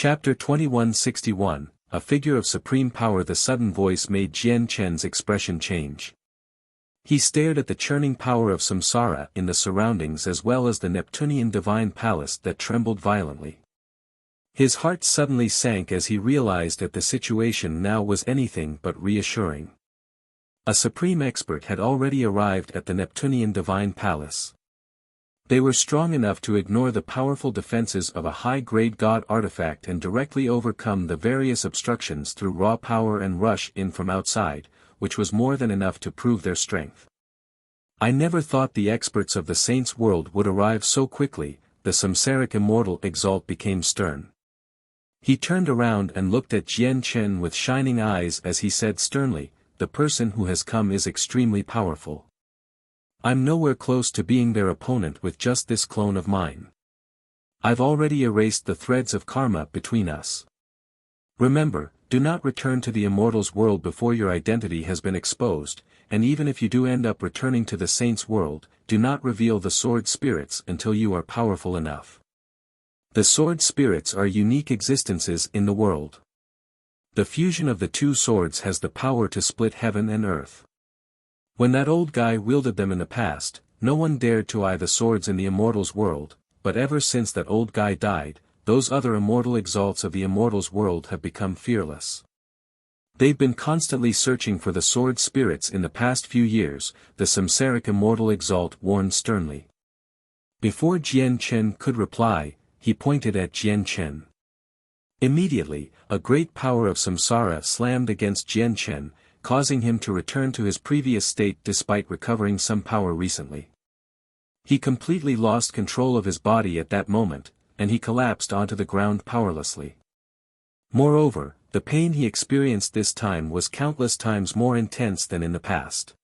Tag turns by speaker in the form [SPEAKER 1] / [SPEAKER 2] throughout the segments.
[SPEAKER 1] Chapter 2161, A Figure of Supreme Power. The sudden voice made Jian Chen's expression change. He stared at the churning power of samsara in the surroundings as well as the Neptunian divine palace that trembled violently. His heart suddenly sank as he realized that the situation now was anything but reassuring. A supreme expert had already arrived at the Neptunian divine palace. They were strong enough to ignore the powerful defenses of a high-grade god artifact and directly overcome the various obstructions through raw power and rush in from outside, which was more than enough to prove their strength. I never thought the experts of the saints' world would arrive so quickly. The samsaric immortal exalt became stern. He turned around and looked at Jian Chen with shining eyes as he said sternly, "The person who has come is extremely powerful. I'm nowhere close to being their opponent with just this clone of mine. I've already erased the threads of karma between us. Remember, do not return to the immortals' world before your identity has been exposed, and even if you do end up returning to the saints' world, do not reveal the sword spirits until you are powerful enough. The sword spirits are unique existences in the world. The fusion of the two swords has the power to split heaven and earth. When that old guy wielded them in the past, no one dared to eye the swords in the immortals' world, but ever since that old guy died, those other immortal exalts of the immortals' world have become fearless. They've been constantly searching for the sword spirits in the past few years," the samsaric immortal exalt warned sternly. Before Jian Chen could reply, he pointed at Jian Chen. Immediately, a great power of samsara slammed against Jian Chen, causing him to return to his previous state despite recovering some power recently. He completely lost control of his body at that moment, and he collapsed onto the ground powerlessly. Moreover, the pain he experienced this time was countless times more intense than in the past.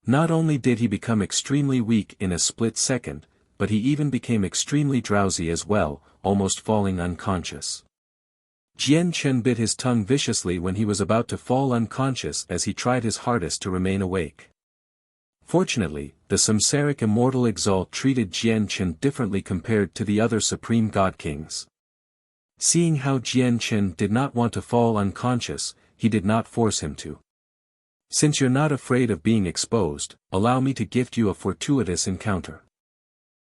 [SPEAKER 1] Not only did he become extremely weak in a split second, but he even became extremely drowsy as well, almost falling unconscious. Jian Chen bit his tongue viciously when he was about to fall unconscious as he tried his hardest to remain awake. Fortunately, the samsaric immortal exalt treated Jian Chen differently compared to the other supreme god kings. Seeing how Jian Chen did not want to fall unconscious, he did not force him to. "Since you're not afraid of being exposed, allow me to gift you a fortuitous encounter.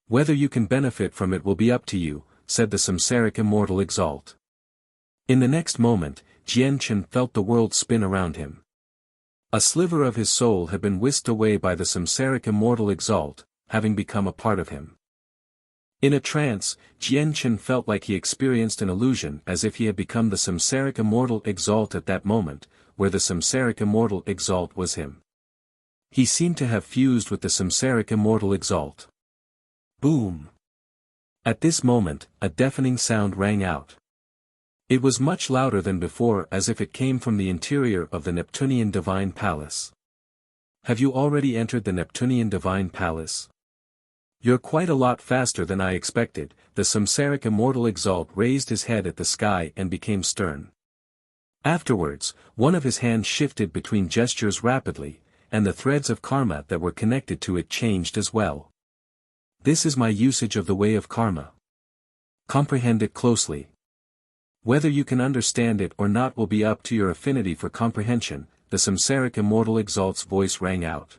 [SPEAKER 1] Whether you can benefit from it will be up to you," said the samsaric immortal exalt. In the next moment, Jian Chen felt the world spin around him. A sliver of his soul had been whisked away by the samsaric immortal exalt, having become a part of him. In a trance, Jian Chen felt like he experienced an illusion as if he had become the samsaric immortal exalt at that moment, where the samsaric immortal exalt was him. He seemed to have fused with the samsaric immortal exalt. Boom! At this moment, a deafening sound rang out. It was much louder than before, as if it came from the interior of the Neptunian divine palace. "Have you already entered the Neptunian divine palace? You're quite a lot faster than I expected." The samsaric immortal exalt raised his head at the sky and became stern. Afterwards, one of his hands shifted between gestures rapidly, and the threads of karma that were connected to it changed as well. "This is my usage of the way of karma. Comprehend it closely. Whether you can understand it or not will be up to your affinity for comprehension," the samsaric immortal exalt's voice rang out.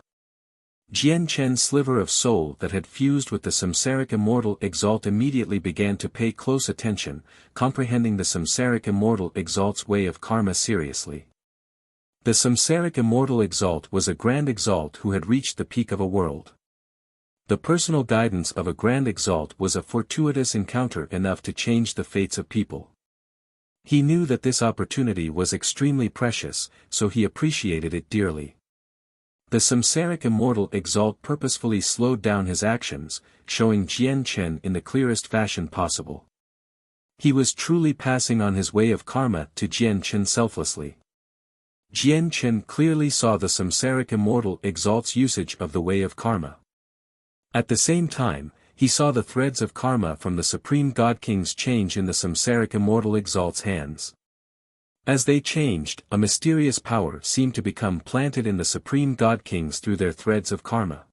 [SPEAKER 1] Jian Chen's sliver of soul that had fused with the samsaric immortal exalt immediately began to pay close attention, comprehending the samsaric immortal exalt's way of karma seriously. The samsaric immortal exalt was a grand exalt who had reached the peak of a world. The personal guidance of a grand exalt was a fortuitous encounter enough to change the fates of people. He knew that this opportunity was extremely precious, so he appreciated it dearly. The samsaric immortal exalt purposefully slowed down his actions, showing Jian Chen in the clearest fashion possible. He was truly passing on his way of karma to Jian Chen selflessly. Jian Chen clearly saw the samsaric immortal exalt's usage of the way of karma. At the same time, he saw the threads of karma from the supreme god kings change in the samsaric immortal exalt's hands. As they changed, a mysterious power seemed to become planted in the supreme god kings through their threads of karma.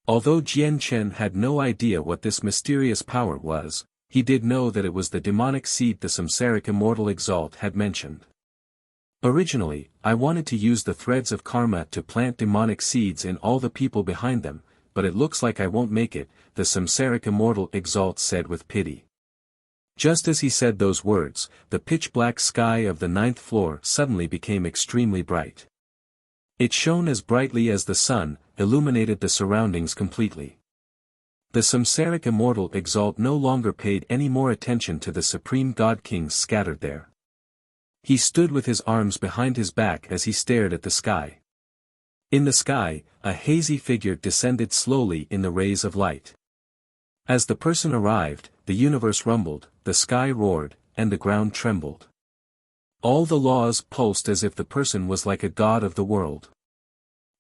[SPEAKER 1] Although Jian Chen had no idea what this mysterious power was, He did know that it was the demonic seed the Samsaric Immortal Exalt had mentioned. Originally, I wanted to use the threads of karma to plant demonic seeds in all the people behind them, but it looks like I won't make it, the Samsaric Immortal Exalt said with pity. Just as he said those words, the pitch-black sky of the 9th floor suddenly became extremely bright. It shone as brightly as the sun, illuminated the surroundings completely. The Samsaric Immortal Exalt no longer paid any more attention to the Supreme God Kings scattered there. He stood with his arms behind his back as he stared at the sky. In the sky, a hazy figure descended slowly in the rays of light. As the person arrived, the universe rumbled, the sky roared, and the ground trembled. All the laws pulsed as if the person was like a god of the world.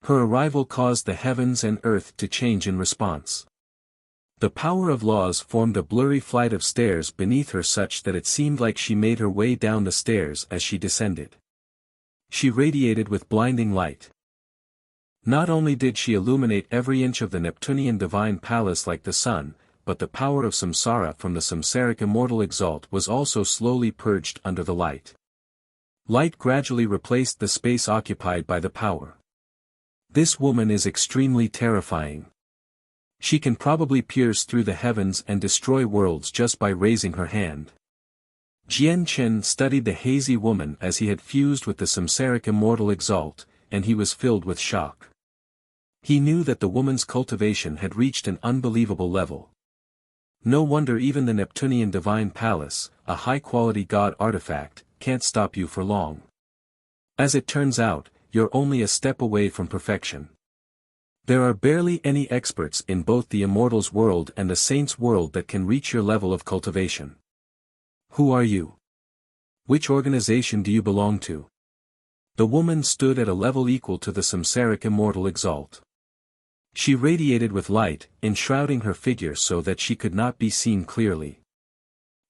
[SPEAKER 1] Her arrival caused the heavens and earth to change in response. The power of laws formed a blurry flight of stairs beneath her such that it seemed like she made her way down the stairs as she descended. She radiated with blinding light. Not only did she illuminate every inch of the Neptunian divine palace like the sun, but the power of samsara from the Samsaric Immortal Exalt was also slowly purged under the light. Light gradually replaced the space occupied by the power. This woman is extremely terrifying. She can probably pierce through the heavens and destroy worlds just by raising her hand. Jian Chen studied the hazy woman as he had fused with the Samsaric Immortal Exalt, and he was filled with shock. He knew that the woman's cultivation had reached an unbelievable level. No wonder even the Neptunian Divine Palace, a high-quality god artifact, can't stop you for long. As it turns out, you're only a step away from perfection. There are barely any experts in both the Immortals world and the Saints world that can reach your level of cultivation. Who are you? Which organization do you belong to? The woman stood at a level equal to the Samsaric Immortal Exalt. She radiated with light, enshrouding her figure so that she could not be seen clearly.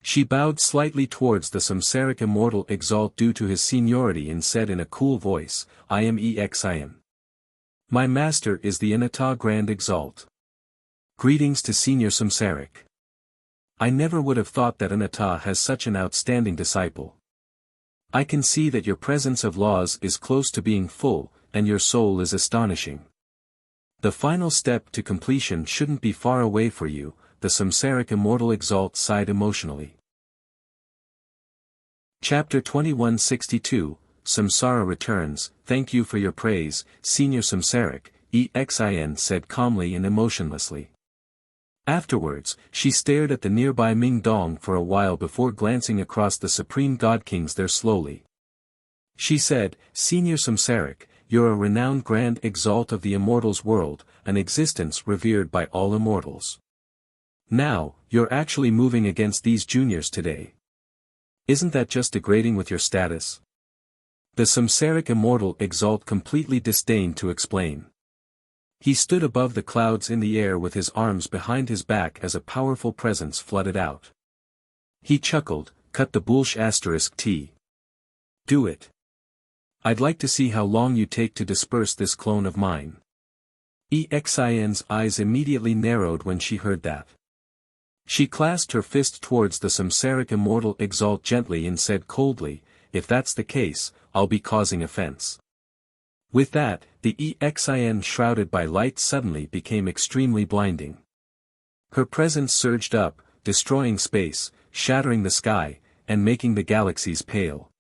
[SPEAKER 1] She bowed slightly towards the Samsaric Immortal Exalt due to his seniority and said in a cool voice, "I am Xin. My master is the Inata Grand Exalt. Greetings to Senior Samsaric. I never would have thought that Inata has such an outstanding disciple. I can see that your presence of laws is close to being full, and your soul is astonishing. The final step to completion shouldn't be far away for you," the Samsaric Immortal Exalt sighed emotionally. Chapter 2162, Samsara returns. Thank you for your praise, Senior Samsaric, Xin said calmly and emotionlessly. Afterwards, she stared at the nearby Ming Dong for a while before glancing across the Supreme God Kings there slowly. She said, "Senior Samsaric, you're a renowned Grand Exalt of the Immortals world, an existence revered by all immortals. Now, you're actually moving against these juniors today. Isn't that just degrading with your status?" The Samsaric Immortal Exalt completely disdained to explain. He stood above the clouds in the air with his arms behind his back as a powerful presence flooded out. He chuckled, "Cut the bullsh *T. Do it. I'd like to see how long you take to disperse this clone of mine." Xin's eyes immediately narrowed when she heard that. She clasped her fist towards the Samsaric Immortal Exalt gently and said coldly, "If that's the case, I'll be causing offense." With that, the Xin shrouded by light suddenly became extremely blinding. Her presence surged up, destroying space, shattering the sky, and making the galaxies pale.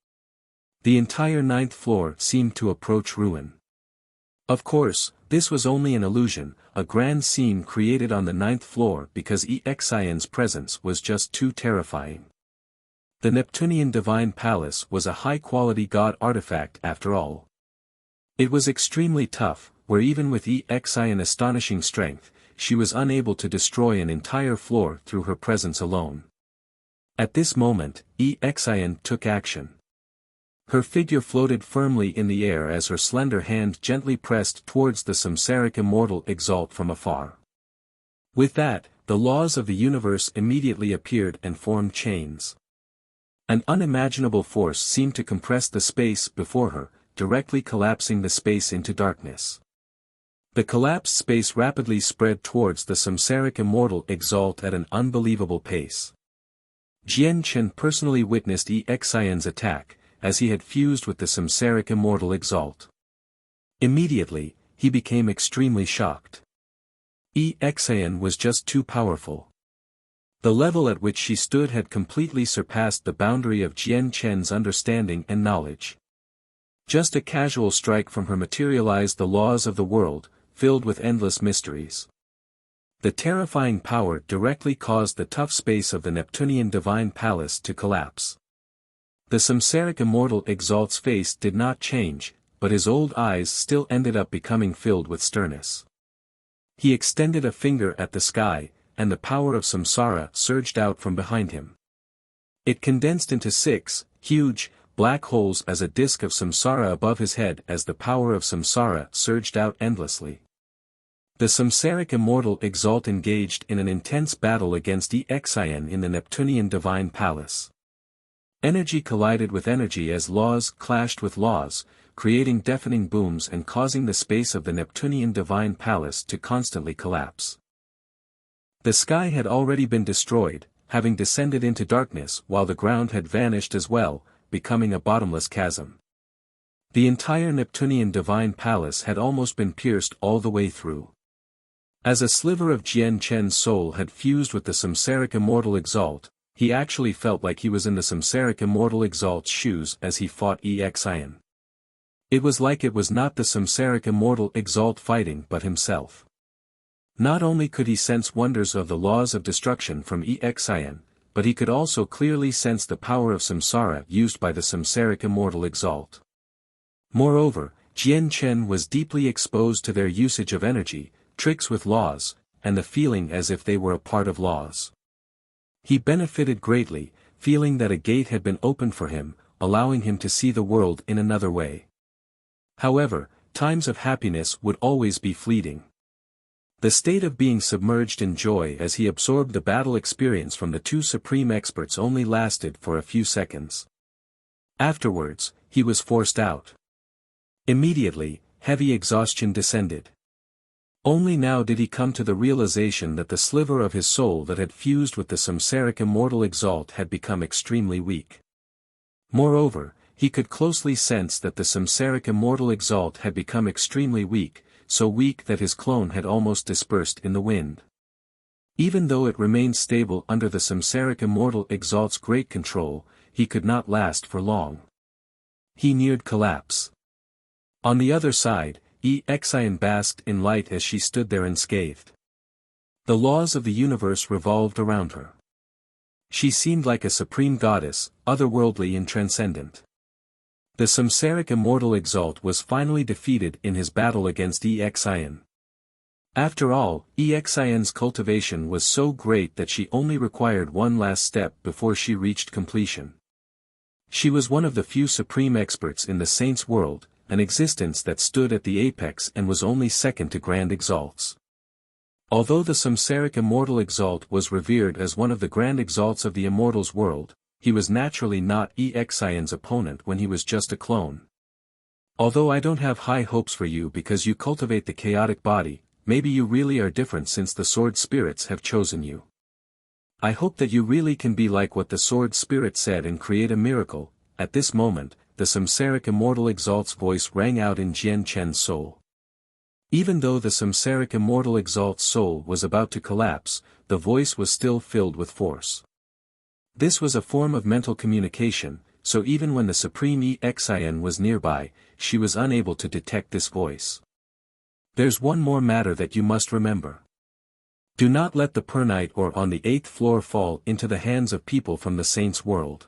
[SPEAKER 1] The entire 9th floor seemed to approach ruin. Of course, this was only an illusion, a grand scene created on the 9th floor because Xin's presence was just too terrifying. The Neptunian Divine Palace was a high-quality god artifact after all. It was extremely tough, where even with Xin astonishing strength, she was unable to destroy an entire floor through her presence alone. At this moment, Xin took action. Her figure floated firmly in the air as her slender hand gently pressed towards the Samsaric Immortal Exalt from afar. With that, the laws of the universe immediately appeared and formed chains. An unimaginable force seemed to compress the space before her, directly collapsing the space into darkness. The collapsed space rapidly spread towards the Samsaric Immortal Exalt at an unbelievable pace. Jian Chen personally witnessed Exian's attack, as he had fused with the samsaric immortal exalt. Immediately, he became extremely shocked. Exian was just too powerful. The level at which she stood had completely surpassed the boundary of Jian Chen's understanding and knowledge. Just a casual strike from her materialized the laws of the world, filled with endless mysteries. The terrifying power directly caused the tough space of the Neptunian divine palace to collapse. The samsaric immortal exalt's face did not change, but his old eyes still ended up becoming filled with sternness. He extended a finger at the sky, and the power of samsara surged out from behind him. It condensed into 6, huge, black holes as a disk of samsara above his head as the power of samsara surged out endlessly. The samsaric immortal exalt engaged in an intense battle against Exian in the Neptunian divine palace. Energy collided with energy as laws clashed with laws, creating deafening booms and causing the space of the Neptunian divine palace to constantly collapse. The sky had already been destroyed, having descended into darkness while the ground had vanished as well, becoming a bottomless chasm. The entire Neptunian divine palace had almost been pierced all the way through. As a sliver of Jian Chen's soul had fused with the samsaric immortal exalt, he actually felt like he was in the samsaric immortal exalt's shoes as he fought Exian. It was like it was not the samsaric immortal exalt fighting but himself. Not only could he sense wonders of the laws of destruction from Exian, but he could also clearly sense the power of samsara used by the samsaric immortal exalt. Moreover, Jian Chen was deeply exposed to their usage of energy, tricks with laws, and the feeling as if they were a part of laws. He benefited greatly, feeling that a gate had been opened for him, allowing him to see the world in another way. However, times of happiness would always be fleeting. The state of being submerged in joy as he absorbed the battle experience from the two supreme experts only lasted for a few seconds. Afterwards, he was forced out. Immediately, heavy exhaustion descended. Only now did he come to the realization that the sliver of his soul that had fused with the samsaric immortal exalt had become extremely weak. Moreover, he could closely sense that the samsaric immortal exalt had become extremely weak, so weak that his clone had almost dispersed in the wind. Even though it remained stable under the samsaric immortal exalt's great control, he could not last for long. He neared collapse. On the other side, Exian basked in light as she stood there unscathed. The laws of the universe revolved around her. She seemed like a supreme goddess, otherworldly and transcendent. The samsaric immortal exalt was finally defeated in his battle against Exian. After all, Exian's cultivation was so great that she only required one last step before she reached completion. She was one of the few supreme experts in the saints' world, an existence that stood at the apex and was only second to grand exalts. Although the samsaric immortal exalt was revered as one of the grand exalts of the immortals' world, he was naturally not Exian's opponent when he was just a clone. Although I don't have high hopes for you because you cultivate the chaotic body, maybe you really are different since the sword spirits have chosen you. I hope that you really can be like what the sword spirit said and create a miracle. At this moment, the samsaric immortal exalt's voice rang out in Jian Chen's soul. Even though the samsaric immortal exalt's soul was about to collapse, the voice was still filled with force. This was a form of mental communication, so even when the supreme Exian was nearby, she was unable to detect this voice. There's one more matter that you must remember. Do not let the pernight ore on the 8th floor fall into the hands of people from the saints' world.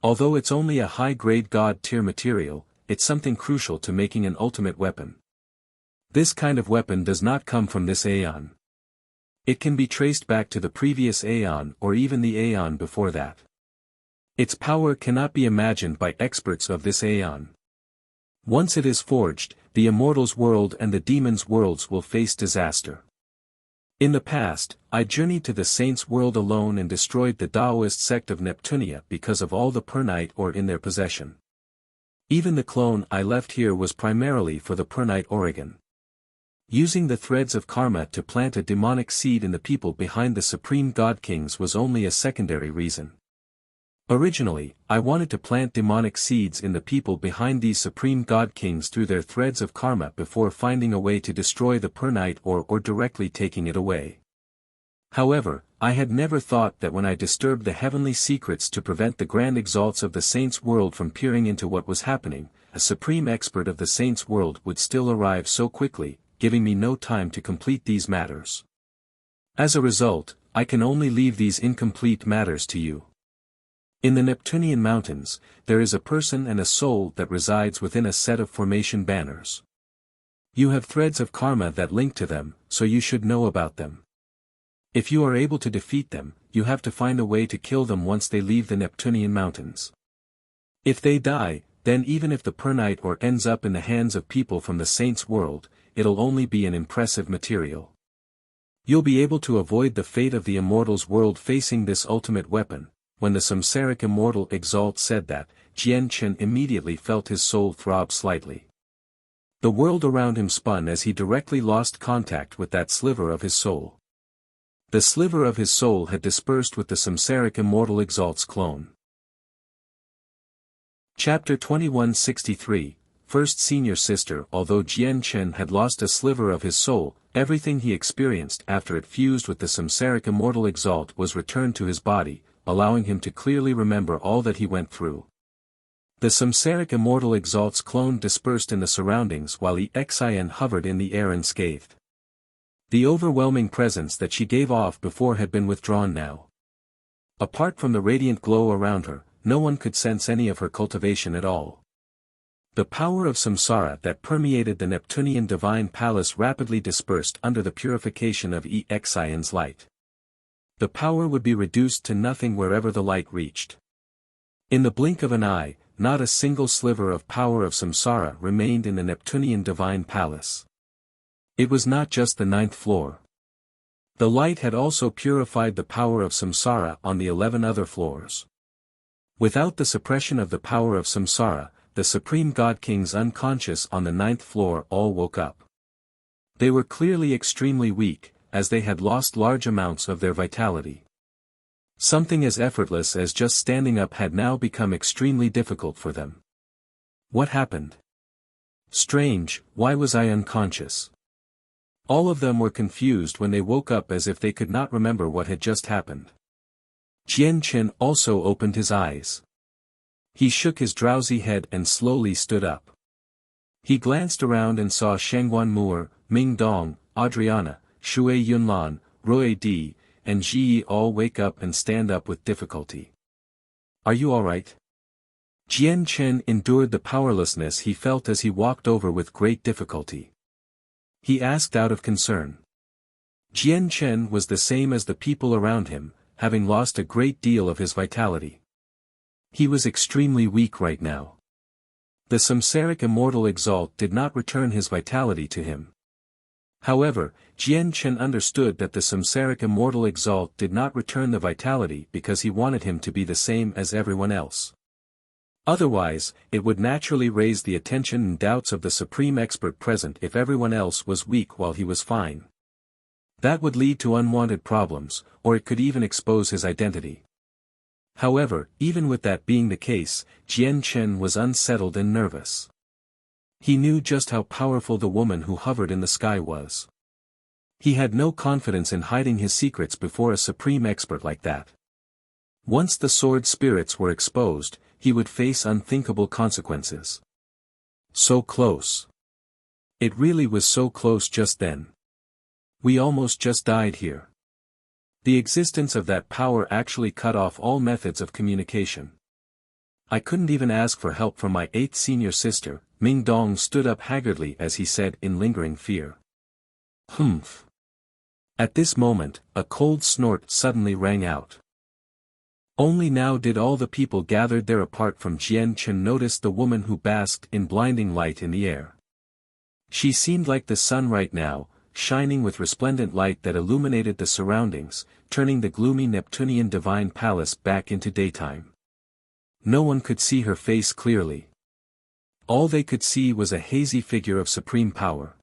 [SPEAKER 1] Although it's only a high-grade god-tier material, it's something crucial to making an ultimate weapon. This kind of weapon does not come from this aeon. It can be traced back to the previous aeon or even the aeon before that. Its power cannot be imagined by experts of this aeon. Once it is forged, the immortals' world and the demons' worlds will face disaster. In the past, I journeyed to the saints' world alone and destroyed the Taoist sect of Neptunia because of all the pernight ore in their possession. Even the clone I left here was primarily for the pernight organ. Using the threads of karma to plant a demonic seed in the people behind the supreme god kings was only a secondary reason. Originally, I wanted to plant demonic seeds in the people behind these supreme god kings through their threads of karma before finding a way to destroy the Pernite or directly taking it away. However, I had never thought that when I disturbed the heavenly secrets to prevent the grand exalts of the saints' world from peering into what was happening, a supreme expert of the saints' world would still arrive so quickly, giving me no time to complete these matters. As a result, I can only leave these incomplete matters to you. In the Neptunian mountains, there is a person and a soul that resides within a set of formation banners. You have threads of karma that link to them, so you should know about them. If you are able to defeat them, you have to find a way to kill them once they leave the Neptunian mountains. If they die, then even if the Pernite or ends up in the hands of people from the saints' world, it'll only be an impressive material. You'll be able to avoid the fate of the immortals' world facing this ultimate weapon. When the samsaric immortal exalt said that, Jian Chen immediately felt his soul throb slightly. The world around him spun as he directly lost contact with that sliver of his soul. The sliver of his soul had dispersed with the samsaric immortal exalt's clone. Chapter 2163, First Senior Sister. Although Jian Chen had lost a sliver of his soul, everything he experienced after it fused with the samsaric immortal exalt was returned to his body, allowing him to clearly remember all that he went through. The samsaric immortal exalt's clone dispersed in the surroundings while Xian hovered in the air unscathed. The overwhelming presence that she gave off before had been withdrawn now. Apart from the radiant glow around her, no one could sense any of her cultivation at all. The power of samsara that permeated the Neptunian divine palace rapidly dispersed under the purification of Xian's light. The power would be reduced to nothing wherever the light reached. In the blink of an eye, not a single sliver of power of samsara remained in the Neptunian divine palace. It was not just the 9th floor. The light had also purified the power of samsara on the 11 other floors. Without the suppression of the power of samsara, the supreme god kings unconscious on the 9th floor all woke up. They were clearly extremely weak, as they had lost large amounts of their vitality. Something as effortless as just standing up had now become extremely difficult for them. What happened? Strange, why was I unconscious? All of them were confused when they woke up as if they could not remember what had just happened. Jian Chen also opened his eyes. He shook his drowsy head and slowly stood up. He glanced around and saw Shangguan Mu'er, Ming Dong, Adriana, Shui Yunlan, Roy Di, and Ji Yi all wake up and stand up with difficulty. Are you alright? Jian Chen endured the powerlessness he felt as he walked over with great difficulty. He asked out of concern. Jian Chen was the same as the people around him, having lost a great deal of his vitality. He was extremely weak right now. The samsaric immortal exalt did not return his vitality to him. However, Jian Chen understood that the samsaric immortal exalt did not return the vitality because he wanted him to be the same as everyone else. Otherwise, it would naturally raise the attention and doubts of the supreme expert present if everyone else was weak while he was fine. That would lead to unwanted problems, or it could even expose his identity. However, even with that being the case, Jian Chen was unsettled and nervous. He knew just how powerful the woman who hovered in the sky was. He had no confidence in hiding his secrets before a supreme expert like that. Once the sword spirits were exposed, he would face unthinkable consequences. So close. It really was so close just then. We almost just died here. The existence of that power actually cut off all methods of communication. I couldn't even ask for help from my 8th senior sister. Ming Dong stood up haggardly as he said in lingering fear. Humph. At this moment, a cold snort suddenly rang out. Only now did all the people gathered there apart from Jian Chen notice the woman who basked in blinding light in the air. She seemed like the sun right now, shining with resplendent light that illuminated the surroundings, turning the gloomy Neptunian divine palace back into daytime. No one could see her face clearly. All they could see was a hazy figure of supreme power.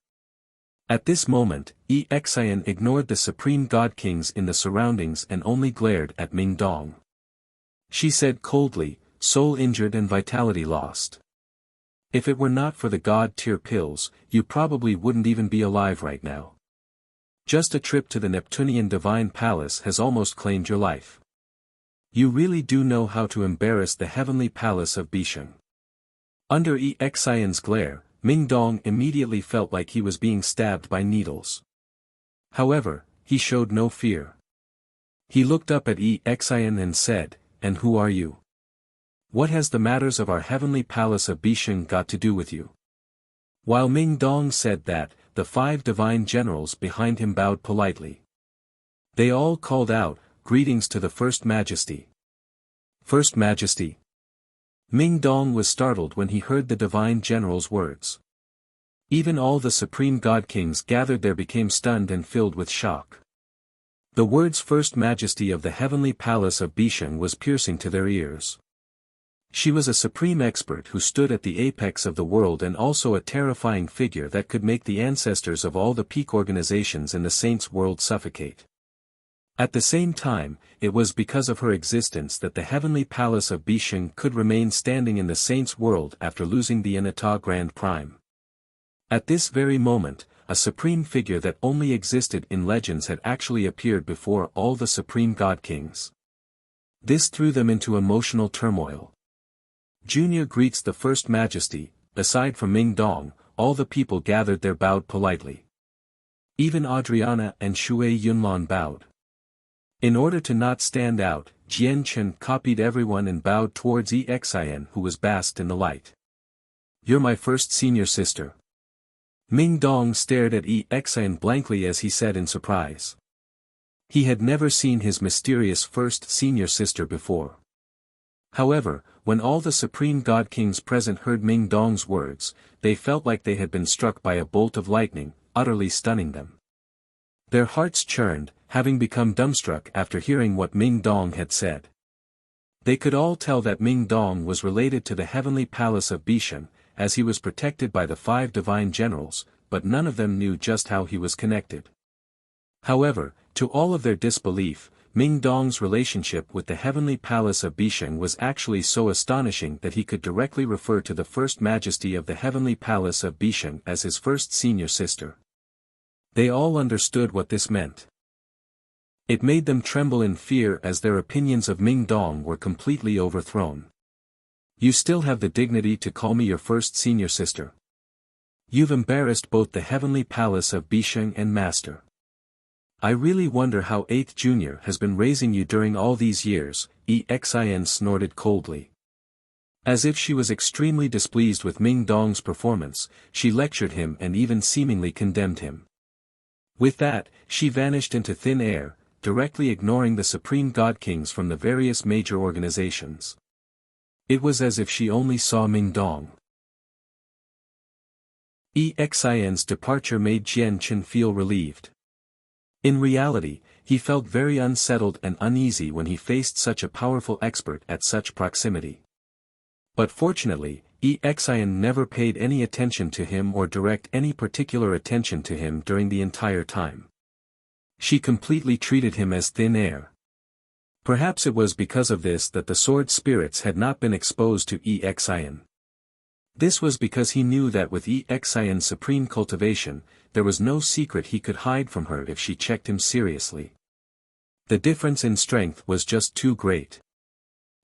[SPEAKER 1] At this moment, Xian ignored the supreme god kings in the surroundings and only glared at Ming Dong. She said coldly, "Soul injured and vitality lost. If it were not for the god-tier pills, you probably wouldn't even be alive right now. Just a trip to the Neptunian Divine Palace has almost claimed your life. You really do know how to embarrass the heavenly palace of Bisheng." Under Xian's glare, Ming Dong immediately felt like he was being stabbed by needles. However, he showed no fear. He looked up at Xian and said, "And who are you? What has the matters of our heavenly palace of Bisheng got to do with you?" While Ming Dong said that, the 5 divine generals behind him bowed politely. They all called out, "Greetings to the First Majesty." "First Majesty?" Ming Dong was startled when he heard the divine general's words. Even all the supreme god kings gathered there became stunned and filled with shock. The words First Majesty of the heavenly palace of Bisheng was piercing to their ears. She was a supreme expert who stood at the apex of the world and also a terrifying figure that could make the ancestors of all the peak organizations in the saints' world suffocate. At the same time, it was because of her existence that the heavenly palace of Bisheng could remain standing in the saints' world after losing the Anata Grand Prime. At this very moment, a supreme figure that only existed in legends had actually appeared before all the supreme god kings. This threw them into emotional turmoil. Junior greets the First Majesty. Aside from Ming Dong, all the people gathered there bowed politely. Even Adriana and Shui Yunlan bowed. In order to not stand out, Jian Chen copied everyone and bowed towards Xian who was basked in the light. "You're my first senior sister." Ming Dong stared at Xian blankly as he said in surprise. He had never seen his mysterious first senior sister before. However, when all the supreme god kings present heard Ming Dong's words, they felt like they had been struck by a bolt of lightning, utterly stunning them. Their hearts churned, having become dumbstruck after hearing what Ming Dong had said. They could all tell that Ming Dong was related to the heavenly palace of Bisheng, as he was protected by the 5 divine generals, but none of them knew just how he was connected. However, to all of their disbelief, Ming Dong's relationship with the heavenly palace of Bisheng was actually so astonishing that he could directly refer to the First Majesty of the heavenly palace of Bisheng as his first senior sister. They all understood what this meant. It made them tremble in fear as their opinions of Ming Dong were completely overthrown. "You still have the dignity to call me your first senior sister. You've embarrassed both the heavenly palace of Bisheng and Master. I really wonder how 8th Junior has been raising you during all these years," Xian snorted coldly. As if she was extremely displeased with Ming Dong's performance, she lectured him and even seemingly condemned him. With that, she vanished into thin air, directly ignoring the supreme god kings from the various major organizations. It was as if she only saw Ming Dong. Xian's departure made Jian Chen feel relieved. In reality, he felt very unsettled and uneasy when he faced such a powerful expert at such proximity. But fortunately, Xian never paid any attention to him or direct any particular attention to him during the entire time. She completely treated him as thin air. Perhaps it was because of this that the sword spirits had not been exposed to Xian. This was because he knew that with Xian's supreme cultivation, there was no secret he could hide from her if she checked him seriously. The difference in strength was just too great.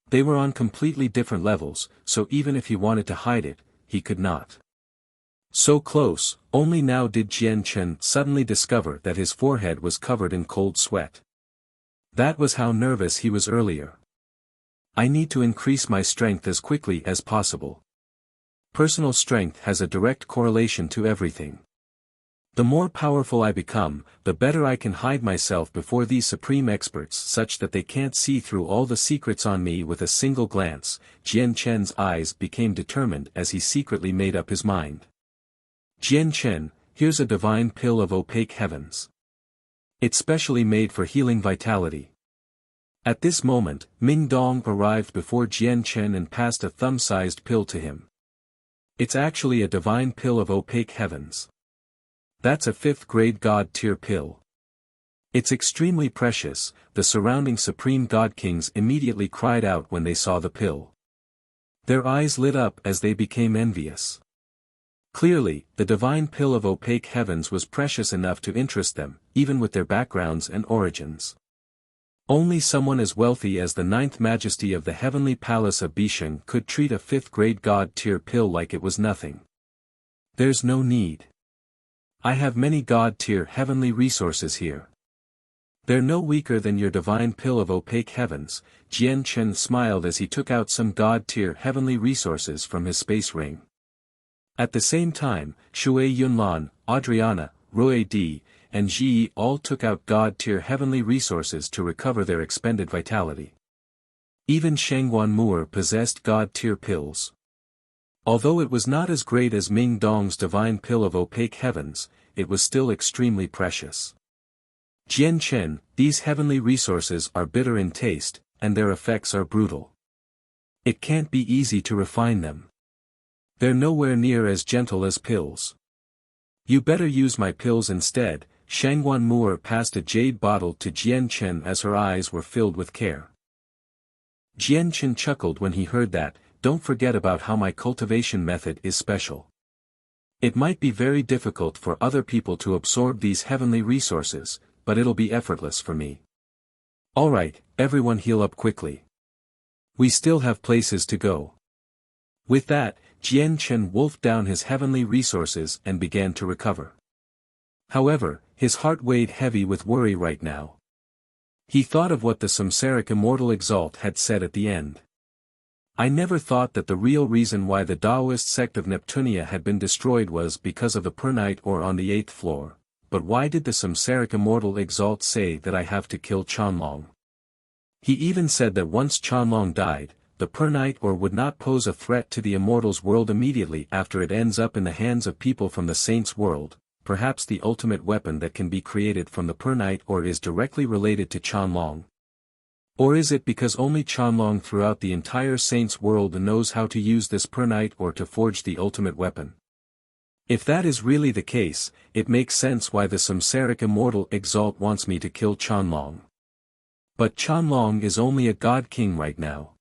[SPEAKER 1] They were on completely different levels, so even if he wanted to hide it, he could not. So close, only now did Jian Chen suddenly discover that his forehead was covered in cold sweat. That was how nervous he was earlier. "I need to increase my strength as quickly as possible. Personal strength has a direct correlation to everything. The more powerful I become, the better I can hide myself before these supreme experts such that they can't see through all the secrets on me with a single glance." Jian Chen's eyes became determined as he secretly made up his mind. "Jian Chen, here's a divine pill of opaque heavens. It's specially made for healing vitality." At this moment, Ming Dong arrived before Jian Chen and passed a thumb-sized pill to him. "It's actually a divine pill of opaque heavens. That's a 5th grade God tier pill. It's extremely precious. The surrounding Supreme God Kings immediately cried out when they saw the pill. Their eyes lit up as they became envious. Clearly, the divine pill of opaque heavens was precious enough to interest them, even with their backgrounds and origins. Only someone as wealthy as the 9th Majesty of the Heavenly Palace of Bisheng could treat a 5th grade God tier pill like it was nothing. There's no need. I have many God tier heavenly resources here. They're no weaker than your divine pill of opaque heavens. Jian Chen smiled as he took out some God tier heavenly resources from his space ring. At the same time, Shui Yunlan, Adriana, Roy D, and Ji all took out God tier heavenly resources to recover their expended vitality. Even Shangguan Mu'er possessed God tier pills. Although it was not as great as Ming Dong's divine pill of opaque heavens, it was still extremely precious. Jian Chen, these heavenly resources are bitter in taste, and their effects are brutal. It can't be easy to refine them. They're nowhere near as gentle as pills. You better use my pills instead. Shangguan Mu'er passed a jade bottle to Jian Chen as her eyes were filled with care. Jian Chen chuckled when he heard that. Don't forget about how my cultivation method is special. It might be very difficult for other people to absorb these heavenly resources, but it'll be effortless for me. Alright, everyone heal up quickly. We still have places to go. With that, Jian Chen wolfed down his heavenly resources and began to recover. However, his heart weighed heavy with worry right now. He thought of what the Samsaric Immortal Exalt had said at the end. I never thought that the real reason why the Taoist sect of Neptunia had been destroyed was because of the Pernite or on the 8th floor, but why did the Samsaric Immortal Exalt say that I have to kill Chanlong? He even said that once Chanlong died, the Pernite or would not pose a threat to the Immortals world immediately after it ends up in the hands of people from the Saints world. Perhaps the ultimate weapon that can be created from the Pernite or is directly related to Chanlong. Or is it because only Chanlong throughout the entire Saints world knows how to use this Pernite or to forge the ultimate weapon? If that is really the case, it makes sense why the Samsaric Immortal Exalt wants me to kill Chanlong. But Chanlong is only a God King right now.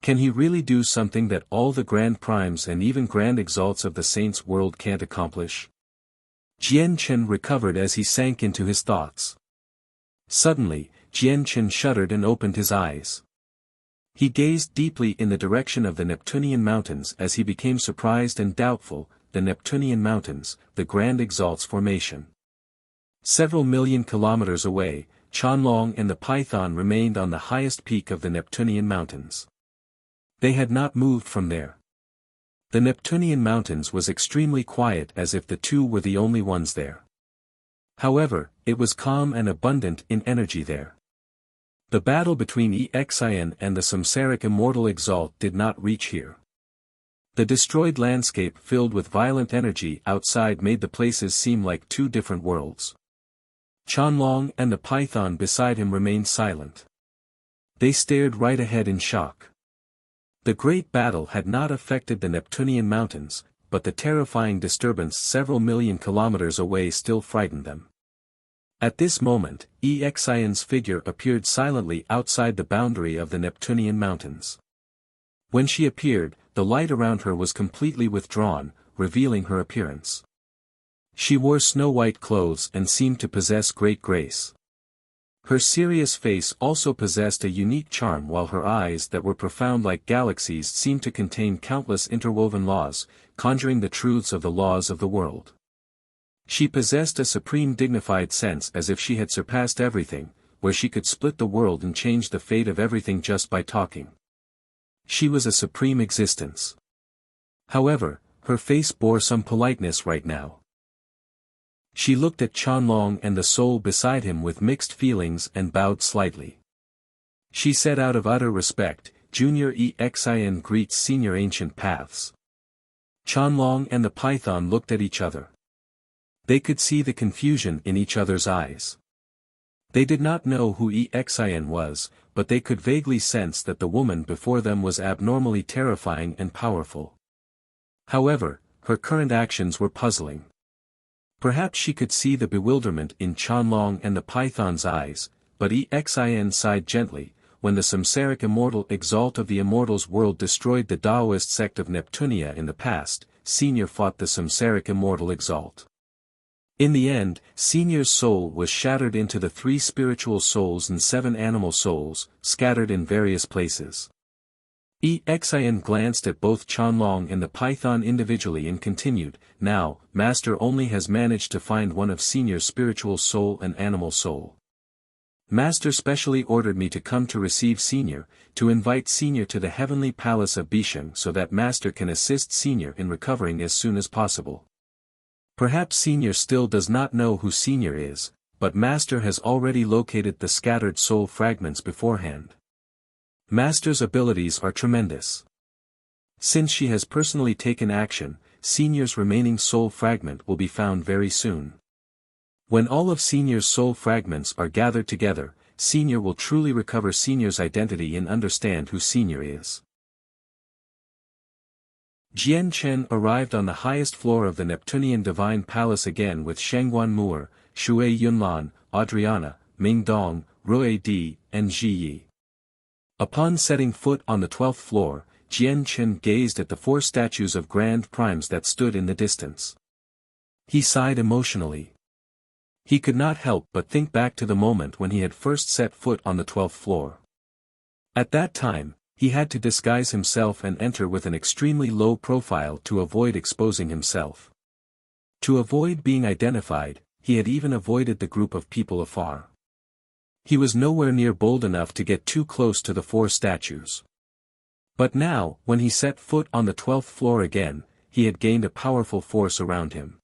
[SPEAKER 1] Can he really do something that all the Grand Primes and even Grand Exalts of the Saints world can't accomplish? Jian Chen recovered as he sank into his thoughts. Suddenly, Jian Chen shuddered and opened his eyes. He gazed deeply in the direction of the Neptunian mountains as he became surprised and doubtful. The Neptunian mountains, the Grand Exalt's formation. Several million kilometers away, Chanlong and the Python remained on the highest peak of the Neptunian mountains. They had not moved from there. The Neptunian mountains was extremely quiet as if the two were the only ones there. However, it was calm and abundant in energy there. The battle between Exian and the Samsaric Immortal Exalt did not reach here. The destroyed landscape filled with violent energy outside made the places seem like two different worlds. Chanlong and the Python beside him remained silent. They stared right ahead in shock. The great battle had not affected the Neptunian mountains, but the terrifying disturbance several million kilometers away still frightened them. At this moment, Exian's figure appeared silently outside the boundary of the Neptunian mountains. When she appeared, the light around her was completely withdrawn, revealing her appearance. She wore snow-white clothes and seemed to possess great grace. Her serious face also possessed a unique charm while her eyes that were profound like galaxies seemed to contain countless interwoven laws, conjuring the truths of the laws of the world. She possessed a supreme dignified sense as if she had surpassed everything, where she could split the world and change the fate of everything just by talking. She was a supreme existence. However, her face bore some politeness right now. She looked at Chanlong and the soul beside him with mixed feelings and bowed slightly. She said out of utter respect, Junior Exian greets Senior Ancient Paths. Chanlong and the Python looked at each other. They could see the confusion in each other's eyes. They did not know who Exian was, but they could vaguely sense that the woman before them was abnormally terrifying and powerful. However, her current actions were puzzling. Perhaps she could see the bewilderment in Qianlong and the python's eyes, but Xin sighed gently. When the samsaric immortal Exalt of the Immortals world destroyed the Taoist sect of Neptunia in the past, Senior fought the samsaric immortal Exalt. In the end, Senior's soul was shattered into the 3 spiritual souls and 7 animal souls, scattered in various places. Xin glanced at both Qianlong and the python individually and continued, "Now, Master only has managed to find one of Senior's spiritual soul and animal soul. Master specially ordered me to come to receive Senior, to invite Senior to the heavenly palace of Bisheng so that Master can assist Senior in recovering as soon as possible. Perhaps Senior still does not know who Senior is, but Master has already located the scattered soul fragments beforehand. Master's abilities are tremendous. Since she has personally taken action, Senior's remaining soul fragment will be found very soon. When all of Senior's soul fragments are gathered together, Senior will truly recover Senior's identity and understand who Senior is." Jian Chen arrived on the highest floor of the Neptunian Divine Palace again with Shangguan Mu'er, Shui Yunlan, Adriana, Ming Dong, Rui Di, and Ji Yi. Upon setting foot on the 12th floor, Jian Chen gazed at the 4 statues of grand primes that stood in the distance. He sighed emotionally. He could not help but think back to the moment when he had first set foot on the 12th floor. At that time, he had to disguise himself and enter with an extremely low profile to avoid exposing himself. To avoid being identified, he had even avoided the group of people afar. He was nowhere near bold enough to get too close to the 4 statues. But now, when he set foot on the 12th floor again, he had gained a powerful force around him.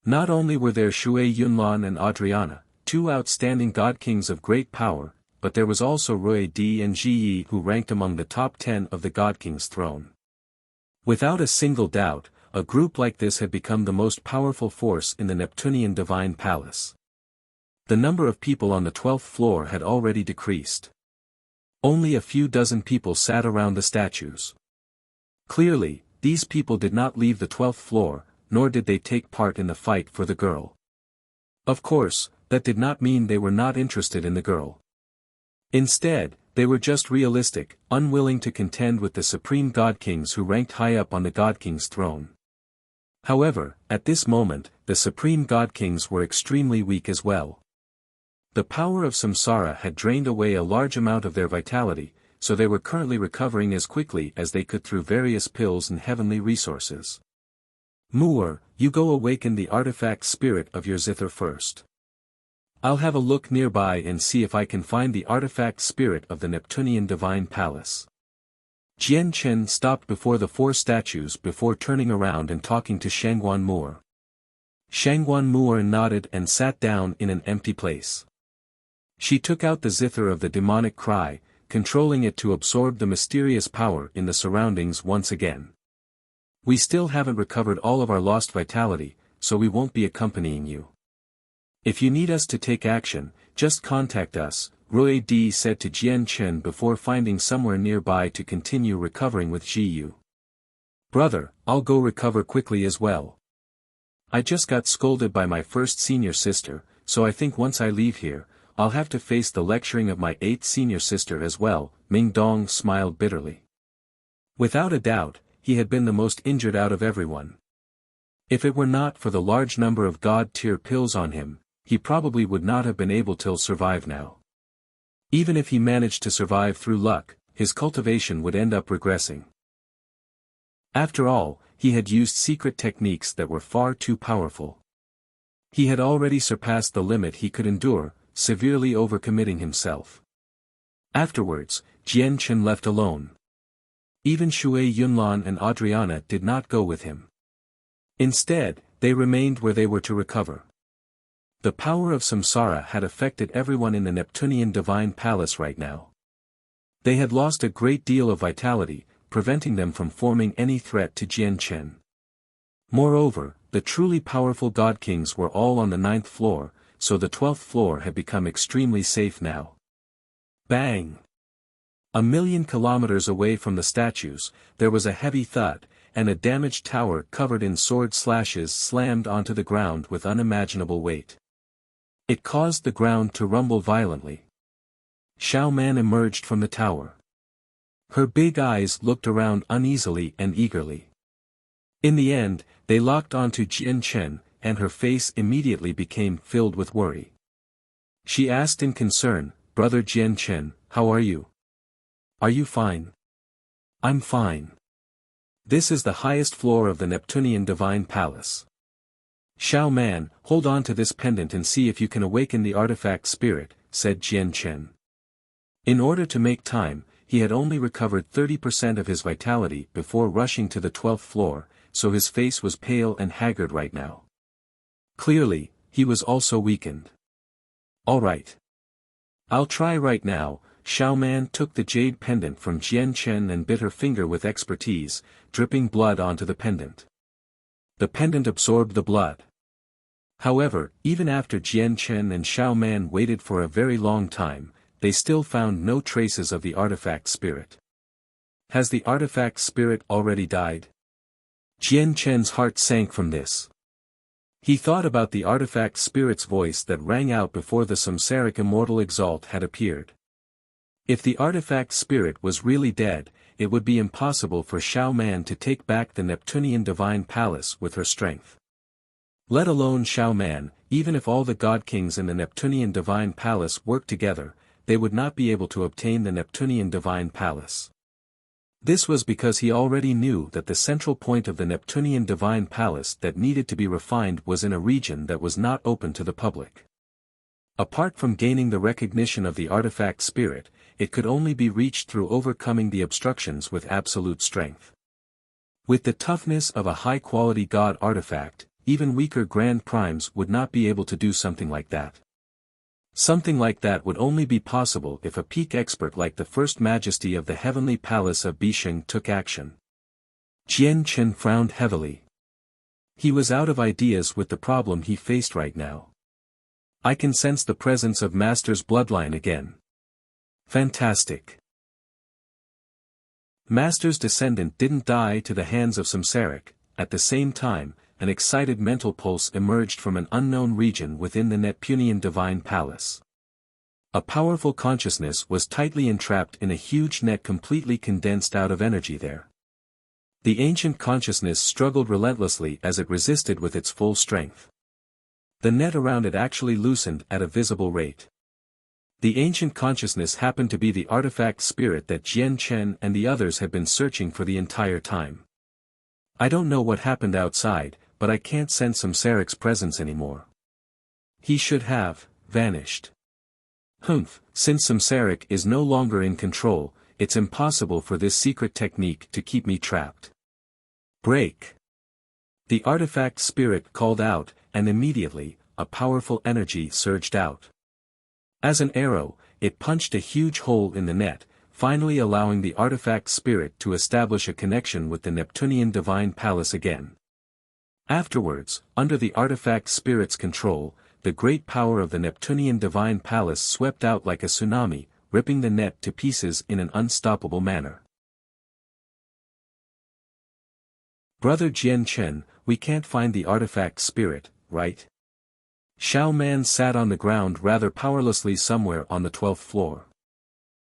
[SPEAKER 1] Not only were there Shui Yunlan and Adriana, 2 outstanding god kings of great power, but there was also Rui Di and Ji Yi who ranked among the top 10 of the god king's throne. Without a single doubt, a group like this had become the most powerful force in the Neptunian Divine Palace. The number of people on the 12th floor had already decreased. Only a few dozen people sat around the statues. Clearly, these people did not leave the 12th floor, nor did they take part in the fight for the girl. Of course, that did not mean they were not interested in the girl. Instead, they were just realistic, unwilling to contend with the supreme god kings who ranked high up on the god king's throne. However, at this moment, the supreme god kings were extremely weak as well. The power of samsara had drained away a large amount of their vitality, so they were currently recovering as quickly as they could through various pills and heavenly resources. Mu'er, you go awaken the artifact spirit of your zither first. I'll have a look nearby and see if I can find the artifact spirit of the Neptunian Divine Palace. Jian Chen stopped before the 4 statues before turning around and talking to Shangguan Mu'er. Shangguan Mu'er nodded and sat down in an empty place. She took out the zither of the demonic cry, controlling it to absorb the mysterious power in the surroundings once again. We still haven't recovered all of our lost vitality, so we won't be accompanying you. If you need us to take action, just contact us, Rui Di said to Jian Chen before finding somewhere nearby to continue recovering with Ji Yu. Brother, I'll go recover quickly as well. I just got scolded by my first senior sister, so I think once I leave here, I'll have to face the lecturing of my 8th senior sister as well, Ming Dong smiled bitterly. Without a doubt, he had been the most injured out of everyone. If it were not for the large number of god-tier pills on him, he probably would not have been able to survive now. Even if he managed to survive through luck, his cultivation would end up regressing. After all, he had used secret techniques that were far too powerful. He had already surpassed the limit he could endure, severely overcommitting himself. Afterwards, Jian Chen left alone. Even Shui Yunlan and Adriana did not go with him. Instead, they remained where they were to recover. The power of samsara had affected everyone in the Neptunian Divine Palace right now. They had lost a great deal of vitality, preventing them from forming any threat to Jian Chen. Moreover, the truly powerful god kings were all on the 9th floor, so the 12th floor had become extremely safe now. Bang! 1,000,000 kilometers away from the statues, there was a heavy thud, and a damaged tower covered in sword slashes slammed onto the ground with unimaginable weight. It caused the ground to rumble violently. Xiao Man emerged from the tower. Her big eyes looked around uneasily and eagerly. In the end, they locked onto Jian Chen, and her face immediately became filled with worry. She asked in concern, "Brother Jian Chen, how are you? Are you fine?" "I'm fine. This is the highest floor of the Neptunian Divine Palace. Xiao Man, hold on to this pendant and see if you can awaken the artifact spirit," said Jian Chen. In order to make time, he had only recovered 30% of his vitality before rushing to the 12th floor, so his face was pale and haggard right now. Clearly, he was also weakened. "All right. I'll try right now." Xiao Man took the jade pendant from Jian Chen and bit her finger with expertise, dripping blood onto the pendant. The pendant absorbed the blood. However, even after Jian Chen and Xiao Man waited for a very long time, they still found no traces of the artifact spirit. Has the artifact spirit already died? Jian Chen's heart sank from this. He thought about the artifact spirit's voice that rang out before the samsaric immortal exalt had appeared. If the artifact spirit was really dead, it would be impossible for Xiao Man to take back the Neptunian Divine Palace with her strength. Let alone Xiao Man, even if all the God Kings in the Neptunian Divine Palace worked together, they would not be able to obtain the Neptunian Divine Palace. This was because he already knew that the central point of the Neptunian Divine Palace that needed to be refined was in a region that was not open to the public. Apart from gaining the recognition of the artifact spirit, it could only be reached through overcoming the obstructions with absolute strength. With the toughness of a high-quality god artifact, even weaker Grand Primes would not be able to do something like that. Something like that would only be possible if a peak expert like the First Majesty of the Heavenly Palace of Bisheng took action. Jian Chen frowned heavily. He was out of ideas with the problem he faced right now. I can sense the presence of Master's bloodline again. Fantastic. Master's descendant didn't die to the hands of Samsaric. At the same time, an excited mental pulse emerged from an unknown region within the Neptunian Divine Palace. A powerful consciousness was tightly entrapped in a huge net completely condensed out of energy there. The ancient consciousness struggled relentlessly as it resisted with its full strength. The net around it actually loosened at a visible rate. The ancient consciousness happened to be the artifact spirit that Jian Chen and the others had been searching for the entire time. I don't know what happened outside, but I can't sense Samsaric's presence anymore. He should have vanished. Since Samsaric is no longer in control, it's impossible for this secret technique to keep me trapped. Break! The artifact spirit called out, and immediately, a powerful energy surged out. As an arrow, it punched a huge hole in the net, finally allowing the artifact spirit to establish a connection with the Neptunian Divine Palace again. Afterwards, under the artifact spirit's control, the great power of the Neptunian Divine Palace swept out like a tsunami, ripping the net to pieces in an unstoppable manner. Brother Jian Chen, we can't find the artifact spirit, right? Xiao Man sat on the ground rather powerlessly somewhere on the 12th floor.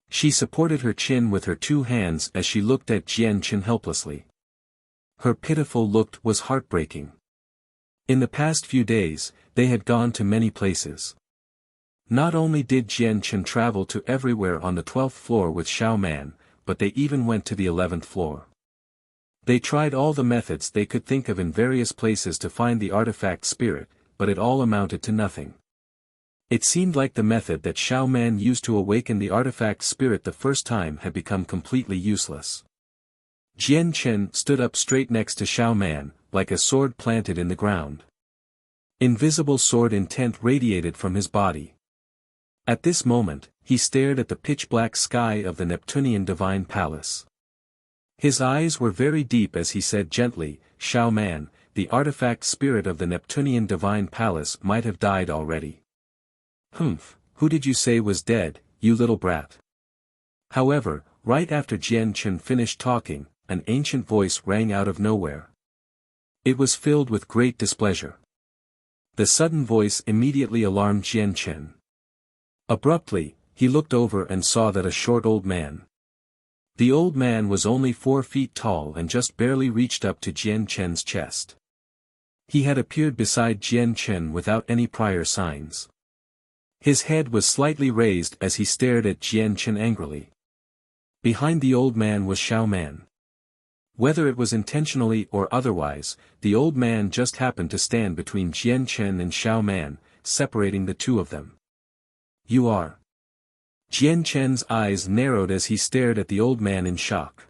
[SPEAKER 1] She supported her chin with her two hands as she looked at Jian Chen helplessly. Her pitiful look was heartbreaking. In the past few days, they had gone to many places. Not only did Jian Chen travel to everywhere on the 12th floor with Xiao Man, but they even went to the 11th floor. They tried all the methods they could think of in various places to find the artifact spirit, but it all amounted to nothing. It seemed like the method that Xiao Man used to awaken the artifact spirit the first time had become completely useless. Jian Chen stood up straight next to Xiao Man, like a sword planted in the ground. Invisible sword intent radiated from his body. At this moment, he stared at the pitch-black sky of the Neptunian Divine Palace. His eyes were very deep as he said gently, "Xiao Man, the artifact spirit of the Neptunian Divine Palace might have died already." Who did you say was dead, you little brat? However, right after Jian Chen finished talking, an ancient voice rang out of nowhere. It was filled with great displeasure. The sudden voice immediately alarmed Jian Chen. Abruptly, he looked over and saw that a short old man. The old man was only 4 feet tall and just barely reached up to Jian Chen's chest. He had appeared beside Jian Chen without any prior signs. His head was slightly raised as he stared at Jian Chen angrily. Behind the old man was Xiao Man. Whether it was intentionally or otherwise, the old man just happened to stand between Jian Chen and Xiao Man, separating the two of them. You are. Jian Chen's eyes narrowed as he stared at the old man in shock.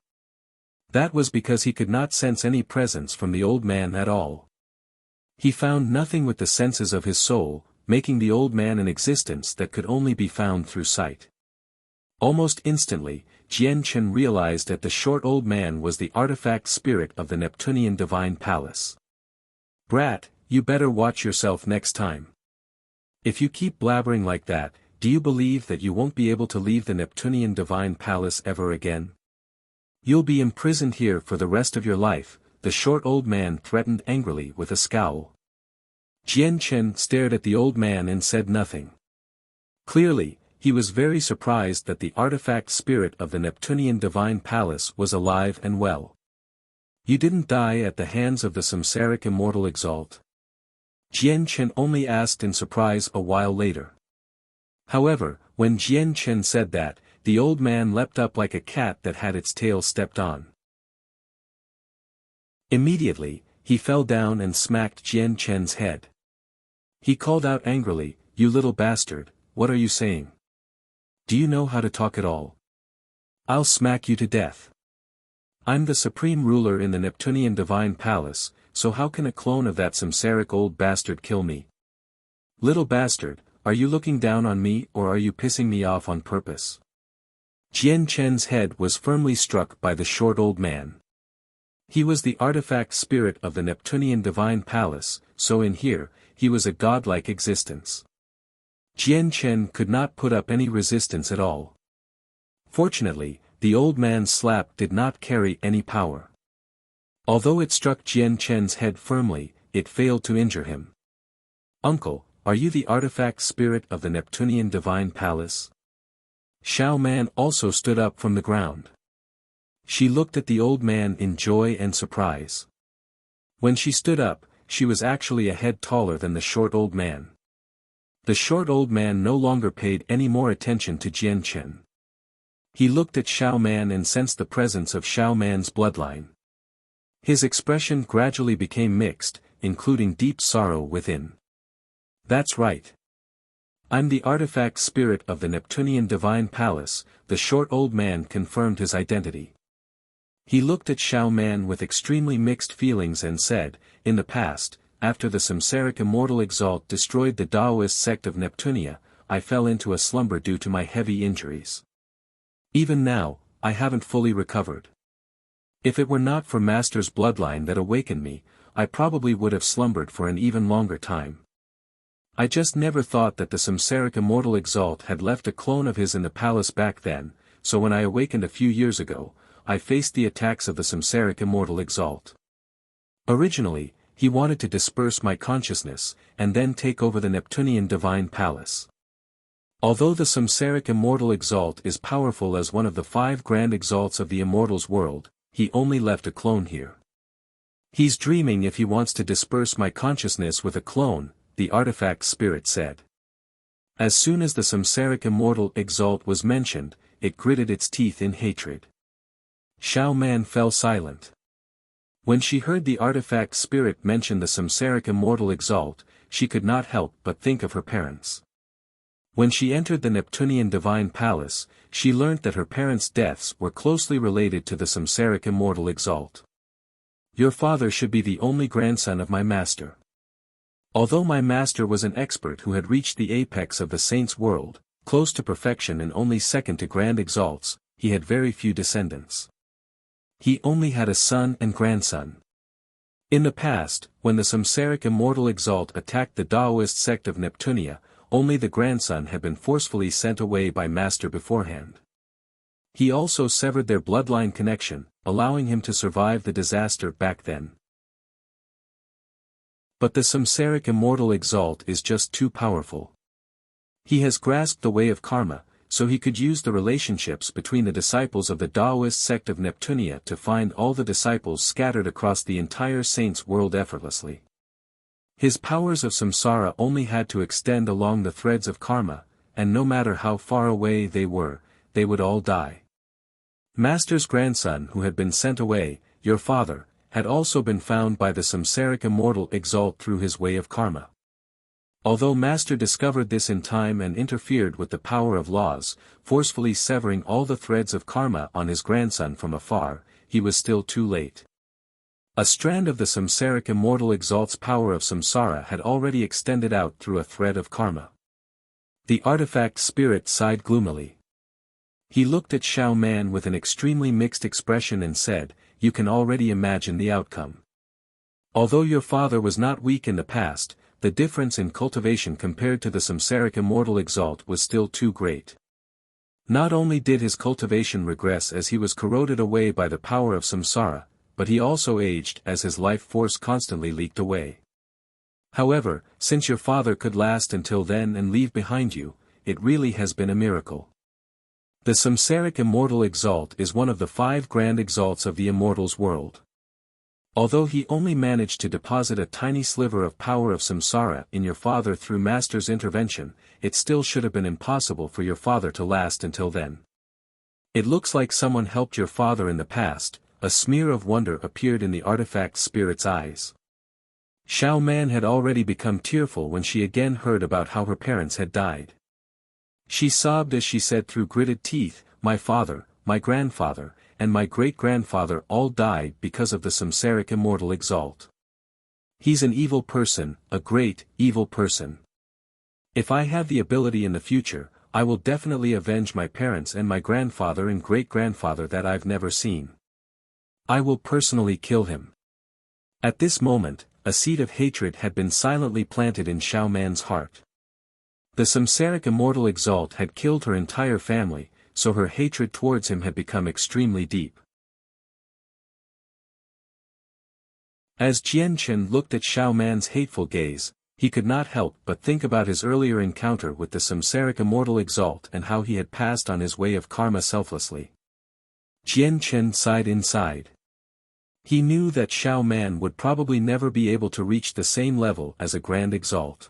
[SPEAKER 1] That was because he could not sense any presence from the old man at all. He found nothing with the senses of his soul, making the old man an existence that could only be found through sight. Almost instantly, Jian Chen realized that the short old man was the artifact spirit of the Neptunian Divine Palace. Brat, you better watch yourself next time. If you keep blabbering like that, do you believe that you won't be able to leave the Neptunian Divine Palace ever again? You'll be imprisoned here for the rest of your life, the short old man threatened angrily with a scowl. Jian Chen stared at the old man and said nothing. Clearly, he was very surprised that the artifact spirit of the Neptunian Divine Palace was alive and well. You didn't die at the hands of the Samsaric Immortal Exalt? Jian Chen only asked in surprise a while later. However, when Jian Chen said that, the old man leapt up like a cat that had its tail stepped on. Immediately, he fell down and smacked Jian Chen's head. He called out angrily, "You little bastard, what are you saying? Do you know how to talk at all? I'll smack you to death. I'm the supreme ruler in the Neptunian Divine Palace, so how can a clone of that samsaric old bastard kill me? Little bastard, are you looking down on me or are you pissing me off on purpose?" Jian Chen's head was firmly struck by the short old man. He was the artifact spirit of the Neptunian Divine Palace, so in here, he was a godlike existence. Jian Chen could not put up any resistance at all. Fortunately, the old man's slap did not carry any power. Although it struck Jian Chen's head firmly, it failed to injure him. "Uncle, are you the artifact spirit of the Neptunian Divine Palace?" Xiao Man also stood up from the ground. She looked at the old man in joy and surprise. When she stood up, she was actually a head taller than the short old man. The short old man no longer paid any more attention to Jian Chen. He looked at Xiao Man and sensed the presence of Xiao Man's bloodline. His expression gradually became mixed, including deep sorrow within. "That's right. I'm the artifact spirit of the Neptunian Divine Palace," the short old man confirmed his identity. He looked at Xiao Man with extremely mixed feelings and said, "In the past, after the Samsaric Immortal Exalt destroyed the Taoist sect of Neptunia, I fell into a slumber due to my heavy injuries. Even now, I haven't fully recovered. If it were not for Master's bloodline that awakened me, I probably would have slumbered for an even longer time. I just never thought that the Samsaric Immortal Exalt had left a clone of his in the palace back then, so when I awakened a few years ago, I faced the attacks of the Samsaric Immortal Exalt. Originally, he wanted to disperse my consciousness, and then take over the Neptunian Divine Palace. Although the Samsaric Immortal Exalt is powerful as one of the 5 grand exalts of the Immortals world, he only left a clone here. He's dreaming if he wants to disperse my consciousness with a clone," the artifact spirit said. As soon as the Samsaric Immortal Exalt was mentioned, it gritted its teeth in hatred. Xiao Man fell silent. When she heard the artifact spirit mention the Samsaric Immortal Exalt, she could not help but think of her parents. When she entered the Neptunian Divine Palace, she learnt that her parents' deaths were closely related to the Samsaric Immortal Exalt. "Your father should be the only grandson of my master. Although my master was an expert who had reached the apex of the saints' world, close to perfection and only second to grand exalts, he had very few descendants. He only had a son and grandson. In the past, when the Samsaric Immortal Exalt attacked the Taoist sect of Neptunia, only the grandson had been forcefully sent away by Master beforehand. He also severed their bloodline connection, allowing him to survive the disaster back then. But the samsaric immortal exalt is just too powerful. He has grasped the way of karma, so he could use the relationships between the disciples of the Taoist sect of Neptunia to find all the disciples scattered across the entire saints' world effortlessly. His powers of samsara only had to extend along the threads of karma, and no matter how far away they were, they would all die. Master's grandson who had been sent away, your father, had also been found by the samsaric immortal exalt through his way of karma. Although Master discovered this in time and interfered with the power of laws, forcefully severing all the threads of karma on his grandson from afar, he was still too late. A strand of the samsaric immortal exalt's power of samsara had already extended out through a thread of karma. The artifact spirit sighed gloomily. He looked at Xiao Man with an extremely mixed expression and said, "You can already imagine the outcome. Although your father was not weak in the past, the difference in cultivation compared to the samsaric immortal exalt was still too great. Not only did his cultivation regress as he was corroded away by the power of samsara, but he also aged as his life force constantly leaked away. However, since your father could last until then and leave behind you, it really has been a miracle. The samsaric immortal exalt is one of the 5 grand exalts of the immortals world. Although he only managed to deposit a tiny sliver of power of samsara in your father through Master's intervention, it still should have been impossible for your father to last until then. It looks like someone helped your father in the past." A smear of wonder appeared in the artifact spirit's eyes. Xiao Man had already become tearful when she again heard about how her parents had died. She sobbed as she said through gritted teeth, "My father, my grandfather, and my great-grandfather all died because of the samsaric immortal exalt. He's an evil person, a great, evil person. If I have the ability in the future, I will definitely avenge my parents and my grandfather and great-grandfather that I've never seen. I will personally kill him." At this moment, a seed of hatred had been silently planted in Xiao Man's heart. The samsaric immortal exalt had killed her entire family, so her hatred towards him had become extremely deep. As Jian Chen looked at Xiao Man's hateful gaze, he could not help but think about his earlier encounter with the samsaric immortal exalt and how he had passed on his way of karma selflessly. Jian Chen sighed inside. He knew that Xiao Man would probably never be able to reach the same level as a grand exalt.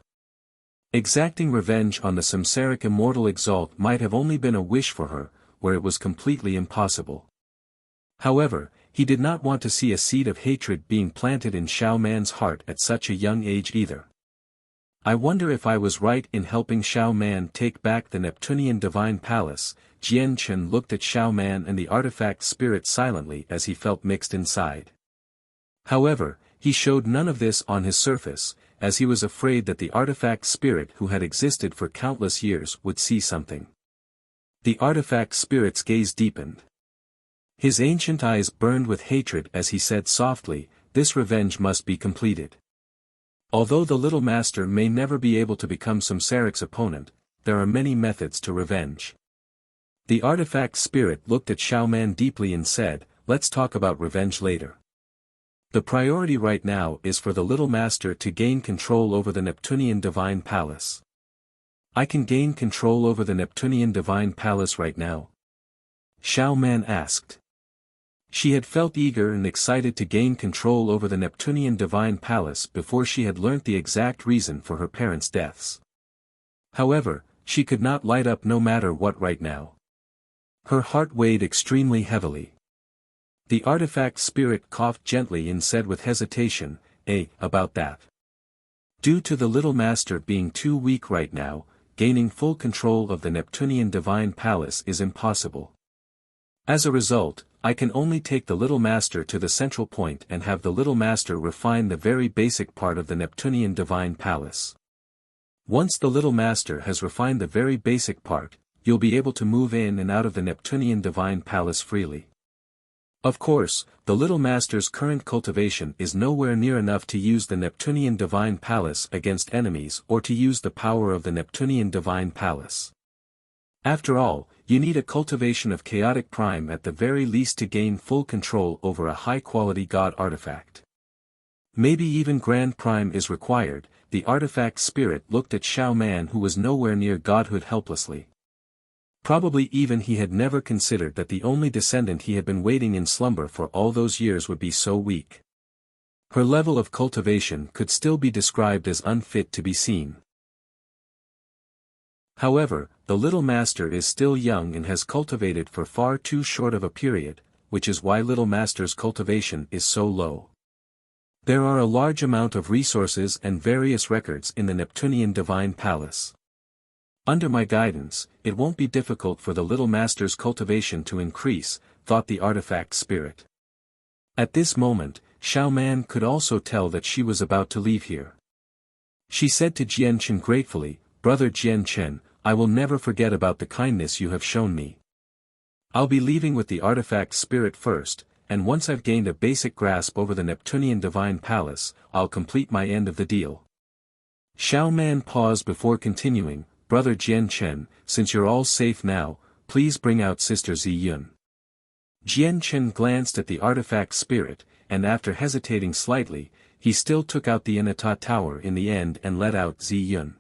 [SPEAKER 1] Exacting revenge on the samsaric immortal exalt might have only been a wish for her, where it was completely impossible. However, he did not want to see a seed of hatred being planted in Xiao Man's heart at such a young age either. I wonder if I was right in helping Xiao Man take back the Neptunian Divine Palace. Jian Chen looked at Xiao Man and the artifact spirit silently as he felt mixed inside. However, he showed none of this on his surface, as he was afraid that the artifact spirit who had existed for countless years would see something. The artifact spirit's gaze deepened. His ancient eyes burned with hatred as he said softly, "This revenge must be completed. Although the little master may never be able to become Samsaric's opponent, there are many methods to revenge." The artifact spirit looked at Xiao Man deeply and said, "Let's talk about revenge later. The priority right now is for the little master to gain control over the Neptunian Divine Palace." "I can gain control over the Neptunian Divine Palace right now?" Xiao Man asked. She had felt eager and excited to gain control over the Neptunian Divine Palace before she had learnt the exact reason for her parents' deaths. However, she could not light up no matter what right now. Her heart weighed extremely heavily. The artifact spirit coughed gently and said with hesitation, "About that. Due to the little master being too weak right now, gaining full control of the Neptunian Divine Palace is impossible. As a result, I can only take the little master to the central point and have the little master refine the very basic part of the Neptunian Divine Palace. Once the little master has refined the very basic part, you'll be able to move in and out of the Neptunian Divine Palace freely. Of course, the little master's current cultivation is nowhere near enough to use the Neptunian Divine Palace against enemies or to use the power of the Neptunian Divine Palace. After all, you need a cultivation of chaotic prime at the very least to gain full control over a high-quality god artifact. Maybe even grand prime is required. The artifact spirit looked at Xiao Man, who was nowhere near godhood, helplessly. Probably even he had never considered that the only descendant he had been waiting in slumber for all those years would be so weak. Her level of cultivation could still be described as unfit to be seen. However, the little master is still young and has cultivated for far too short of a period, which is why little master's cultivation is so low. There are a large amount of resources and various records in the Neptunian Divine Palace. Under my guidance, it won't be difficult for the little master's cultivation to increase, thought the artifact spirit. At this moment, Xiao Man could also tell that she was about to leave here. She said to Jian Chen gratefully, "Brother Jian Chen, I will never forget about the kindness you have shown me. I'll be leaving with the artifact spirit first, and once I've gained a basic grasp over the Neptunian Divine Palace, I'll complete my end of the deal." Xiao Man paused before continuing, "Brother Jian Chen, since you're all safe now, please bring out Sister Zi Yun." Jian Chen glanced at the artifact spirit, and after hesitating slightly, he still took out the Inata Tower in the end and let out Zi Yun.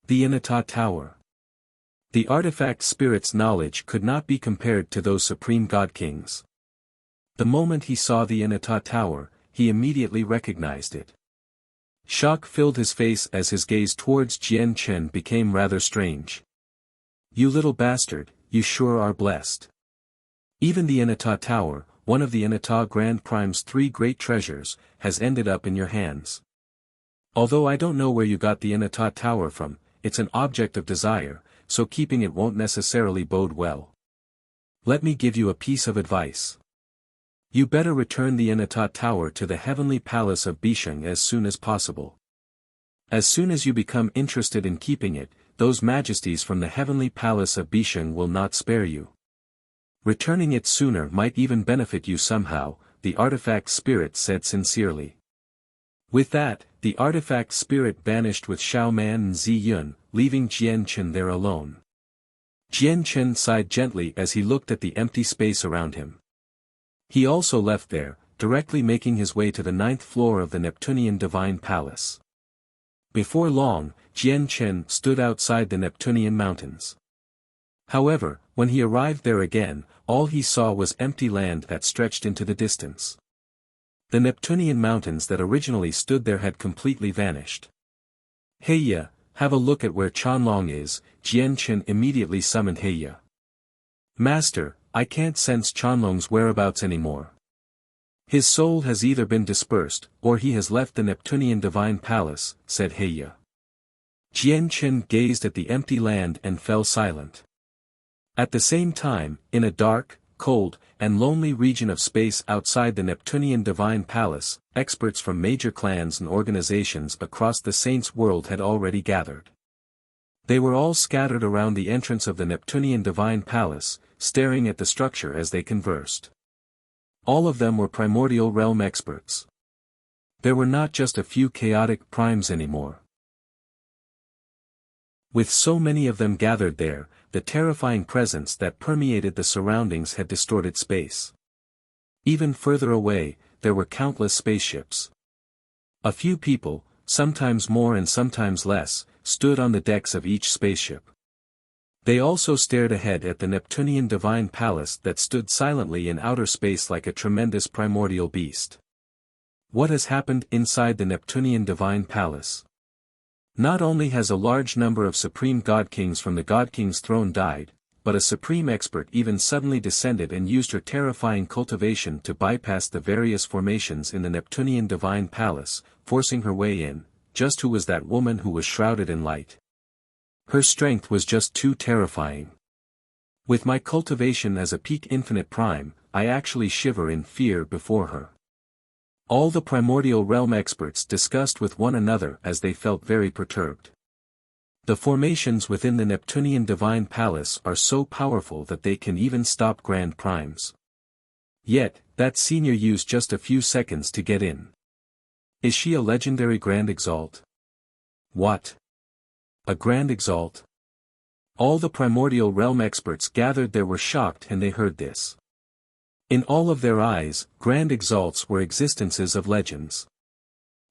[SPEAKER 1] The Inata Tower. The artifact spirit's knowledge could not be compared to those supreme god kings. The moment he saw the Inata Tower, he immediately recognized it. Shock filled his face as his gaze towards Jian Chen became rather strange. "You little bastard, you sure are blessed. Even the Inata Tower, one of the Inata Grand Prime's 3 great treasures, has ended up in your hands. Although I don't know where you got the Inata Tower from, it's an object of desire, so keeping it won't necessarily bode well. Let me give you a piece of advice. You better return the Inata Tower to the heavenly palace of Bisheng as soon as possible. As soon as you become interested in keeping it, those majesties from the heavenly palace of Bisheng will not spare you. Returning it sooner might even benefit you somehow," the artifact spirit said sincerely. With that, the artifact spirit vanished with Xiao Man and Zi Yun, leaving Jian Chen there alone. Jian Chen sighed gently as he looked at the empty space around him. He also left there, directly making his way to the 9th floor of the Neptunian Divine Palace. Before long, Jian Chen stood outside the Neptunian Mountains. However, when he arrived there again, all he saw was empty land that stretched into the distance. The Neptunian mountains that originally stood there had completely vanished. "Heya, have a look at where Chanlong is," Jian Chen immediately summoned Heya. "Master, I can't sense Chanlong's whereabouts anymore. His soul has either been dispersed, or he has left the Neptunian Divine Palace," said Heya. Jian Chen gazed at the empty land and fell silent. At the same time, in a dark, cold, and lonely region of space outside the Neptunian Divine Palace, experts from major clans and organizations across the Saints' world had already gathered. They were all scattered around the entrance of the Neptunian Divine Palace, staring at the structure as they conversed. All of them were primordial realm experts. There were not just a few chaotic primes anymore. With so many of them gathered there, the terrifying presence that permeated the surroundings had distorted space. Even further away, there were countless spaceships. A few people, sometimes more and sometimes less, stood on the decks of each spaceship. They also stared ahead at the Neptunian Divine Palace that stood silently in outer space like a tremendous primordial beast. What has happened inside the Neptunian Divine Palace? Not only has a large number of supreme god kings from the god king's throne died, but a supreme expert even suddenly descended and used her terrifying cultivation to bypass the various formations in the Neptunian Divine Palace, forcing her way in. Just who was that woman who was shrouded in light? Her strength was just too terrifying. With my cultivation as a peak infinite prime, I actually shiver in fear before her. All the primordial realm experts discussed with one another as they felt very perturbed. The formations within the Neptunian Divine Palace are so powerful that they can even stop grand primes. Yet, that senior used just a few seconds to get in. Is she a legendary Grand Exalt? What? A Grand Exalt? All the primordial realm experts gathered there were shocked and they heard this. In all of their eyes, grand exalts were existences of legends.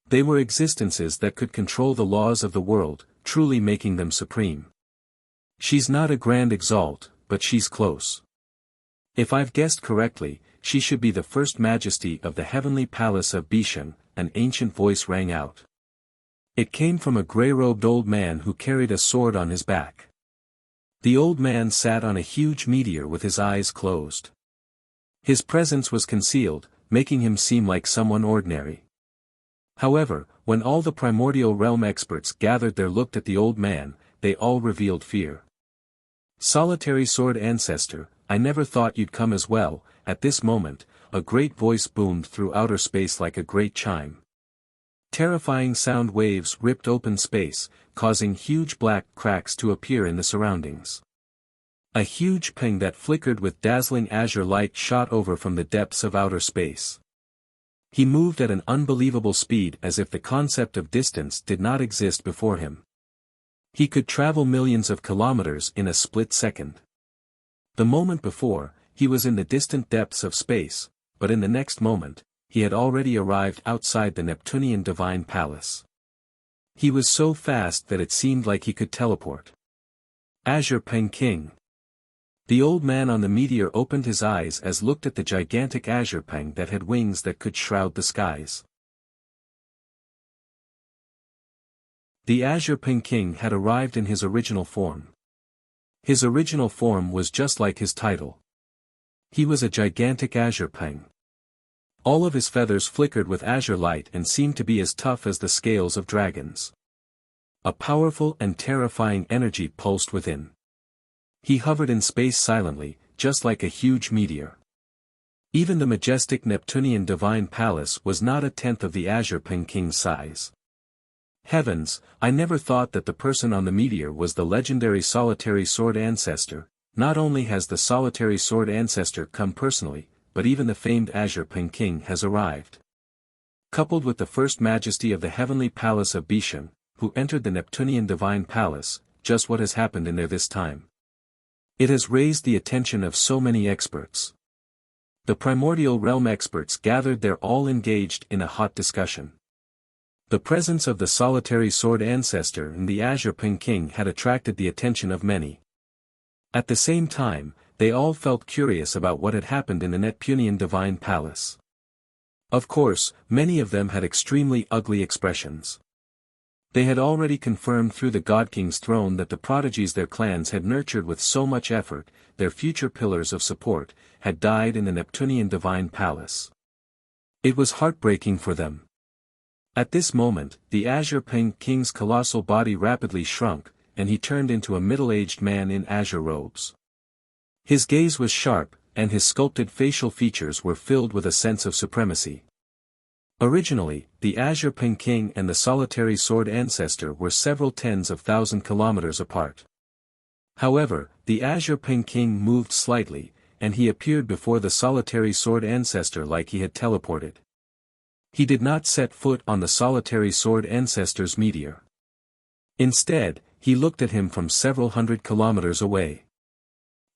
[SPEAKER 1] They were existences that could control the laws of the world, truly making them supreme. She's not a grand exalt, but she's close. If I've guessed correctly, she should be the first majesty of the heavenly palace of Bishan, an ancient voice rang out. It came from a grey-robed old man who carried a sword on his back. The old man sat on a huge meteor with his eyes closed. His presence was concealed, making him seem like someone ordinary. However, when all the primordial realm experts gathered there looked at the old man, they all revealed fear. Solitary Sword Ancestor, I never thought you'd come as well. At this moment, a great voice boomed through outer space like a great chime. Terrifying sound waves ripped open space, causing huge black cracks to appear in the surroundings. A huge ping that flickered with dazzling azure light shot over from the depths of outer space. He moved at an unbelievable speed as if the concept of distance did not exist before him. He could travel millions of kilometers in a split second. The moment before, he was in the distant depths of space, but in the next moment, he had already arrived outside the Neptunian Divine Palace. He was so fast that it seemed like he could teleport. Azure Peng King. The old man on the meteor opened his eyes as looked at the gigantic Azure Peng that had wings that could shroud the skies. The Azure Peng King had arrived in his original form. His original form was just like his title. He was a gigantic Azure Peng. All of his feathers flickered with azure light and seemed to be as tough as the scales of dragons. A powerful and terrifying energy pulsed within. He hovered in space silently, just like a huge meteor. Even the majestic Neptunian Divine Palace was not a tenth of the Azure Peng King's size. Heavens, I never thought that the person on the meteor was the legendary Solitary Sword Ancestor. Not only has the Solitary Sword Ancestor come personally, but even the famed Azure Peng King has arrived. Coupled with the first majesty of the heavenly palace of Bishan, who entered the Neptunian Divine Palace, just what has happened in there this time. It has raised the attention of so many experts. The primordial realm experts gathered there all engaged in a hot discussion. The presence of the Solitary Sword Ancestor and the Azure Peng King had attracted the attention of many. At the same time, they all felt curious about what had happened in the Neptunian Divine Palace. Of course, many of them had extremely ugly expressions. They had already confirmed through the God King's throne that the prodigies their clans had nurtured with so much effort, their future pillars of support, had died in the Neptunian Divine Palace. It was heartbreaking for them. At this moment, the Azure Peng King's colossal body rapidly shrunk, and he turned into a middle-aged man in azure robes. His gaze was sharp, and his sculpted facial features were filled with a sense of supremacy. Originally, the Azure Peng King and the Solitary Sword Ancestor were several tens of thousand kilometers apart. However, the Azure Peng King moved slightly, and he appeared before the Solitary Sword Ancestor like he had teleported. He did not set foot on the Solitary Sword Ancestor's meteor. Instead, he looked at him from several hundred kilometers away.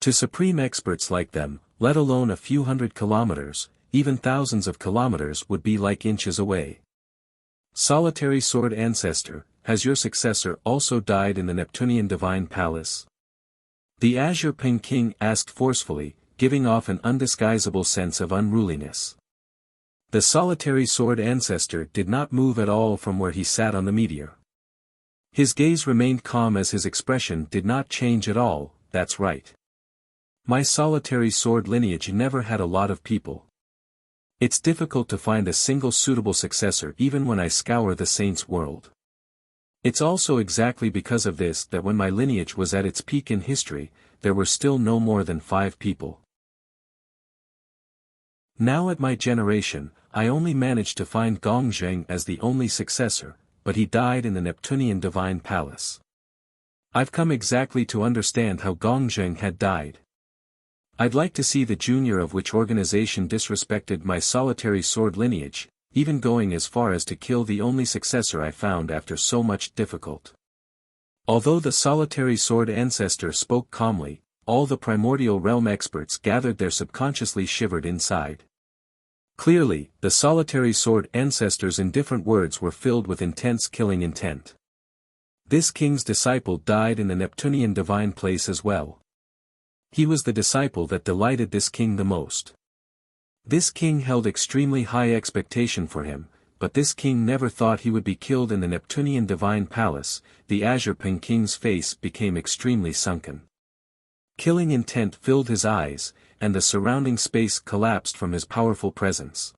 [SPEAKER 1] To supreme experts like them, let alone a few hundred kilometers, even thousands of kilometers would be like inches away. Solitary Sword Ancestor, has your successor also died in the Neptunian Divine Palace? The Azure Peng King asked forcefully, giving off an undisguisable sense of unruliness. The Solitary Sword Ancestor did not move at all from where he sat on the meteor. His gaze remained calm as his expression did not change at all. That's right. My Solitary Sword lineage never had a lot of people. It's difficult to find a single suitable successor even when I scour the saints' world. It's also exactly because of this that when my lineage was at its peak in history, there were still no more than 5 people. Now at my generation, I only managed to find Gong Zheng as the only successor, but he died in the Neptunian Divine Palace. I've come exactly to understand how Gong Zheng had died. I'd like to see the junior of which organization disrespected my Solitary Sword lineage, even going as far as to kill the only successor I found after so much difficult. Although the solitary sword ancestor spoke calmly, all the primordial realm experts gathered there subconsciously shivered inside. Clearly, the solitary sword ancestor's indifferent words were filled with intense killing intent. This king's disciple died in the Neptunian divine place as well. He was the disciple that delighted this king the most. This king held extremely high expectation for him, but this king never thought he would be killed in the Neptunian divine palace. The Azure Ping king's face became extremely sunken. Killing intent filled his eyes, and the surrounding space collapsed from his powerful presence.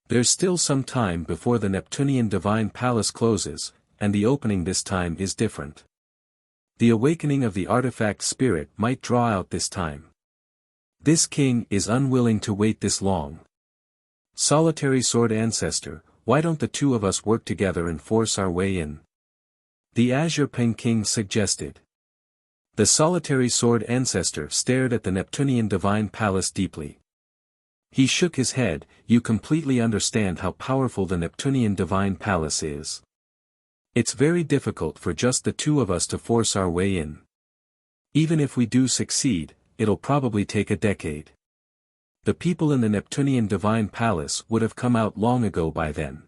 [SPEAKER 1] There's still some time before the Neptunian divine palace closes, and the opening this time is different. The awakening of the artifact spirit might draw out this time. This king is unwilling to wait this long. Solitary sword ancestor, why don't the two of us work together and force our way in? The Azure Ping king suggested. The solitary sword ancestor stared at the Neptunian divine palace deeply. He shook his head. You completely understand how powerful the Neptunian divine palace is. It's very difficult for just the two of us to force our way in. Even if we do succeed, it'll probably take a decade. The people in the Neptunian divine palace would have come out long ago by then.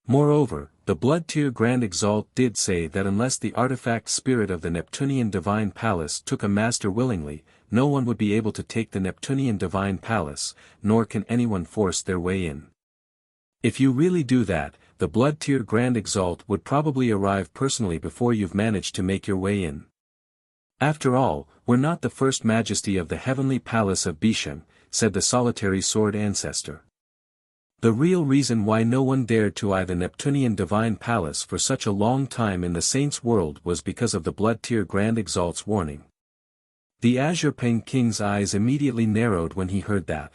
[SPEAKER 1] Moreover, the Blood Tier Grand Exalt did say that unless the artifact spirit of the Neptunian divine palace took a master willingly, no one would be able to take the Neptunian divine palace, nor can anyone force their way in. If you really do that, the Blood Tier Grand Exalt would probably arrive personally before you've managed to make your way in. After all, we're not the first majesty of the heavenly palace of Bisheng, said the solitary sword ancestor. The real reason why no one dared to eye the Neptunian divine palace for such a long time in the saints' world was because of the Blood Tier Grand Exalt's warning. The Azure Ping king's eyes immediately narrowed when he heard that.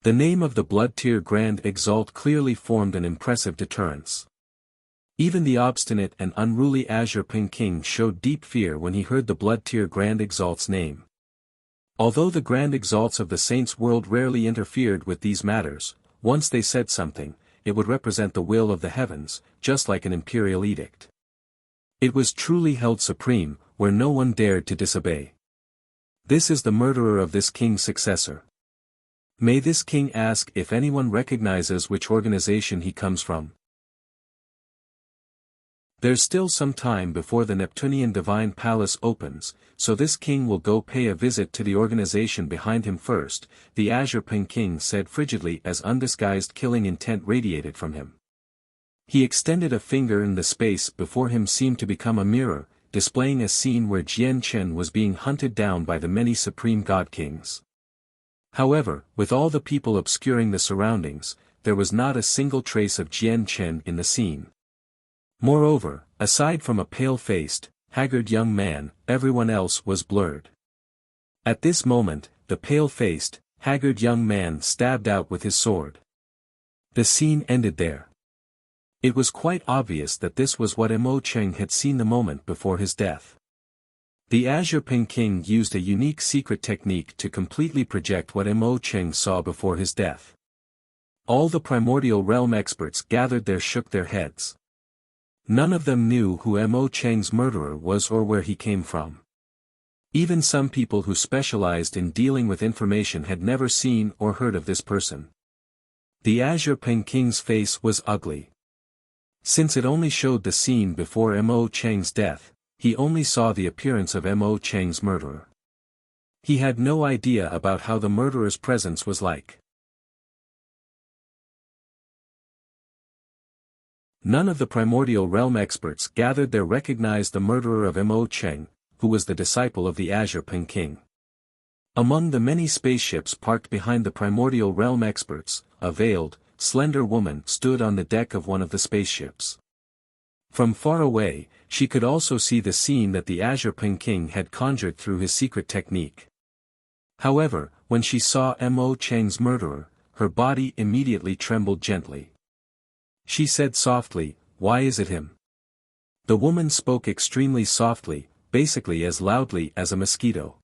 [SPEAKER 1] The name of the Blood Tier Grand Exalt clearly formed an impressive deterrence. Even the obstinate and unruly Azure Ping king showed deep fear when he heard the Blood Tier Grand Exalt's name. Although the Grand Exalts of the saints' world rarely interfered with these matters, once they said something, it would represent the will of the heavens, just like an imperial edict. It was truly held supreme, where no one dared to disobey. This is the murderer of this king's successor. May this king ask if anyone recognizes which organization he comes from. There's still some time before the Neptunian divine palace opens, so this king will go pay a visit to the organization behind him first, the Azure Ping king said frigidly as undisguised killing intent radiated from him. He extended a finger and the space before him seemed to become a mirror, displaying a scene where Jian Chen was being hunted down by the many supreme god kings. However, with all the people obscuring the surroundings, there was not a single trace of Jian Chen in the scene. Moreover, aside from a pale-faced, haggard young man, everyone else was blurred. At this moment, the pale-faced, haggard young man stabbed out with his sword. The scene ended there. It was quite obvious that this was what Mo Cheng had seen the moment before his death. The Azure Ping king used a unique secret technique to completely project what Mo Cheng saw before his death. All the primordial realm experts gathered there shook their heads. None of them knew who Mo Cheng's murderer was or where he came from. Even some people who specialized in dealing with information had never seen or heard of this person. The Azure Ping king's face was ugly. Since it only showed the scene before Mo Cheng's death, he only saw the appearance of Mo Cheng's murderer. He had no idea about how the murderer's presence was like. None of the primordial realm experts gathered there recognized the murderer of Mo Cheng, who was the disciple of the Azure Ping king. Among the many spaceships parked behind the primordial realm experts, a veiled, slender woman stood on the deck of one of the spaceships. From far away, she could also see the scene that the Azure Ping king had conjured through his secret technique. However, when she saw Mo Cheng's murderer, her body immediately trembled gently. She said softly, "Why is it him?" The woman spoke extremely softly, basically as loudly as a mosquito.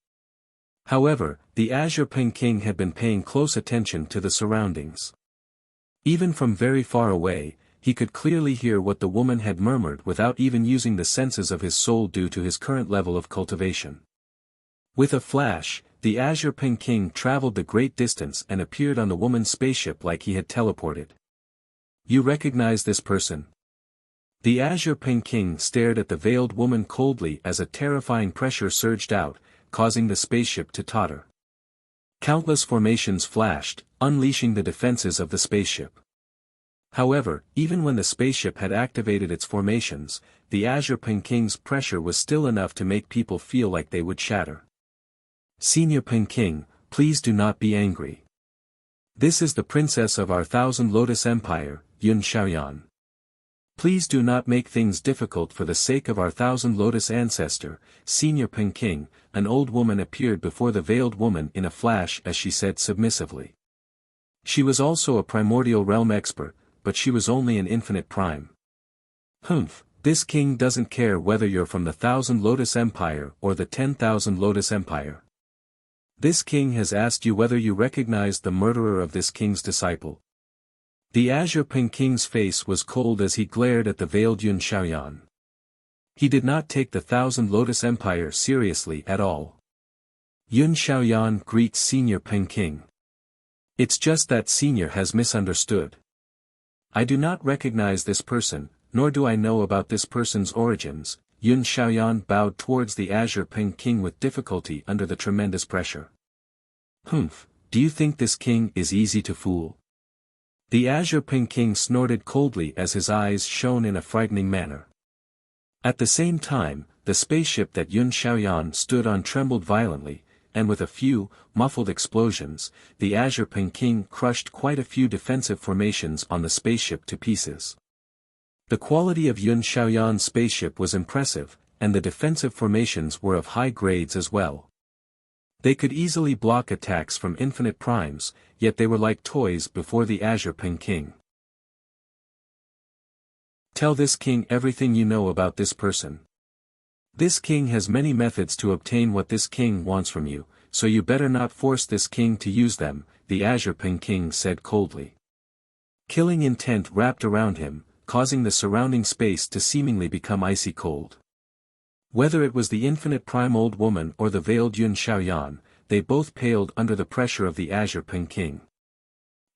[SPEAKER 1] However, the Azure Ping king had been paying close attention to the surroundings. Even from very far away, he could clearly hear what the woman had murmured without even using the senses of his soul due to his current level of cultivation. With a flash, the Azure Ping King traveled the great distance and appeared on the woman's spaceship like he had teleported. "You recognize this person?" The Azure Ping King stared at the veiled woman coldly as a terrifying pressure surged out, causing the spaceship to totter. Countless formations flashed, unleashing the defenses of the spaceship. However, even when the spaceship had activated its formations, the Azure Ping King's pressure was still enough to make people feel like they would shatter. "Senior Ping King, please do not be angry. This is the princess of our Thousand Lotus Empire, Yun Xiaoyan. Please do not make things difficult for the sake of our Thousand Lotus ancestor, Senior Ping King." An old woman appeared before the veiled woman in a flash as she said submissively. She was also a primordial realm expert, but she was only an infinite prime. "Humph, this king doesn't care whether you're from the Thousand Lotus Empire or the 10,000 Lotus Empire. This king has asked you whether you recognize the murderer of this king's disciple." The Azure Ping King's face was cold as he glared at the veiled Yun Xiaoyan. He did not take the Thousand Lotus Empire seriously at all. Yun Xiaoyan greets Senior Ping King. "It's just that Senior has misunderstood. I do not recognize this person, nor do I know about this person's origins." Yun Xiaoyan bowed towards the Azure Ping King with difficulty under the tremendous pressure. "Humph, do you think this king is easy to fool?" The Azure Ping King snorted coldly as his eyes shone in a frightening manner. At the same time, the spaceship that Yun Xiaoyan stood on trembled violently, and with a few, muffled explosions, the Azure Ping King crushed quite a few defensive formations on the spaceship to pieces. The quality of Yun Xiaoyan's spaceship was impressive, and the defensive formations were of high grades as well. They could easily block attacks from infinite primes, yet they were like toys before the Azure Ping King. "Tell this king everything you know about this person. This king has many methods to obtain what this king wants from you, so you better not force this king to use them," the Azure Ping King said coldly. Killing intent wrapped around him, causing the surrounding space to seemingly become icy cold. Whether it was the infinite prime old woman or the veiled Yun Xiaoyan, they both paled under the pressure of the Azure Ping King.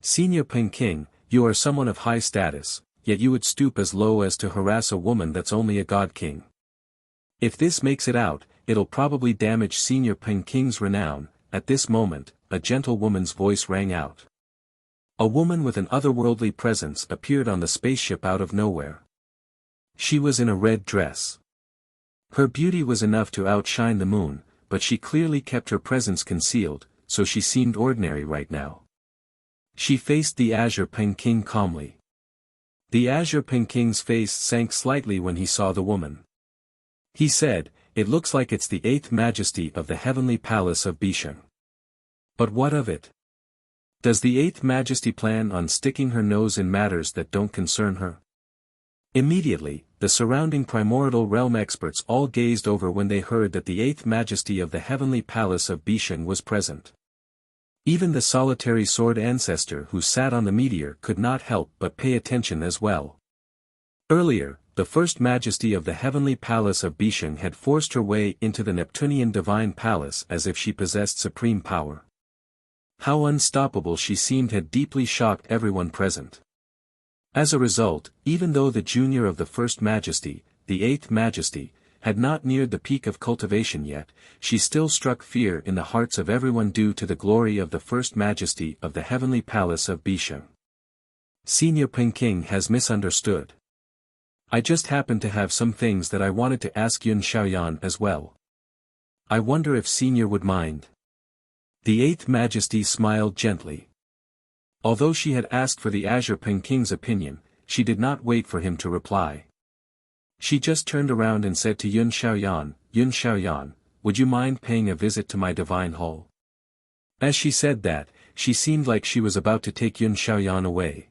[SPEAKER 1] "Senior Ping King, you are someone of high status, yet you would stoop as low as to harass a woman that's only a god king. If this makes it out, it'll probably damage Senior Ping King's renown." At this moment, a gentle woman's voice rang out. A woman with an otherworldly presence appeared on the spaceship out of nowhere. She was in a red dress. Her beauty was enough to outshine the moon, but she clearly kept her presence concealed, so she seemed ordinary right now. She faced the Azure Ping King calmly. The Azure Ping King's face sank slightly when he saw the woman. He said, "It looks like it's the 8th Majesty of the Heavenly Palace of Bishan. But what of it? Does the 8th Majesty plan on sticking her nose in matters that don't concern her?" Immediately, the surrounding primordial realm experts all gazed over when they heard that the 8th Majesty of the Heavenly Palace of Bishan was present. Even the solitary sword ancestor who sat on the meteor could not help but pay attention as well. Earlier, the First Majesty of the Heavenly Palace of Bishan had forced her way into the Neptunian Divine Palace as if she possessed supreme power. How unstoppable she seemed had deeply shocked everyone present. As a result, even though the junior of the First Majesty, the 8th Majesty, had not neared the peak of cultivation yet, she still struck fear in the hearts of everyone due to the glory of the First Majesty of the Heavenly Palace of Bishan. "Senior Ping King has misunderstood. I just happened to have some things that I wanted to ask Yun Xiaoyan as well. I wonder if Senior would mind." The 8th Majesty smiled gently. Although she had asked for the Azure Ping King's opinion, she did not wait for him to reply. She just turned around and said to Yun Xiaoyan, "Would you mind paying a visit to my divine hall?" As she said that, she seemed like she was about to take Yun Xiaoyan away.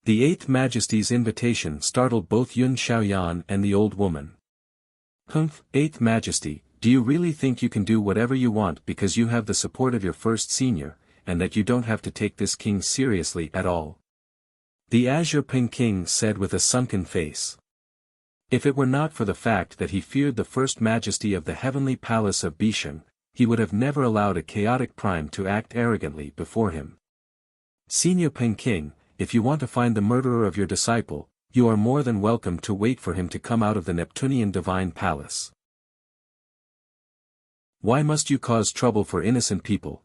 [SPEAKER 1] The 8th Majesty's invitation startled both Yun Xiaoyan and the old woman. "Humph, 8th Majesty, do you really think you can do whatever you want because you have the support of your first senior, and that you don't have to take this king seriously at all?" The Azure Ping King said with a sunken face. If it were not for the fact that he feared the first majesty of the heavenly palace of Bishan, he would have never allowed a chaotic prime to act arrogantly before him. Senior Ping King, if you want to find the murderer of your disciple, you are more than welcome to wait for him to come out of the Neptunian divine palace. Why must you cause trouble for innocent people?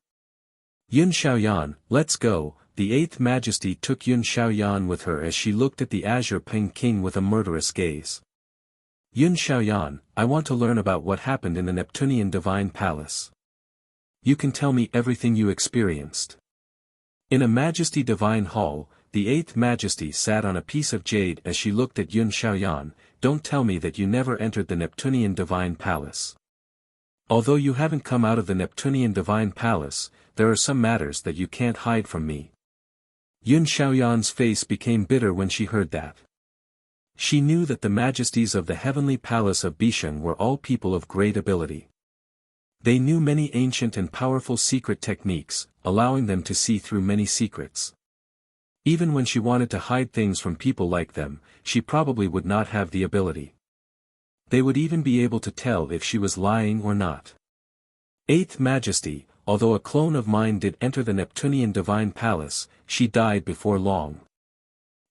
[SPEAKER 1] Yun Xiaoyan, let's go. The Eighth Majesty took Yun Xiaoyan with her as she looked at the Azure Ping King with a murderous gaze. Yun Xiaoyan, I want to learn about what happened in the Neptunian divine palace. You can tell me everything you experienced. In a Majesty divine hall, the Eighth Majesty sat on a piece of jade as she looked at Yun Xiaoyan. Don't tell me that you never entered the Neptunian divine palace. Although you haven't come out of the Neptunian divine palace, there are some matters that you can't hide from me. Yun Xiaoyan's face became bitter when she heard that. She knew that the majesties of the heavenly palace of Bishan were all people of great ability. They knew many ancient and powerful secret techniques, allowing them to see through many secrets. Even when she wanted to hide things from people like them, she probably would not have the ability. They would even be able to tell if she was lying or not. Eighth Majesty, although a clone of mine did enter the Neptunian divine palace, she died before long.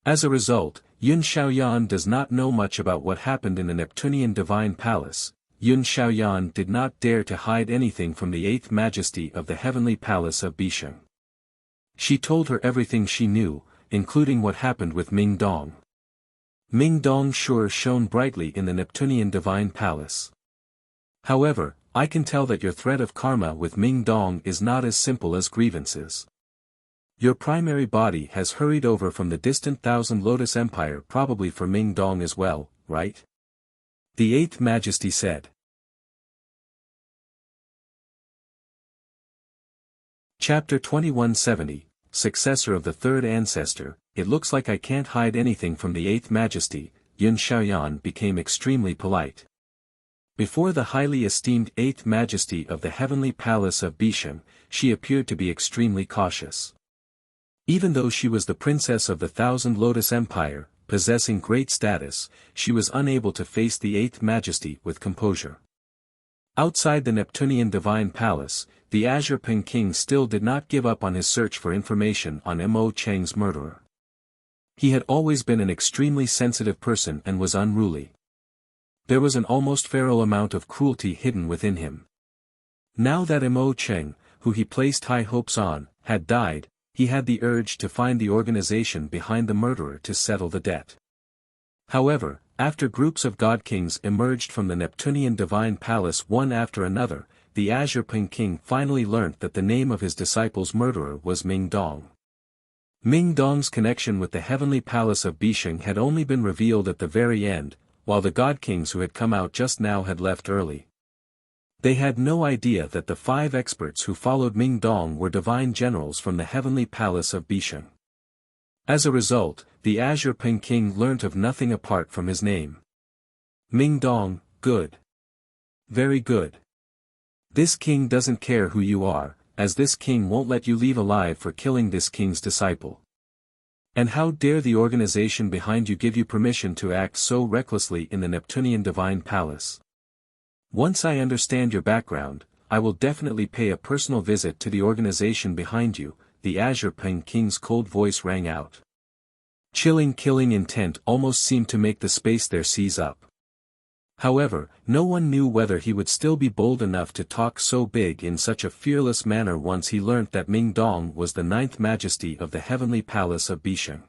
[SPEAKER 1] As a result, Yun Xiaoyan does not know much about what happened in the Neptunian divine palace. Yun Xiaoyan did not dare to hide anything from the Eighth Majesty of the heavenly palace of Bishan. She told her everything she knew, including what happened with Ming Dong. Ming Dong sure shone brightly in the Neptunian divine palace. However, I can tell that your thread of karma with Ming Dong is not as simple as grievances. Your primary body has hurried over from the distant Thousand Lotus Empire, probably for Ming Dong as well, right? The Eighth Majesty said. Chapter 2170, Successor of the Third Ancestor. It looks like I can't hide anything from the Eighth Majesty. Yun Xiaoyan became extremely polite. Before the highly esteemed Eighth Majesty of the heavenly palace of Bishan, she appeared to be extremely cautious. Even though she was the princess of the Thousand Lotus Empire, possessing great status, she was unable to face the Eighth Majesty with composure. Outside the Neptunian divine palace, the Azure Ping King still did not give up on his search for information on Mo Cheng's murderer. He had always been an extremely sensitive person and was unruly. There was an almost feral amount of cruelty hidden within him. Now that Mo Cheng, who he placed high hopes on, had died, he had the urge to find the organization behind the murderer to settle the debt. However, after groups of god kings emerged from the Neptunian divine palace one after another, the Azure Ping King finally learnt that the name of his disciple's murderer was Ming Dong. Ming Dong's connection with the heavenly palace of Bishan had only been revealed at the very end, while the god kings who had come out just now had left early. They had no idea that the 5 experts who followed Ming Dong were divine generals from the heavenly palace of Bishan. As a result, the Azure Ping King learnt of nothing apart from his name. Ming Dong, good. Very good. This king doesn't care who you are, as this king won't let you leave alive for killing this king's disciple. And how dare the organization behind you give you permission to act so recklessly in the Neptunian divine palace? Once I understand your background, I will definitely pay a personal visit to the organization behind you. The Azure Ping King's cold voice rang out. Chilling killing intent almost seemed to make the space there seize up. However, no one knew whether he would still be bold enough to talk so big in such a fearless manner once he learnt that Ming Dong was the 9th Majesty of the heavenly palace of Bishan.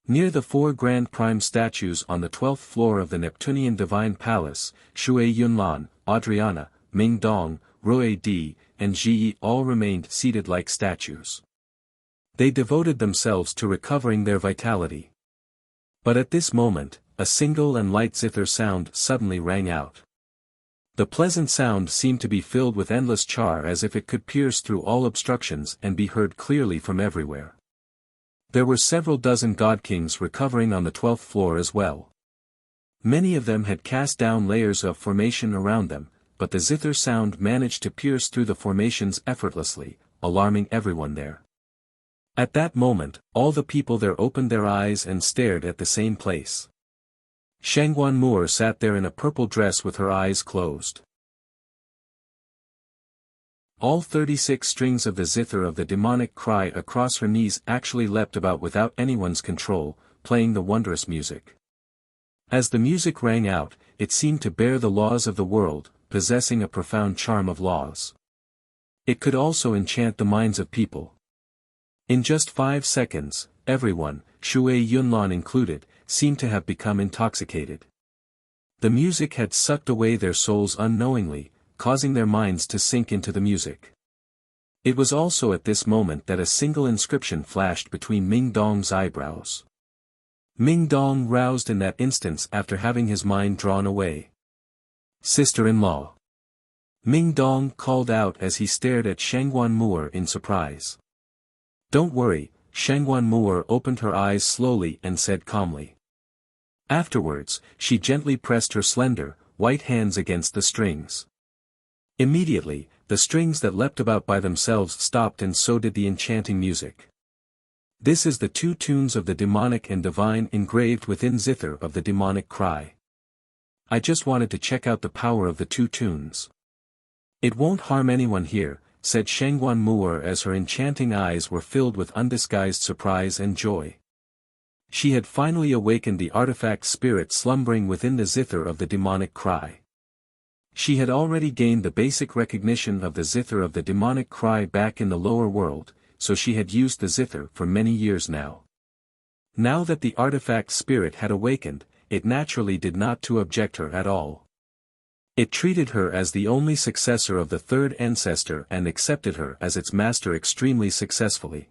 [SPEAKER 1] Near the 4 grand prime statues on the 12th floor of the Neptunian divine palace, Shui Yunlan, Adriana, Ming Dong, Rui Di, and Ji Yi all remained seated like statues. They devoted themselves to recovering their vitality. But at this moment, a single and light zither sound suddenly rang out. The pleasant sound seemed to be filled with endless char, as if it could pierce through all obstructions and be heard clearly from everywhere. There were several dozen god kings recovering on the 12th floor as well. Many of them had cast down layers of formation around them, but the zither sound managed to pierce through the formations effortlessly, alarming everyone there. At that moment, all the people there opened their eyes and stared at the same place. Shangguan Moor sat there in a purple dress with her eyes closed. All 36 strings of the zither of the demonic cry across her knees actually leapt about without anyone's control, playing the wondrous music. As the music rang out, it seemed to bear the laws of the world, possessing a profound charm of laws. It could also enchant the minds of people. In just 5 seconds, everyone, Shui Yunlan included, seemed to have become intoxicated. The music had sucked away their souls unknowingly, causing their minds to sink into the music. It was also at this moment that a single inscription flashed between Ming Dong's eyebrows. Ming Dong roused in that instant after having his mind drawn away. "Sister-in-law." Ming Dong called out as he stared at Shangguan Moor in surprise. "Don't worry," Shangguan Moor opened her eyes slowly and said calmly. Afterwards, she gently pressed her slender, white hands against the strings. Immediately, the strings that leapt about by themselves stopped, and so did the enchanting music. This is the 2 tunes of the demonic and divine engraved within zither of the demonic cry. I just wanted to check out the power of the 2 tunes. "It won't harm anyone here," said Shangguan Moor as her enchanting eyes were filled with undisguised surprise and joy. She had finally awakened the artifact spirit slumbering within the zither of the demonic cry. She had already gained the basic recognition of the zither of the demonic cry back in the lower world, so she had used the zither for many years now. Now that the artifact spirit had awakened, it naturally did not to object her at all. It treated her as the only successor of the 3rd ancestor and accepted her as its master extremely successfully.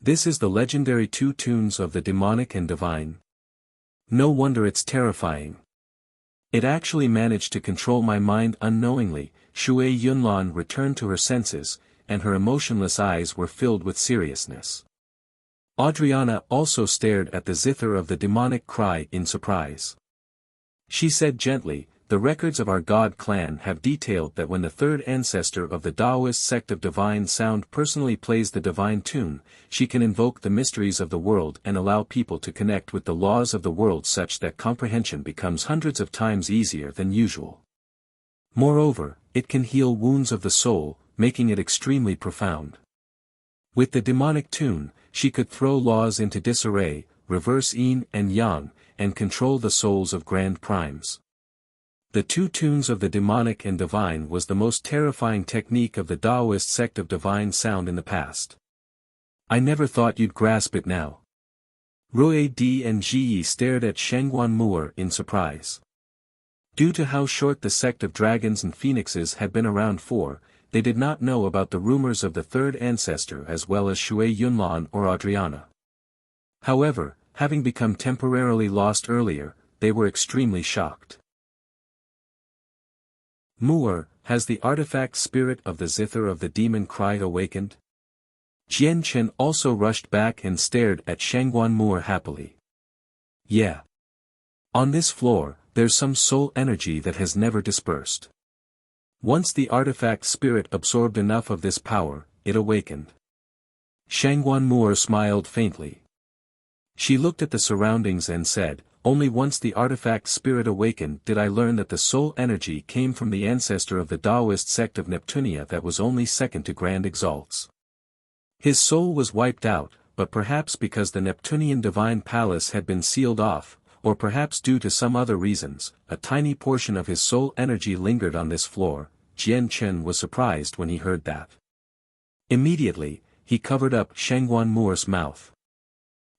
[SPEAKER 1] This is the legendary 2 tunes of the demonic and divine. No wonder it's terrifying. It actually managed to control my mind unknowingly. Shui Yunlan returned to her senses, and her emotionless eyes were filled with seriousness. Adriana also stared at the zither of the demonic cry in surprise. She said gently, "The records of our God clan have detailed that when the 3rd ancestor of the Taoist sect of divine sound personally plays the divine tune, she can invoke the mysteries of the world and allow people to connect with the laws of the world such that comprehension becomes hundreds of times easier than usual. Moreover, it can heal wounds of the soul, making it extremely profound. With the demonic tune, she could throw laws into disarray, reverse yin and yang, and control the souls of grand primes." The 2 tunes of the demonic and divine was the most terrifying technique of the Taoist sect of divine sound in the past. "I never thought you'd grasp it now." Rui Di and Ji stared at Shangguan Moor in surprise. Due to how short the sect of dragons and phoenixes had been around for, they did not know about the rumors of the 3rd ancestor as well as Shui Yunlan or Adriana. However, having become temporarily lost earlier, they were extremely shocked. "Moor, has the artifact spirit of the zither of the demon cry awakened?" Jian Chen also rushed back and stared at Shangguan Moor happily. "Yeah. On this floor, there's some soul energy that has never dispersed. Once the artifact spirit absorbed enough of this power, it awakened." Shangguan Moor smiled faintly. She looked at the surroundings and said, "Only once the artifact spirit awakened did I learn that the soul energy came from the ancestor of the Taoist sect of Neptunia that was only second to Grand Exalts. His soul was wiped out, but perhaps because the Neptunian divine palace had been sealed off, or perhaps due to some other reasons, a tiny portion of his soul energy lingered on this floor." Jian Chen was surprised when he heard that. Immediately, he covered up Shangguan Moor's mouth.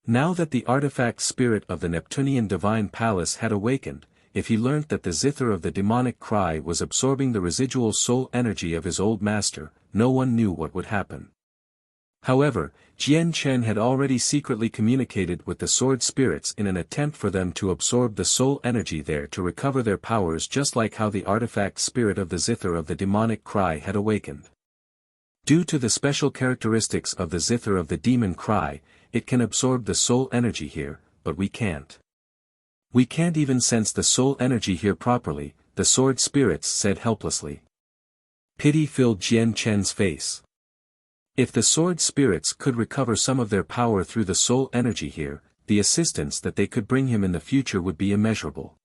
[SPEAKER 1] Now that the artifact spirit of the Neptunian divine palace had awakened, if he learnt that the zither of the demonic cry was absorbing the residual soul energy of his old master, no one knew what would happen. However, Jian Chen had already secretly communicated with the sword spirits in an attempt for them to absorb the soul energy there to recover their powers, just like how the artifact spirit of the zither of the demonic cry had awakened. Due to the special characteristics of the zither of the demon cry, it can absorb the soul energy here, but we can't. "We can't even sense the soul energy here properly," the sword spirits said helplessly. Pity filled Jian Chen's face. If the sword spirits could recover some of their power through the soul energy here, the assistance that they could bring him in the future would be immeasurable.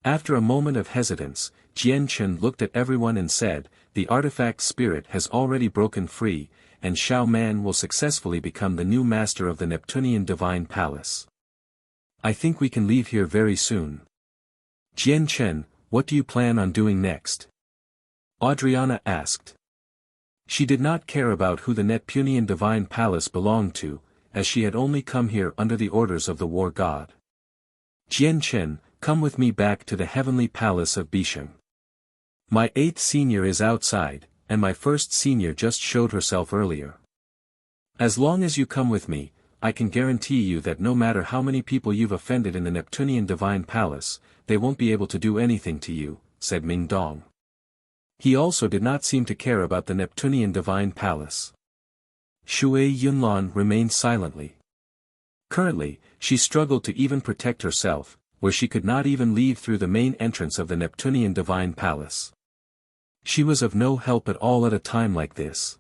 [SPEAKER 1] After a moment of hesitance, Jian Chen looked at everyone and said, "The artifact spirit has already broken free, and Xiao Man will successfully become the new master of the Neptunian Divine Palace. I think we can leave here very soon." "Jian Chen, what do you plan on doing next?" Adriana asked. She did not care about who the Neptunian Divine Palace belonged to, as she had only come here under the orders of the war god. "Jian Chen, come with me back to the heavenly palace of Bisheng. My 8th senior is outside, and my 1st senior just showed herself earlier. As long as you come with me, I can guarantee you that no matter how many people you've offended in the Neptunian Divine Palace, they won't be able to do anything to you," said Ming Dong. He also did not seem to care about the Neptunian Divine Palace. Shui Yunlan remained silently. Currently, she struggled to even protect herself, where she could not even leave through the main entrance of the Neptunian Divine Palace. She was of no help at all at a time like this.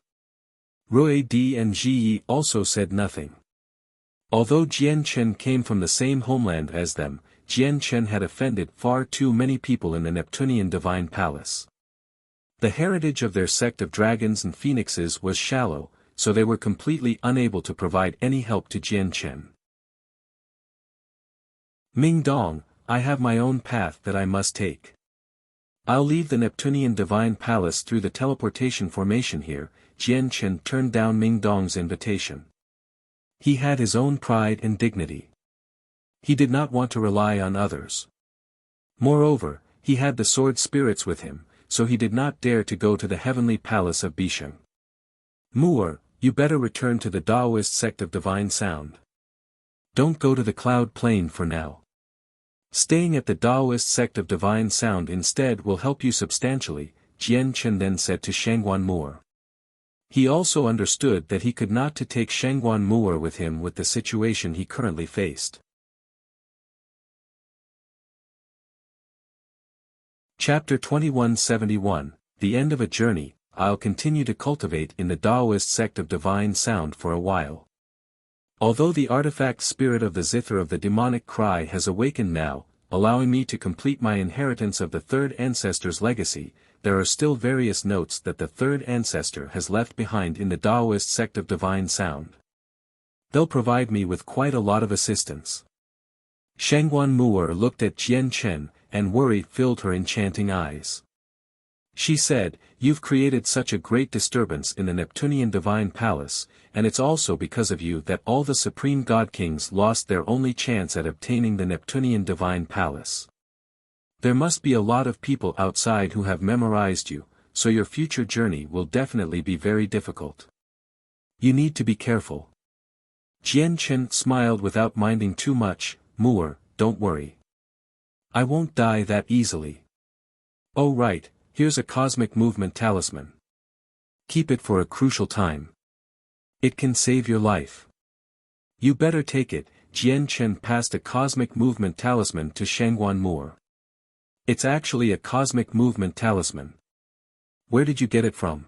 [SPEAKER 1] Rui Di and Ji Yi also said nothing. Although Jian Chen came from the same homeland as them, Jian Chen had offended far too many people in the Neptunian Divine Palace. The heritage of their sect of dragons and phoenixes was shallow, so they were completely unable to provide any help to Jian Chen. "Ming Dong, I have my own path that I must take. I'll leave the Neptunian Divine Palace through the teleportation formation here." Jian Chen turned down Ming Dong's invitation. He had his own pride and dignity. He did not want to rely on others. Moreover, he had the sword spirits with him, so he did not dare to go to the heavenly palace of Bisheng. "Mu'er, you better return to the Daoist sect of Divine Sound. Don't go to the Cloud Plane for now. Staying at the Daoist sect of Divine Sound instead will help you substantially," Jian Chen then said to Shangguan Mu'er. He also understood that he could not to take Shangguan Mu'er with him with the situation he currently faced. Chapter 2171, The End of a Journey. I'll continue to cultivate in the Daoist sect of Divine Sound for a while. Although the artifact spirit of the zither of the demonic cry has awakened now, allowing me to complete my inheritance of the third ancestor's legacy, there are still various notes that the third ancestor has left behind in the Daoist sect of Divine Sound. They'll provide me with quite a lot of assistance. Shangguan Mu'er looked at Jian Chen, and worry filled her enchanting eyes. She said, "You've created such a great disturbance in the Neptunian Divine Palace, and it's also because of you that all the Supreme God Kings lost their only chance at obtaining the Neptunian Divine Palace. There must be a lot of people outside who have memorized you, so your future journey will definitely be very difficult. You need to be careful." Jian Chen smiled without minding too much. "Mu'er, don't worry. I won't die that easily. Oh right, here's a cosmic movement talisman. Keep it for a crucial time. It can save your life. You better take it." Jian Chen passed a cosmic movement talisman to Shangguan Mu'er. "It's actually a cosmic movement talisman. Where did you get it from?"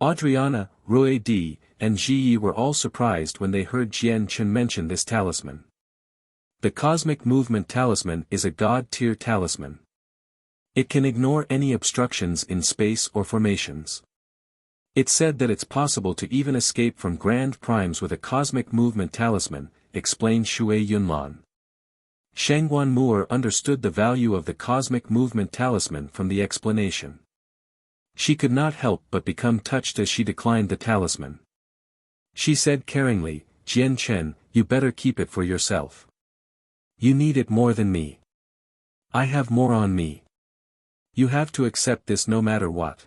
[SPEAKER 1] Adriana, Rui Di, and Ji Yi were all surprised when they heard Jian Chen mention this talisman. The cosmic movement talisman is a god-tier talisman. It can ignore any obstructions in space or formations. It's said that it's possible to even escape from grand primes with a cosmic movement talisman, explained Shui Yunlan. Shangguan Mu'er understood the value of the cosmic movement talisman from the explanation. She could not help but become touched as she declined the talisman. She said caringly, "Jian Chen, you better keep it for yourself. You need it more than me. I have more on me. You have to accept this no matter what.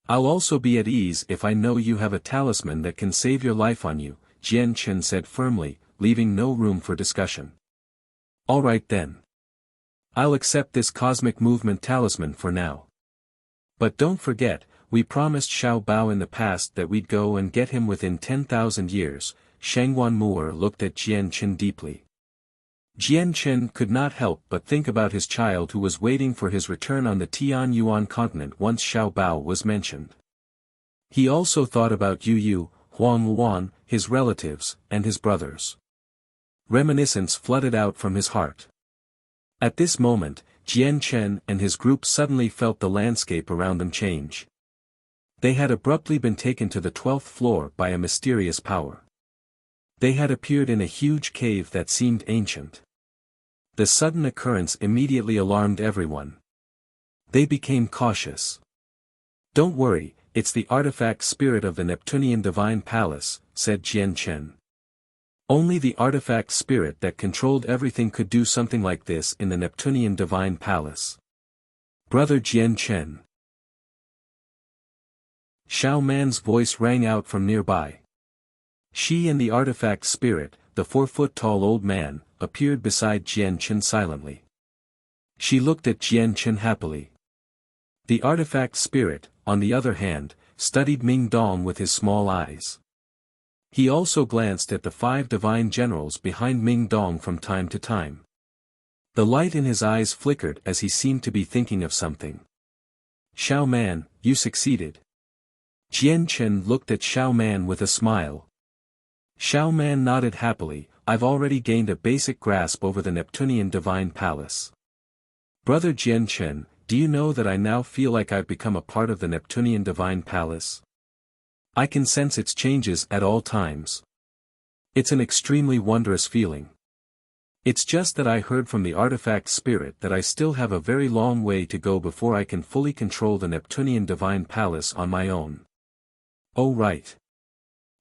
[SPEAKER 1] I'll also be at ease if I know you have a talisman that can save your life on you," Jian Chen said firmly, leaving no room for discussion. "All right then. I'll accept this cosmic movement talisman for now. But don't forget, we promised Xiao Bao in the past that we'd go and get him within 10,000 years, Shangguan Mu'er looked at Jian Chen deeply. Jian Chen could not help but think about his child who was waiting for his return on the Tianyuan continent once Xiao Bao was mentioned. He also thought about Yu Yu, Huang Luan, his relatives, and his brothers. Reminiscence flooded out from his heart. At this moment, Jian Chen and his group suddenly felt the landscape around them change. They had abruptly been taken to the 12th floor by a mysterious power. They had appeared in a huge cave that seemed ancient. The sudden occurrence immediately alarmed everyone. They became cautious. "Don't worry, it's the artifact spirit of the Neptunian Divine Palace," said Jian Chen. Only the artifact spirit that controlled everything could do something like this in the Neptunian Divine Palace. "Brother Jian Chen." Xiao Man's voice rang out from nearby. She and the artifact spirit, the 4-foot-tall old man, appeared beside Jian Chen silently. She looked at Jian Chen happily. The artifact spirit, on the other hand, studied Ming Dong with his small eyes. He also glanced at the 5 divine generals behind Ming Dong from time to time. The light in his eyes flickered as he seemed to be thinking of something. "Xiao Man, you succeeded." Jian Chen looked at Xiao Man with a smile. Xiao Man nodded happily. "I've already gained a basic grasp over the Neptunian Divine Palace. Brother Jian Chen, do you know that I now feel like I've become a part of the Neptunian Divine Palace? I can sense its changes at all times. It's an extremely wondrous feeling. It's just that I heard from the artifact spirit that I still have a very long way to go before I can fully control the Neptunian Divine Palace on my own." "Oh right.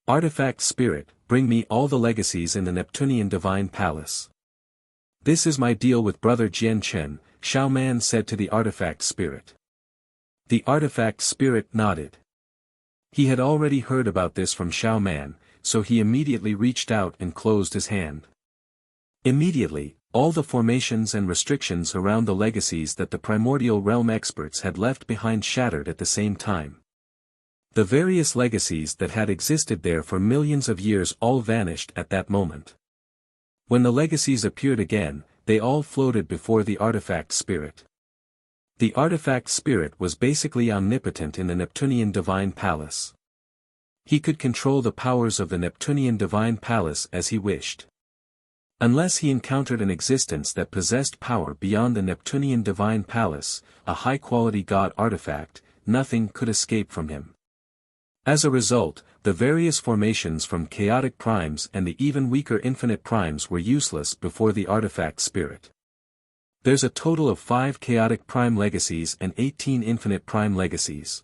[SPEAKER 1] Artifact spirit, bring me all the legacies in the Neptunian Divine Palace. This is my deal with Brother Jian Chen," Xiao Man said to the artifact spirit. The artifact spirit nodded. He had already heard about this from Xiao Man, so he immediately reached out and closed his hand. Immediately, all the formations and restrictions around the legacies that the primordial realm experts had left behind shattered at the same time. The various legacies that had existed there for millions of years all vanished at that moment. When the legacies appeared again, they all floated before the artifact spirit. The artifact spirit was basically omnipotent in the Neptunian Divine Palace. He could control the powers of the Neptunian Divine Palace as he wished. Unless he encountered an existence that possessed power beyond the Neptunian Divine Palace, a high-quality god artifact, nothing could escape from him. As a result, the various formations from chaotic primes and the even weaker infinite primes were useless before the artifact spirit. There's a total of 5 chaotic prime legacies and 18 infinite prime legacies.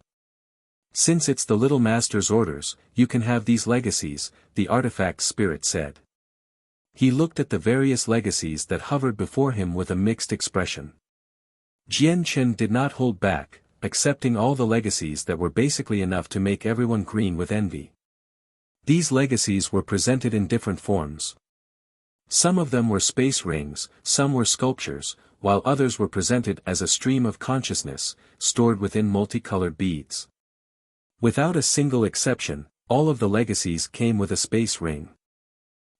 [SPEAKER 1] Since it's the Little Master's orders, you can have these legacies, the artifact spirit said. He looked at the various legacies that hovered before him with a mixed expression. Jian Chen did not hold back, accepting all the legacies that were basically enough to make everyone green with envy. These legacies were presented in different forms. Some of them were space rings, some were sculptures, while others were presented as a stream of consciousness, stored within multicolored beads. Without a single exception, all of the legacies came with a space ring.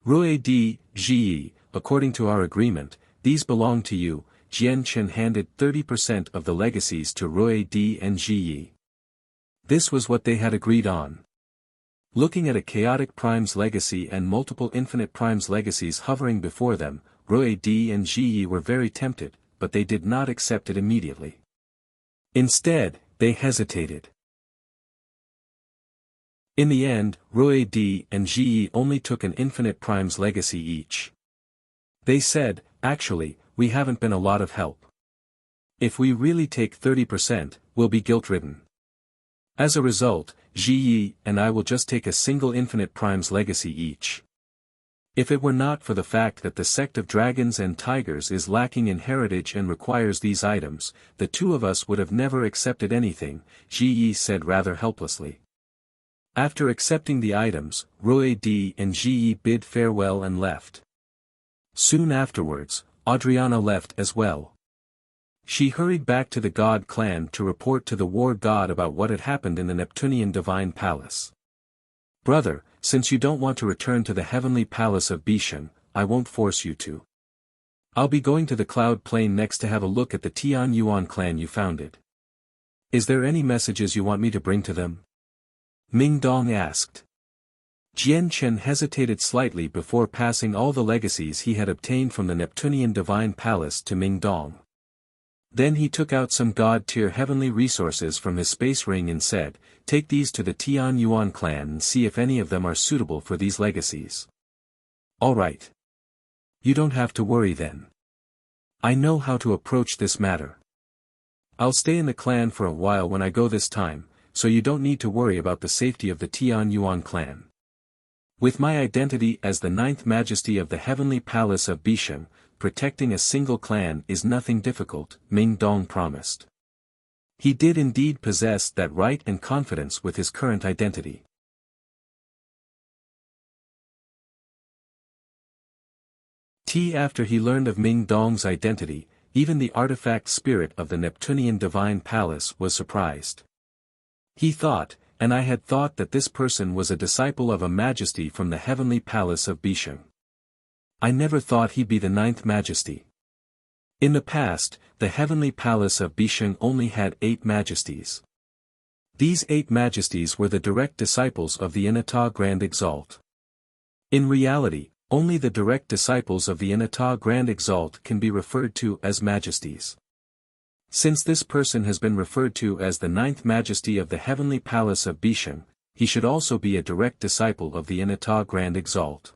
[SPEAKER 1] "Rui Di, Ji, according to our agreement, these belong to you." Jian Chen handed 30% of the legacies to Rui Di and Ji. This was what they had agreed on. Looking at a chaotic prime's legacy and multiple infinite prime's legacies hovering before them, Rui Di and Ji were very tempted, but they did not accept it immediately. Instead, they hesitated. In the end, Rui Di and Ji only took an infinite prime's legacy each. They said, "Actually, we haven't been a lot of help. If we really take 30%, we'll be guilt-ridden. As a result, Ji and I will just take a single infinite prime's legacy each." If it were not for the fact that the sect of dragons and tigers is lacking in heritage and requires these items, the two of us would have never accepted anything, Ji said rather helplessly. After accepting the items, Rui Di and Ji bid farewell and left. Soon afterwards, Adriana left as well. She hurried back to the God clan to report to the war god about what had happened in the Neptunian Divine Palace. "Brother, since you don't want to return to the heavenly palace of Bishan, I won't force you to. I'll be going to the cloud plain next to have a look at the Tian Yuan clan you founded. Is there any messages you want me to bring to them?" Ming Dong asked. Jian Chen hesitated slightly before passing all the legacies he had obtained from the Neptunian Divine Palace to Ming Dong. Then he took out some god-tier heavenly resources from his space ring and said, "Take these to the Tian Yuan clan and see if any of them are suitable for these legacies." "All right. You don't have to worry then. I know how to approach this matter. I'll stay in the clan for a while when I go this time, so you don't need to worry about the safety of the Tian Yuan clan. With my identity as the ninth majesty of the heavenly palace of Bisheng, protecting a single clan is nothing difficult," Ming Dong promised. He did indeed possess that right and confidence with his current identity. After he learned of Ming Dong's identity, even the artifact spirit of the Neptunian Divine Palace was surprised. He thought, and I had thought that this person was a disciple of a majesty from the heavenly palace of Bisheng. I never thought he'd be the ninth majesty. In the past, the heavenly palace of Bisheng only had 8 majesties. These 8 majesties were the direct disciples of the Inata Grand Exalt. In reality, only the direct disciples of the Inata Grand Exalt can be referred to as majesties. Since this person has been referred to as the ninth majesty of the heavenly palace of Bisheng, he should also be a direct disciple of the Inata Grand Exalt.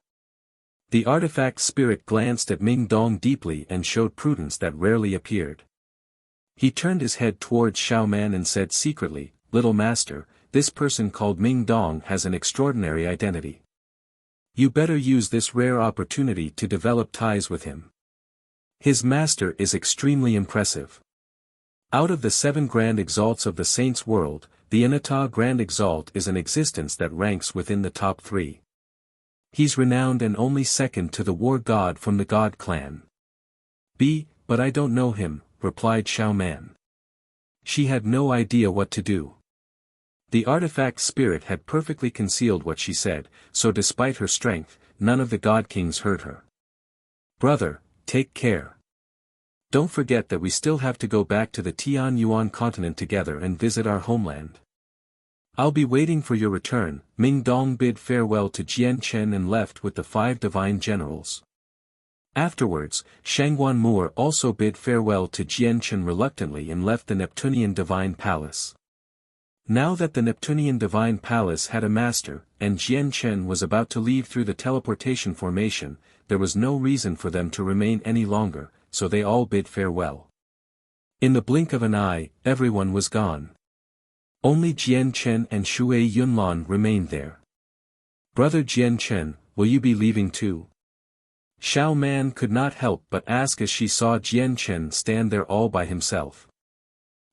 [SPEAKER 1] The artifact spirit glanced at Ming Dong deeply and showed prudence that rarely appeared. He turned his head towards Xiao Man and said secretly, "Little master, this person called Ming Dong has an extraordinary identity. You better use this rare opportunity to develop ties with him. His master is extremely impressive. Out of the 7 grand exalts of the saints' world, the Inata Grand Exalt is an existence that ranks within the top 3. He's renowned and only second to the war god from the god clan." But I don't know him," replied Xiao Man. She had no idea what to do. The artifact spirit had perfectly concealed what she said, so despite her strength, none of the god kings heard her. "Brother, take care. Don't forget that we still have to go back to the Tian Yuan continent together and visit our homeland. I'll be waiting for your return." Ming Dong bid farewell to Jian Chen and left with the 5 divine generals. Afterwards, Shangguan Moor also bid farewell to Jian Chen reluctantly and left the Neptunian Divine Palace. Now that the Neptunian Divine Palace had a master, and Jian Chen was about to leave through the teleportation formation, there was no reason for them to remain any longer, so they all bid farewell. In the blink of an eye, everyone was gone. Only Jian Chen and Shui Yunlan remained there. "Brother Jian Chen, will you be leaving too?" Xiao Man could not help but ask as she saw Jian Chen stand there all by himself.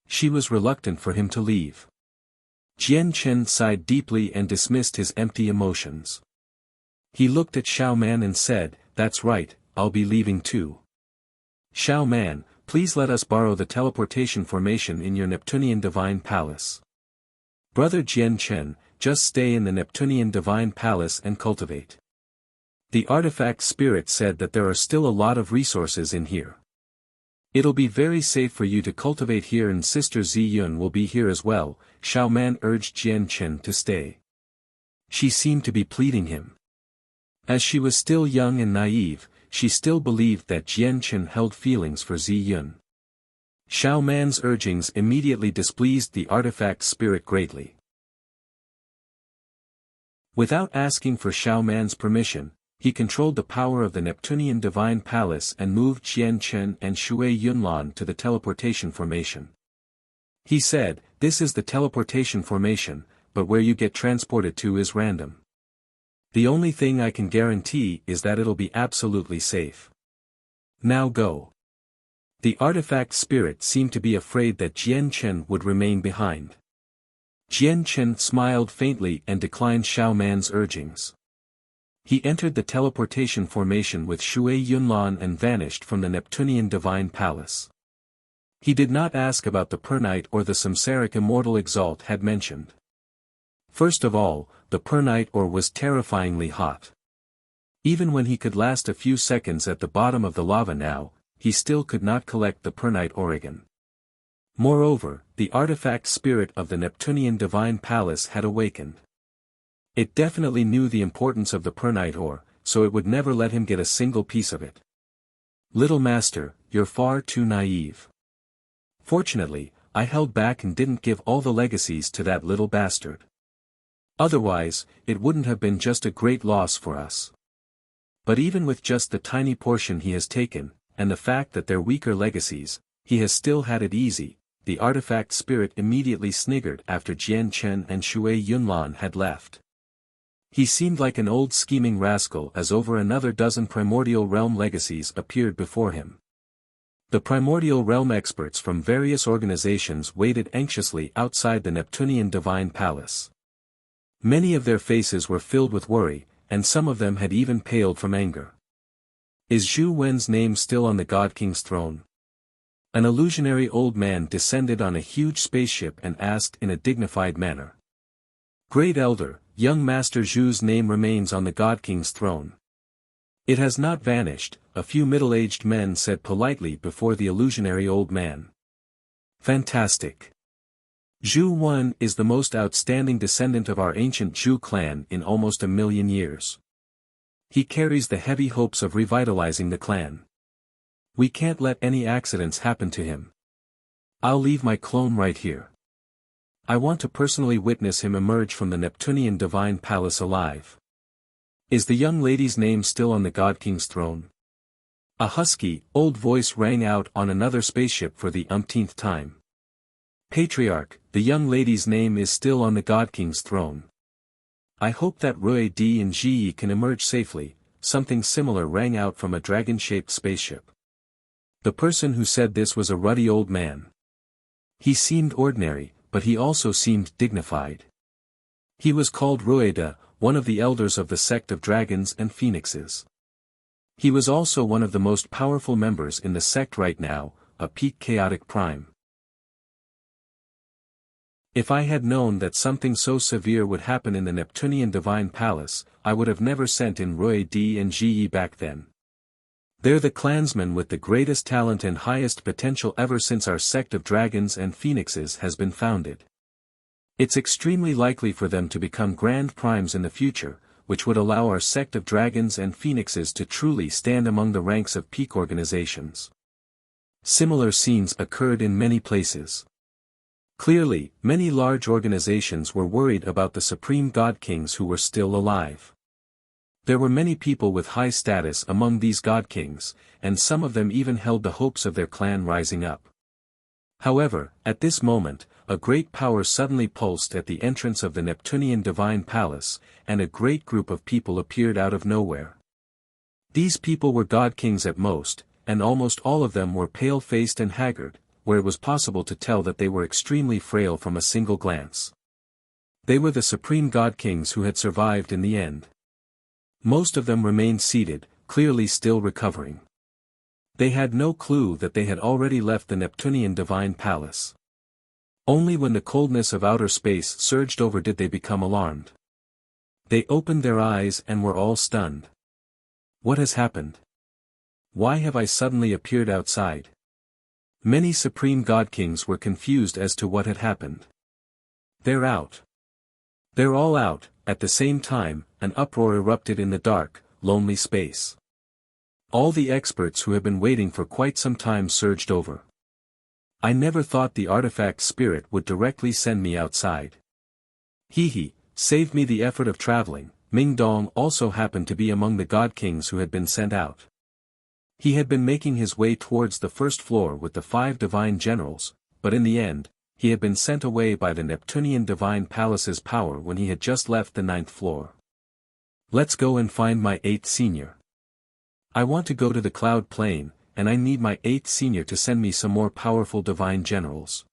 [SPEAKER 1] She was reluctant for him to leave. Jian Chen sighed deeply and dismissed his empty emotions. He looked at Xiao Man and said, "That's right, I'll be leaving too. Xiao Man, please let us borrow the teleportation formation in your Neptunian Divine Palace. Brother Jian Chen, just stay in the Neptunian Divine Palace and cultivate. The artifact spirit said that there are still a lot of resources in here. It'll be very safe for you to cultivate here, and Sister Ziyun will be here as well." Xiao Man urged Jian Chen to stay. She seemed to be pleading him. As she was still young and naive, she still believed that Jian Chen held feelings for Ziyun. Xiao Man's urgings immediately displeased the artifact spirit greatly. Without asking for Xiao Man's permission, he controlled the power of the Neptunian Divine Palace and moved Jian Chen and Shui Yunlan to the teleportation formation. He said, "This is the teleportation formation, but where you get transported to is random. The only thing I can guarantee is that it'll be absolutely safe. Now go." The artifact spirit seemed to be afraid that Jian Chen would remain behind. Jian Chen smiled faintly and declined Xiao Man's urgings. He entered the teleportation formation with Shui Yunlan and vanished from the Neptunian Divine Palace. He did not ask about the Pernite or the Samsaric Immortal Exalt had mentioned. First of all, the Pernite ore was terrifyingly hot. Even when he could last a few seconds at the bottom of the lava now, he still could not collect the Pernite Oregon. Moreover, the artifact spirit of the Neptunian Divine Palace had awakened. It definitely knew the importance of the pernite ore, so it would never let him get a single piece of it. Little master, you're far too naive. Fortunately, I held back and didn't give all the legacies to that little bastard. Otherwise, it wouldn't have been just a great loss for us. But even with just the tiny portion he has taken, and the fact that they're weaker legacies, he has still had it easy. The artifact spirit immediately sniggered after Jian Chen and Shui Yunlan had left. He seemed like an old scheming rascal as over another dozen primordial realm legacies appeared before him. The primordial realm experts from various organizations waited anxiously outside the Neptunian Divine Palace. Many of their faces were filled with worry, and some of them had even paled from anger. Is Zhu Wen's name still on the God King's throne? An illusionary old man descended on a huge spaceship and asked in a dignified manner. Great Elder, young Master Zhu's name remains on the God King's throne. It has not vanished, a few middle-aged men said politely before the illusionary old man. Fantastic. Zhu Wen is the most outstanding descendant of our ancient Zhu clan in almost 1,000,000 years. He carries the heavy hopes of revitalizing the clan. We can't let any accidents happen to him. I'll leave my clone right here. I want to personally witness him emerge from the Neptunian Divine Palace alive. Is the young lady's name still on the God King's throne? A husky, old voice rang out on another spaceship for the umpteenth time. Patriarch, the young lady's name is still on the God King's throne. I hope that Rui Di and Ji can emerge safely. Something similar rang out from a dragon-shaped spaceship. The person who said this was a ruddy old man. He seemed ordinary, but he also seemed dignified. He was called Rueda, one of the elders of the sect of dragons and phoenixes. He was also one of the most powerful members in the sect right now, a peak chaotic prime. If I had known that something so severe would happen in the Neptunian Divine Palace, I would have never sent in Rui Di and Ji back then. They're the clansmen with the greatest talent and highest potential ever since our sect of dragons and phoenixes has been founded. It's extremely likely for them to become grand primes in the future, which would allow our sect of dragons and phoenixes to truly stand among the ranks of peak organizations. Similar scenes occurred in many places. Clearly, many large organizations were worried about the supreme god kings who were still alive. There were many people with high status among these god kings, and some of them even held the hopes of their clan rising up. However, at this moment, a great power suddenly pulsed at the entrance of the Neptunian Divine Palace, and a great group of people appeared out of nowhere. These people were god kings at most, and almost all of them were pale-faced and haggard, where it was possible to tell that they were extremely frail from a single glance. They were the supreme god kings who had survived in the end. Most of them remained seated, clearly still recovering. They had no clue that they had already left the Neptunian Divine Palace. Only when the coldness of outer space surged over did they become alarmed. They opened their eyes and were all stunned. What has happened? Why have I suddenly appeared outside? Many supreme god kings were confused as to what had happened. They're out. They're all out. At the same time, an uproar erupted in the dark, lonely space. All the experts who had been waiting for quite some time surged over. I never thought the artifact spirit would directly send me outside. He saved me the effort of traveling. Ming Dong also happened to be among the god kings who had been sent out. He had been making his way towards the first floor with the 5 divine generals, but in the end, he had been sent away by the Neptunian Divine Palace's power when he had just left the 9th floor. Let's go and find my 8th senior. I want to go to the cloud plane, and I need my 8th senior to send me some more powerful divine generals.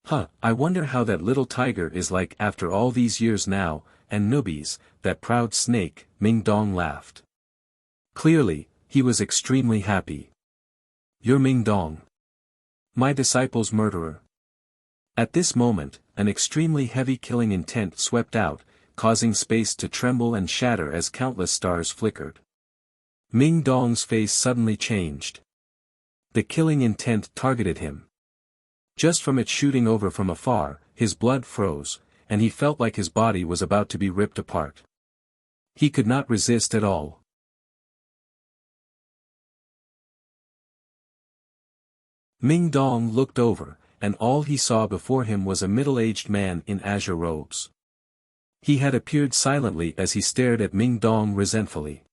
[SPEAKER 1] I wonder how that little tiger is like after all these years now, and newbies, that proud snake, Ming Dong laughed. Clearly, he was extremely happy. You're Ming Dong. My disciple's murderer. At this moment, an extremely heavy killing intent swept out, causing space to tremble and shatter as countless stars flickered. Ming Dong's face suddenly changed. The killing intent targeted him. Just from it shooting over from afar, his blood froze, and he felt like his body was about to be ripped apart. He could not resist at all. Ming Dong looked over, and all he saw before him was a middle-aged man in azure robes. He had appeared silently as he stared at Ming Dong resentfully.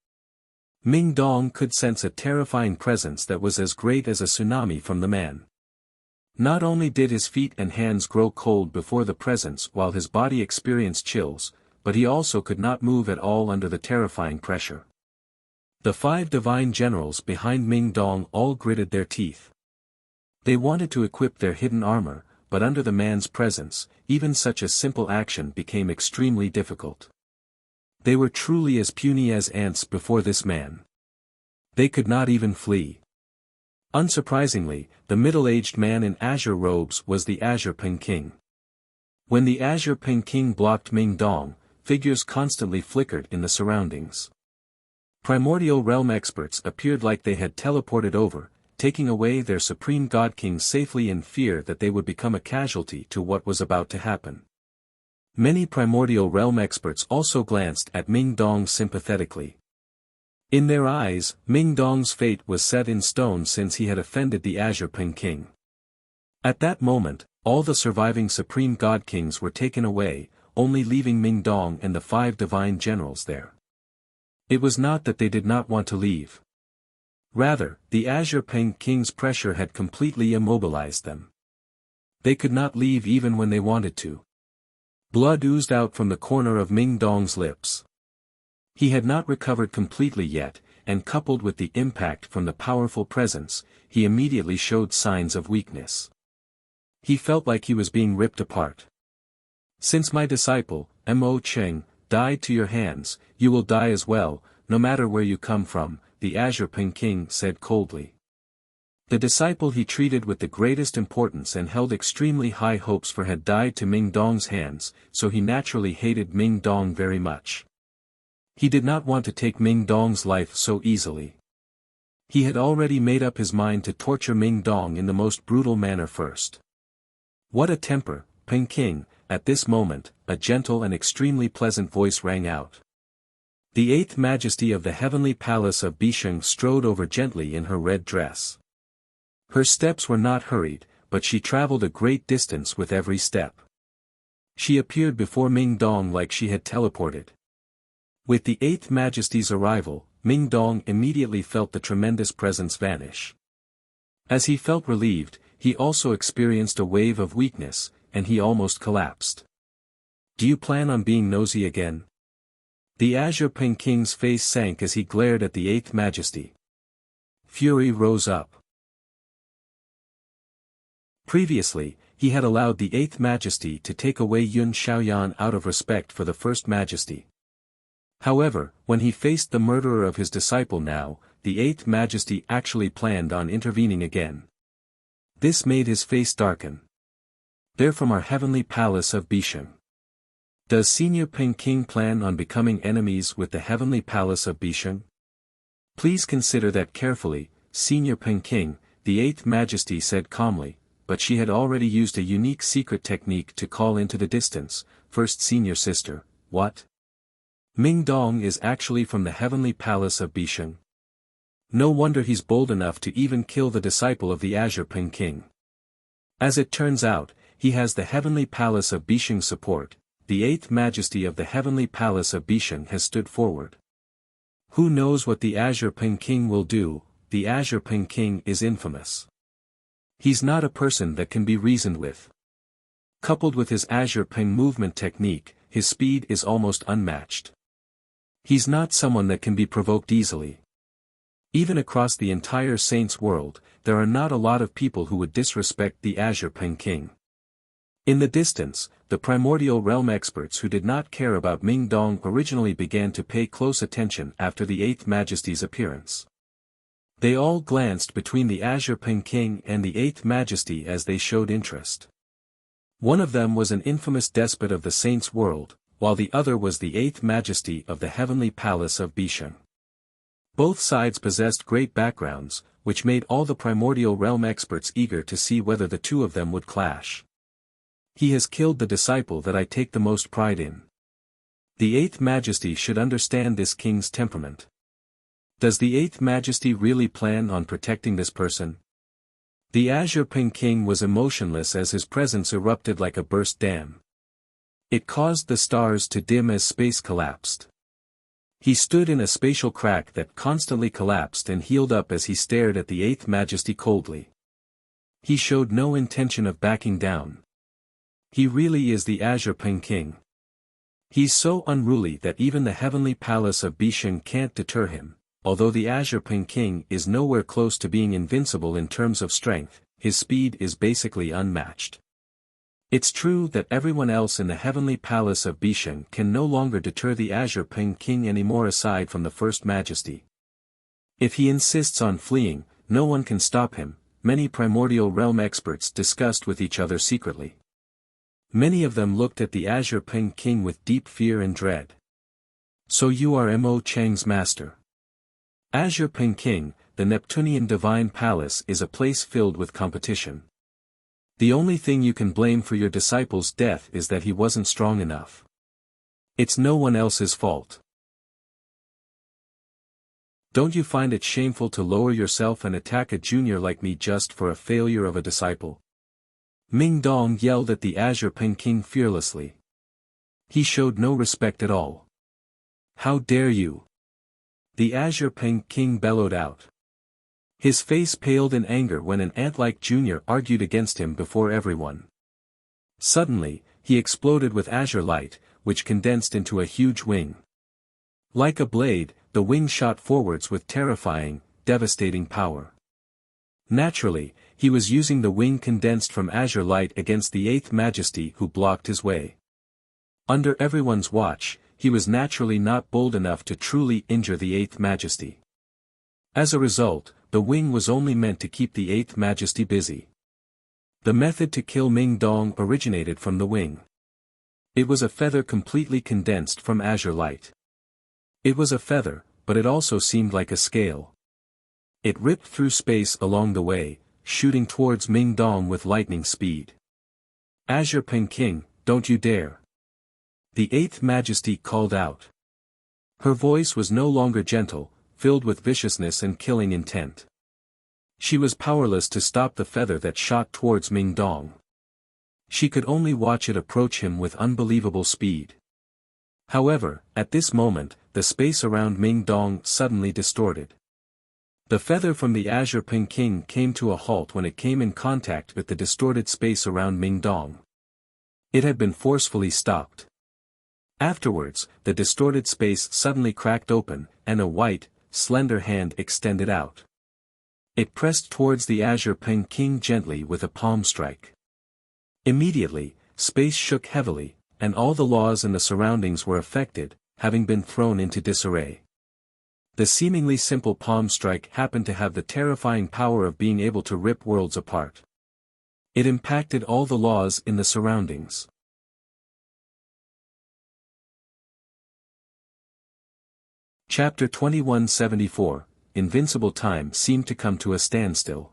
[SPEAKER 1] Ming Dong could sense a terrifying presence that was as great as a tsunami from the man. Not only did his feet and hands grow cold before the presence while his body experienced chills, but he also could not move at all under the terrifying pressure. The 5 divine generals behind Ming Dong all gritted their teeth. They wanted to equip their hidden armor, but under the man's presence, even such a simple action became extremely difficult. They were truly as puny as ants before this man. They could not even flee. Unsurprisingly, the middle-aged man in azure robes was the Azure Ping King. When the Azure Ping King blocked Ming Dong, figures constantly flickered in the surroundings. Primordial realm experts appeared like they had teleported over, taking away their supreme god king safely in fear that they would become a casualty to what was about to happen. Many primordial realm experts also glanced at Ming Dong sympathetically. In their eyes, Ming Dong's fate was set in stone since he had offended the Azure Ping King. At that moment, all the surviving supreme god kings were taken away, only leaving Ming Dong and the 5 divine generals there. It was not that they did not want to leave. Rather, the Azure Ping King's pressure had completely immobilized them. They could not leave even when they wanted to. Blood oozed out from the corner of Ming Dong's lips. He had not recovered completely yet, and coupled with the impact from the powerful presence, he immediately showed signs of weakness. He felt like he was being ripped apart. Since my disciple, Mo Cheng, died to your hands, you will die as well, no matter where you come from, the Azure Ping King said coldly. The disciple he treated with the greatest importance and held extremely high hopes for had died to Ming Dong's hands, so he naturally hated Ming Dong very much. He did not want to take Ming Dong's life so easily. He had already made up his mind to torture Ming Dong in the most brutal manner first. What a temper, Ping King! At this moment, a gentle and extremely pleasant voice rang out. The 8th Majesty of the Heavenly Palace of Bisheng strode over gently in her red dress. Her steps were not hurried, but she traveled a great distance with every step. She appeared before Ming Dong like she had teleported. With the 8th Majesty's arrival, Ming Dong immediately felt the tremendous presence vanish. As he felt relieved, he also experienced a wave of weakness, and he almost collapsed. Do you plan on being nosy again? The Azure Ping King's face sank as he glared at the 8th Majesty. Fury rose up. Previously, he had allowed the 8th Majesty to take away Yun Xiaoyan out of respect for the 1st Majesty. However, when he faced the murderer of his disciple now, the 8th Majesty actually planned on intervening again. This made his face darken. They're from our heavenly palace of Bisheng. Does Senior Ping King plan on becoming enemies with the heavenly palace of Bisheng? Please consider that carefully, Senior Ping King, the 8th Majesty said calmly, but she had already used a unique secret technique to call into the distance, First Senior Sister, what? Ming Dong is actually from the heavenly palace of Bisheng. No wonder he's bold enough to even kill the disciple of the Azure Ping King. As it turns out, he has the heavenly palace of Bisheng's support. The 8th Majesty of the Heavenly Palace of Bisheng has stood forward. Who knows what the Azure Ping King will do? The Azure Ping King is infamous. He's not a person that can be reasoned with. Coupled with his Azure Ping movement technique, his speed is almost unmatched. He's not someone that can be provoked easily. Even across the entire Saints world, there are not a lot of people who would disrespect the Azure Ping King. In the distance, the primordial realm experts who did not care about Ming Dong originally began to pay close attention after the 8th Majesty's appearance. They all glanced between the Azure Ping King and the 8th Majesty as they showed interest. One of them was an infamous despot of the Saints world, while the other was the 8th Majesty of the Heavenly Palace of Bisheng. Both sides possessed great backgrounds, which made all the primordial realm experts eager to see whether the two of them would clash. He has killed the disciple that I take the most pride in. The Eighth Majesty should understand this king's temperament. Does the Eighth Majesty really plan on protecting this person? The Azure Ping King was emotionless as his presence erupted like a burst dam. It caused the stars to dim as space collapsed. He stood in a spatial crack that constantly collapsed and healed up as he stared at the Eighth Majesty coldly. He showed no intention of backing down. He really is the Azure Ping King. He's so unruly that even the heavenly palace of Bisheng can't deter him. Although the Azure Ping King is nowhere close to being invincible in terms of strength, his speed is basically unmatched. It's true that everyone else in the heavenly palace of Bisheng can no longer deter the Azure Ping King anymore aside from the First Majesty. If he insists on fleeing, no one can stop him, many primordial realm experts discussed with each other secretly. Many of them looked at the Azure Ping King with deep fear and dread. So you are Mo Chang's master. Azure Ping King, the Neptunian Divine Palace is a place filled with competition. The only thing you can blame for your disciple's death is that he wasn't strong enough. It's no one else's fault. Don't you find it shameful to lower yourself and attack a junior like me just for a failure of a disciple? Ming Dong yelled at the Azure Ping King fearlessly. He showed no respect at all. How dare you? The Azure Ping King bellowed out. His face paled in anger when an ant-like junior argued against him before everyone. Suddenly, he exploded with azure light, which condensed into a huge wing. Like a blade, the wing shot forwards with terrifying, devastating power. Naturally, he was using the wing condensed from azure light against the Eighth Majesty who blocked his way. Under everyone's watch, he was naturally not bold enough to truly injure the Eighth Majesty. As a result, the wing was only meant to keep the Eighth Majesty busy. The method to kill Ming Dong originated from the wing. It was a feather completely condensed from azure light. It was a feather, but it also seemed like a scale. It ripped through space along the way, shooting towards Ming Dong with lightning speed. Azure Ping King, don't you dare! The Eighth Majesty called out. Her voice was no longer gentle, filled with viciousness and killing intent. She was powerless to stop the feather that shot towards Ming Dong. She could only watch it approach him with unbelievable speed. However, at this moment, the space around Ming Dong suddenly distorted. The feather from the Azure Ping King came to a halt when it came in contact with the distorted space around Ming Dong. It had been forcefully stopped. Afterwards, the distorted space suddenly cracked open, and a white, slender hand extended out. It pressed towards the Azure Ping King gently with a palm strike. Immediately, space shook heavily, and all the laws in the surroundings were affected, having been thrown into disarray. The seemingly simple palm strike happened to have the terrifying power of being able to rip worlds apart. It impacted all the laws in the surroundings. Chapter 2174, Invincible Time seemed to come to a standstill.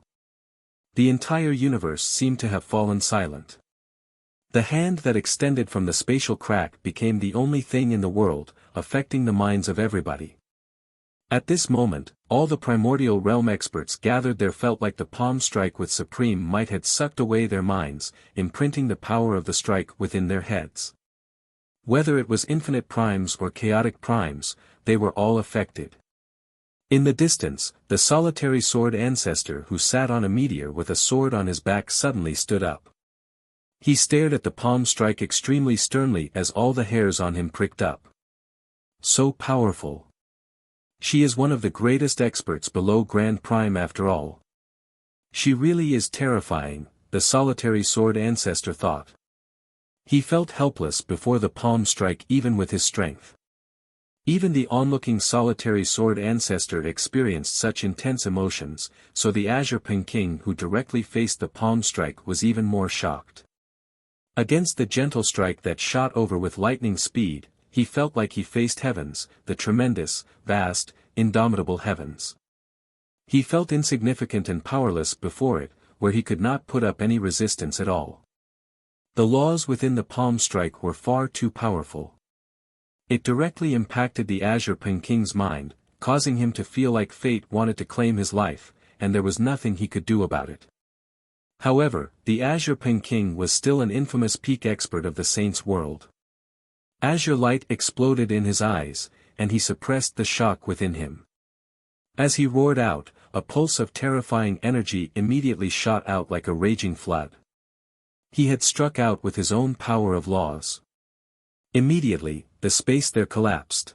[SPEAKER 1] The entire universe seemed to have fallen silent. The hand that extended from the spatial crack became the only thing in the world, affecting the minds of everybody. At this moment, all the primordial realm experts gathered there felt like the palm strike with Supreme Might had sucked away their minds, imprinting the power of the strike within their heads. Whether it was infinite primes or chaotic primes, they were all affected. In the distance, the solitary sword ancestor who sat on a meteor with a sword on his back suddenly stood up. He stared at the palm strike extremely sternly as all the hairs on him pricked up. So powerful. She is one of the greatest experts below Grand Prime after all. She really is terrifying, the solitary sword ancestor thought. He felt helpless before the palm strike even with his strength. Even the onlooking solitary sword ancestor experienced such intense emotions, so the Azure Ping King who directly faced the palm strike was even more shocked. Against the gentle strike that shot over with lightning speed, he felt like he faced heavens, the tremendous, vast, indomitable heavens. He felt insignificant and powerless before it, where he could not put up any resistance at all. The laws within the palm strike were far too powerful. It directly impacted the Azure Pen King's mind, causing him to feel like fate wanted to claim his life, and there was nothing he could do about it. However, the Azure Pen King was still an infamous peak expert of the Saints' world. Azure light exploded in his eyes, and he suppressed the shock within him. As he roared out, a pulse of terrifying energy immediately shot out like a raging flood. He had struck out with his own power of laws. Immediately, the space there collapsed.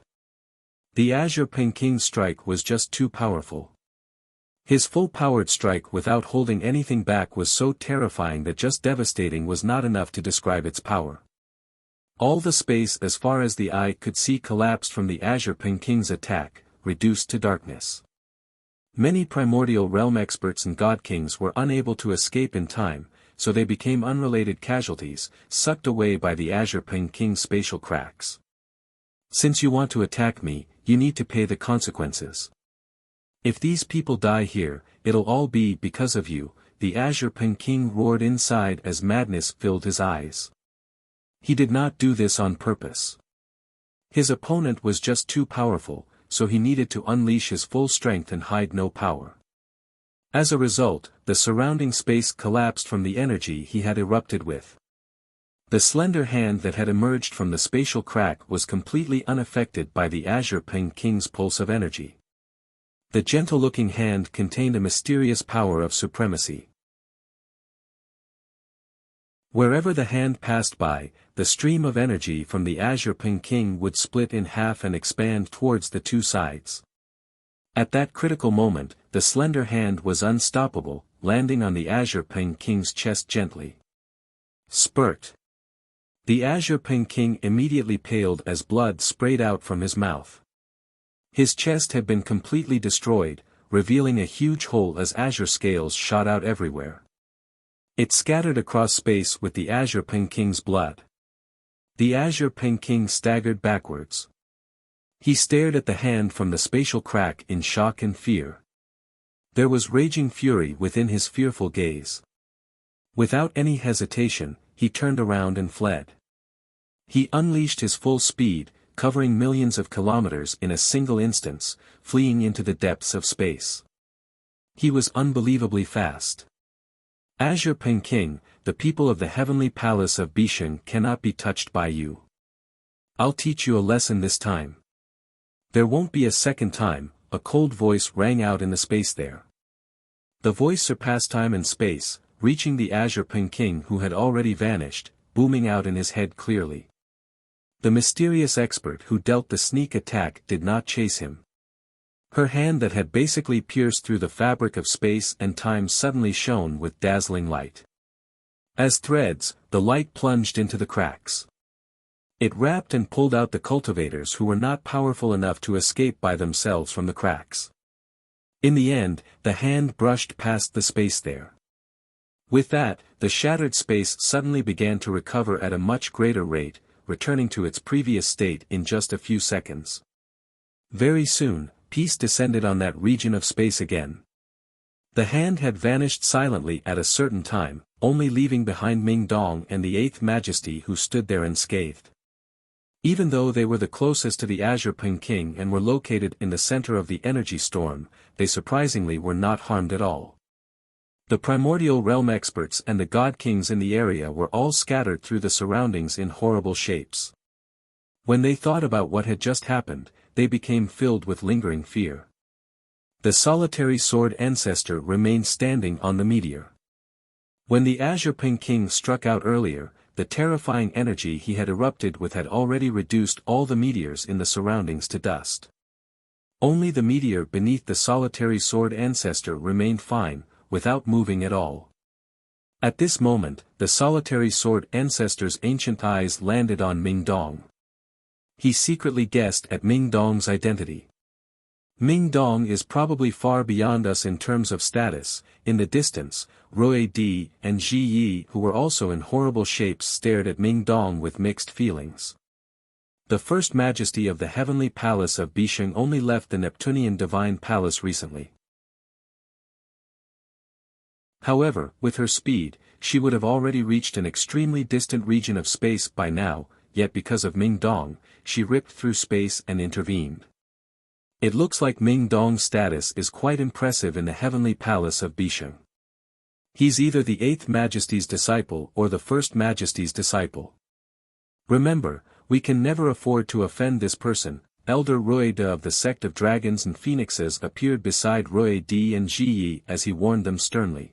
[SPEAKER 1] The Azure Pen King's strike was just too powerful. His full-powered strike without holding anything back was so terrifying that just devastating was not enough to describe its power. All the space as far as the eye could see collapsed from the Azure Pen King's attack, reduced to darkness. Many primordial realm experts and god kings were unable to escape in time, so they became unrelated casualties, sucked away by the Azure Pen King's spatial cracks. Since you want to attack me, you need to pay the consequences. If these people die here, it'll all be because of you, the Azure Pen King roared inside as madness filled his eyes. He did not do this on purpose. His opponent was just too powerful, so he needed to unleash his full strength and hide no power. As a result, the surrounding space collapsed from the energy he had erupted with. The slender hand that had emerged from the spatial crack was completely unaffected by the Azure Pen King's pulse of energy. The gentle-looking hand contained a mysterious power of supremacy. Wherever the hand passed by, the stream of energy from the Azure Pen King would split in half and expand towards the two sides. At that critical moment, the slender hand was unstoppable, landing on the Azure Pen King's chest gently. Spurt. The Azure Pen King immediately paled as blood sprayed out from his mouth. His chest had been completely destroyed, revealing a huge hole as azure scales shot out everywhere. It scattered across space with the Azure Pen King's blood. The Azure Pen King staggered backwards. He stared at the hand from the spatial crack in shock and fear. There was raging fury within his fearful gaze. Without any hesitation, he turned around and fled. He unleashed his full speed, covering millions of kilometers in a single instance, fleeing into the depths of space. He was unbelievably fast. Azure Pen King, the people of the heavenly palace of Bishan cannot be touched by you. I'll teach you a lesson this time. There won't be a second time, a cold voice rang out in the space there. The voice surpassed time and space, reaching the Azure Pen King who had already vanished, booming out in his head clearly. The mysterious expert who dealt the sneak attack did not chase him. Her hand that had basically pierced through the fabric of space and time suddenly shone with dazzling light. As threads, the light plunged into the cracks. It wrapped and pulled out the cultivators who were not powerful enough to escape by themselves from the cracks. In the end, the hand brushed past the space there. With that, the shattered space suddenly began to recover at a much greater rate, returning to its previous state in just a few seconds. Very soon, peace descended on that region of space again. The hand had vanished silently at a certain time, only leaving behind Ming Dong and the Eighth Majesty who stood there unscathed. Even though they were the closest to the Azure Pen King and were located in the center of the energy storm, they surprisingly were not harmed at all. The primordial realm experts and the god kings in the area were all scattered through the surroundings in horrible shapes. When they thought about what had just happened, they became filled with lingering fear. The solitary sword ancestor remained standing on the meteor. When the Azure Pen King struck out earlier, the terrifying energy he had erupted with had already reduced all the meteors in the surroundings to dust. Only the meteor beneath the solitary sword ancestor remained fine, without moving at all. At this moment, the solitary sword ancestor's ancient eyes landed on Ming Dong. He secretly guessed at Ming Dong's identity. Ming Dong is probably far beyond us in terms of status. In the distance, Rui Di and Ji Yi, who were also in horrible shapes, stared at Ming Dong with mixed feelings. The First Majesty of the Heavenly Palace of Bisheng only left the Neptunian Divine Palace recently. However, with her speed, she would have already reached an extremely distant region of space by now, yet because of Ming Dong, she ripped through space and intervened. It looks like Ming Dong's status is quite impressive in the heavenly palace of Bisheng. He's either the 8th Majesty's disciple or the 1st Majesty's disciple. Remember, we can never afford to offend this person. Elder Rui De of the sect of dragons and phoenixes appeared beside Rui Di and Ji Yi as he warned them sternly.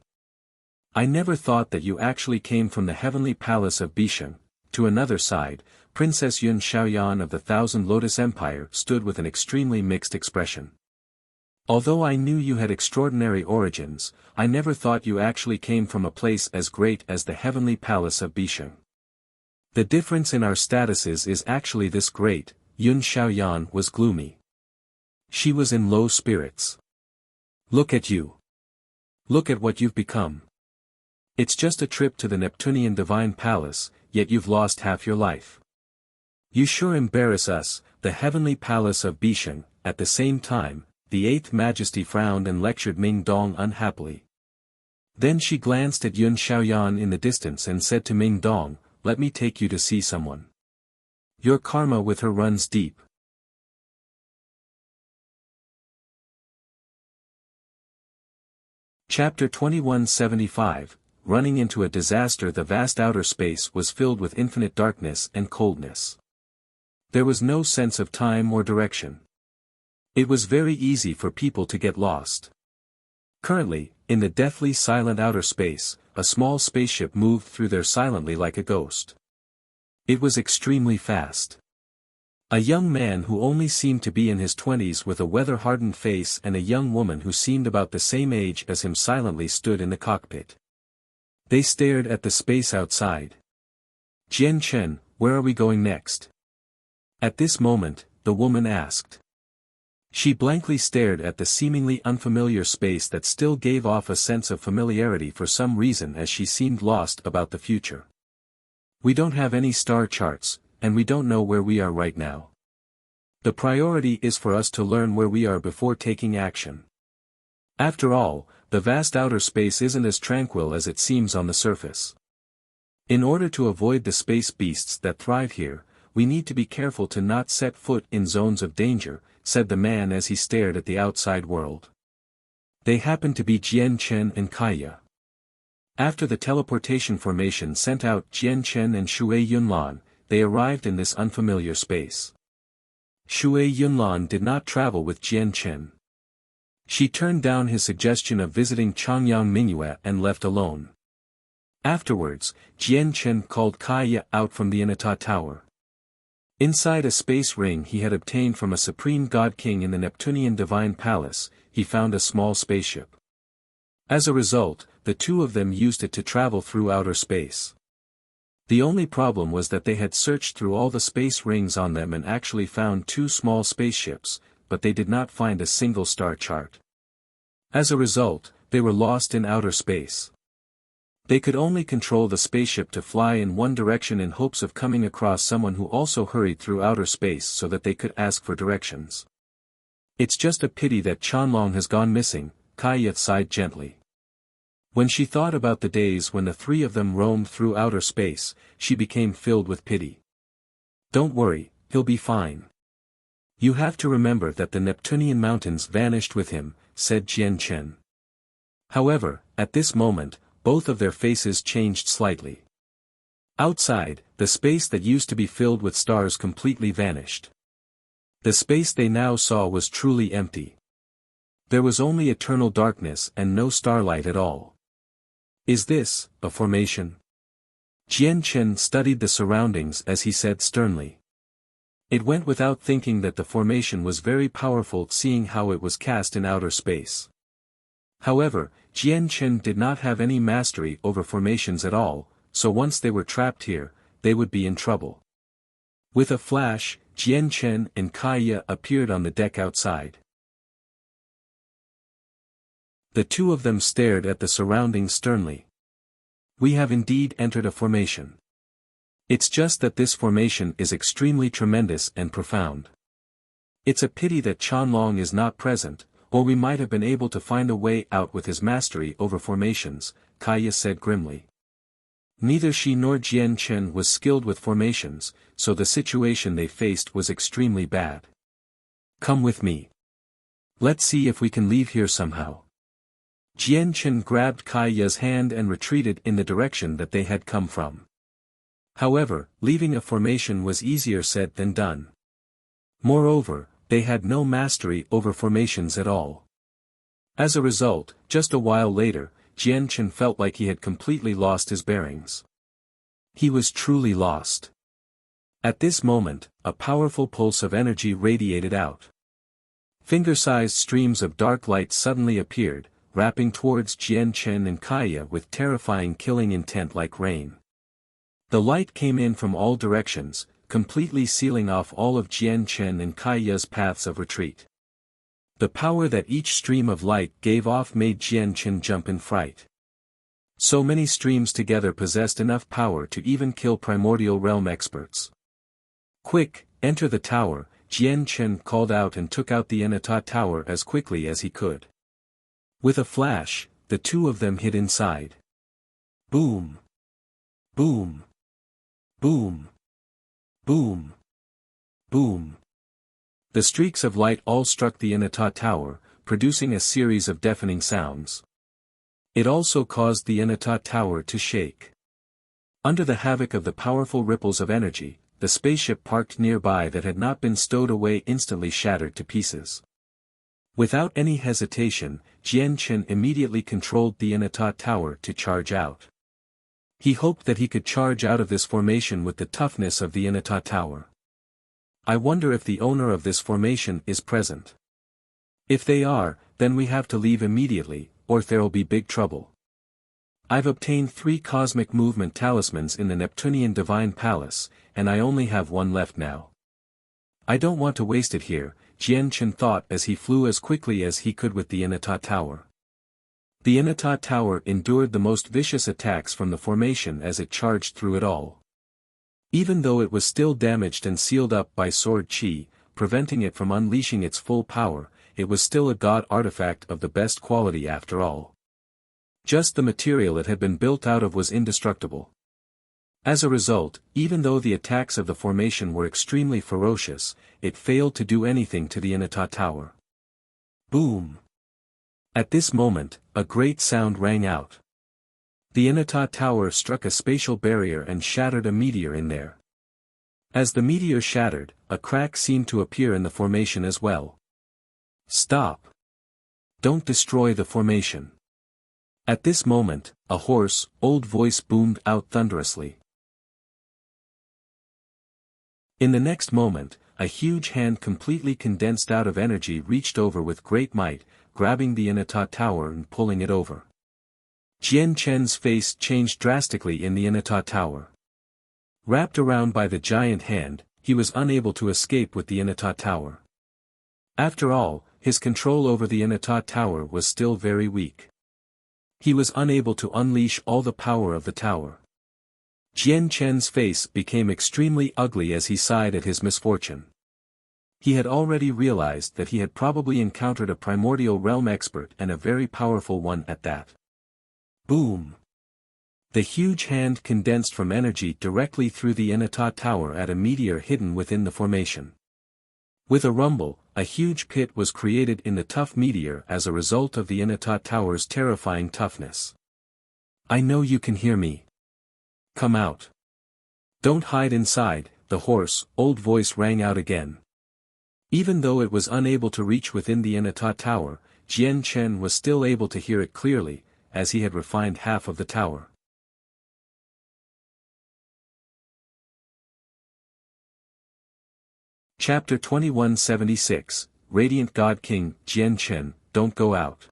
[SPEAKER 1] I never thought that you actually came from the heavenly palace of Bisheng. To another side, Princess Yun Xiaoyan of the Thousand Lotus Empire stood with an extremely mixed expression. Although I knew you had extraordinary origins, I never thought you actually came from a place as great as the heavenly palace of Bisheng. The difference in our statuses is actually this great. Yun Xiaoyan was gloomy. She was in low spirits. Look at you. Look at what you've become. It's just a trip to the Neptunian Divine Palace, yet you've lost half your life. You sure embarrass us, the heavenly palace of Bisheng. At the same time, the 8th Majesty frowned and lectured Ming Dong unhappily. Then she glanced at Yun Xiaoyan in the distance and said to Ming Dong, "Let me take you to see someone. Your karma with her runs deep." Chapter 2175, Running into a Disaster. The vast outer space was filled with infinite darkness and coldness. There was no sense of time or direction. It was very easy for people to get lost. Currently, in the deathly silent outer space, a small spaceship moved through there silently like a ghost. It was extremely fast. A young man who only seemed to be in his 20s with a weather-hardened face and a young woman who seemed about the same age as him silently stood in the cockpit. They stared at the space outside. "Jian Chen, where are we going next?" At this moment, the woman asked. She blankly stared at the seemingly unfamiliar space that still gave off a sense of familiarity for some reason, as she seemed lost about the future. "We don't have any star charts, and we don't know where we are right now. The priority is for us to learn where we are before taking action. After all, the vast outer space isn't as tranquil as it seems on the surface. In order to avoid the space beasts that thrive here, we need to be careful to not set foot in zones of danger," said the man as he stared at the outside world. They happened to be Jian Chen and Kaya. After the teleportation formation sent out Jian Chen and Shui Yunlan, they arrived in this unfamiliar space. Shui Yunlan did not travel with Jian Chen. She turned down his suggestion of visiting Changyang Mingyue and left alone. Afterwards, Jian Chen called Kaya out from the Inata Tower. Inside a space ring he had obtained from a supreme god king in the Neptunian Divine Palace, he found a small spaceship. As a result, the two of them used it to travel through outer space. The only problem was that they had searched through all the space rings on them and actually found two small spaceships, but they did not find a single star chart. As a result, they were lost in outer space. They could only control the spaceship to fly in one direction in hopes of coming across someone who also hurried through outer space so that they could ask for directions. "It's just a pity that Chanlong has gone missing," Kaya sighed gently. When she thought about the days when the three of them roamed through outer space, she became filled with pity. "Don't worry, he'll be fine. You have to remember that the Neptunian mountains vanished with him," said Jian Chen. However, at this moment, both of their faces changed slightly. Outside, the space that used to be filled with stars completely vanished. The space they now saw was truly empty. There was only eternal darkness and no starlight at all. "Is this a formation?" Jian Chen studied the surroundings as he said sternly. It went without thinking that the formation was very powerful, seeing how it was cast in outer space. However, Jian Chen did not have any mastery over formations at all, so once they were trapped here, they would be in trouble. With a flash, Jian Chen and Kaya appeared on the deck outside. The two of them stared at the surroundings sternly. "We have indeed entered a formation. It's just that this formation is extremely tremendous and profound. It's a pity that Chanlong is not present, Or we might have been able to find a way out with his mastery over formations, Kaya said grimly. Neither she nor Jian Chen was skilled with formations, so the situation they faced was extremely bad. Come with me. Let's see if we can leave here somehow. Jian Chen grabbed Kaya's hand and retreated in the direction that they had come from. However, leaving a formation was easier said than done. Moreover, they had no mastery over formations at all. As a result, just a while later, Jian Chen felt like he had completely lost his bearings. He was truly lost. At this moment, a powerful pulse of energy radiated out. Finger-sized streams of dark light suddenly appeared, wrapping towards Jian Chen and Kaya with terrifying killing intent like rain. The light came in from all directions, completely sealing off all of Jian Chen and Kaya's paths of retreat. The power that each stream of light gave off made Jian Chen jump in fright. So many streams together possessed enough power to even kill primordial realm experts. Quick, enter the tower, Jian Chen called out and took out the Enata tower as quickly as he could. With a flash, the two of them hid inside. Boom! Boom! Boom! Boom! Boom! The streaks of light all struck the Enata tower, producing a series of deafening sounds. It also caused the Enata tower to shake. Under the havoc of the powerful ripples of energy, the spaceship parked nearby that had not been stowed away instantly shattered to pieces. Without any hesitation, Jian Chen immediately controlled the Enata tower to charge out. He hoped that he could charge out of this formation with the toughness of the Enata tower. I wonder if the owner of this formation is present. If they are, then we have to leave immediately, or there'll be big trouble. I've obtained 3 cosmic movement talismans in the Neptunian Divine Palace, and I only have one left now. I don't want to waste it here, Jian Chen thought as he flew as quickly as he could with the Enata tower. The Enata tower endured the most vicious attacks from the formation as it charged through it all. Even though it was still damaged and sealed up by sword chi, preventing it from unleashing its full power, it was still a god artifact of the best quality after all. Just the material it had been built out of was indestructible. As a result, even though the attacks of the formation were extremely ferocious, it failed to do anything to the Enata tower. Boom! At this moment, a great sound rang out. The Enata tower struck a spatial barrier and shattered a meteor in there. As the meteor shattered, a crack seemed to appear in the formation as well. Stop! Don't destroy the formation. At this moment, a hoarse, old voice boomed out thunderously. In the next moment, a huge hand completely condensed out of energy reached over with great might, grabbing the Enata tower and pulling it over. Jian Chen's face changed drastically in the Enata tower. Wrapped around by the giant hand, he was unable to escape with the Enata tower. After all, his control over the Enata tower was still very weak. He was unable to unleash all the power of the tower. Jian Chen's face became extremely ugly as he sighed at his misfortune. He had already realized that he had probably encountered a primordial realm expert and a very powerful one at that. Boom! The huge hand condensed from energy directly through the Enata tower at a meteor hidden within the formation. With a rumble, a huge pit was created in the tough meteor as a result of the Enata tower's terrifying toughness. I know you can hear me. Come out. Don't hide inside, the hoarse, old voice rang out again. Even though it was unable to reach within the Enata tower, Jian Chen was still able to hear it clearly, as he had refined half of the tower. Chapter 2176, Radiant God King, Jian Chen, don't go out.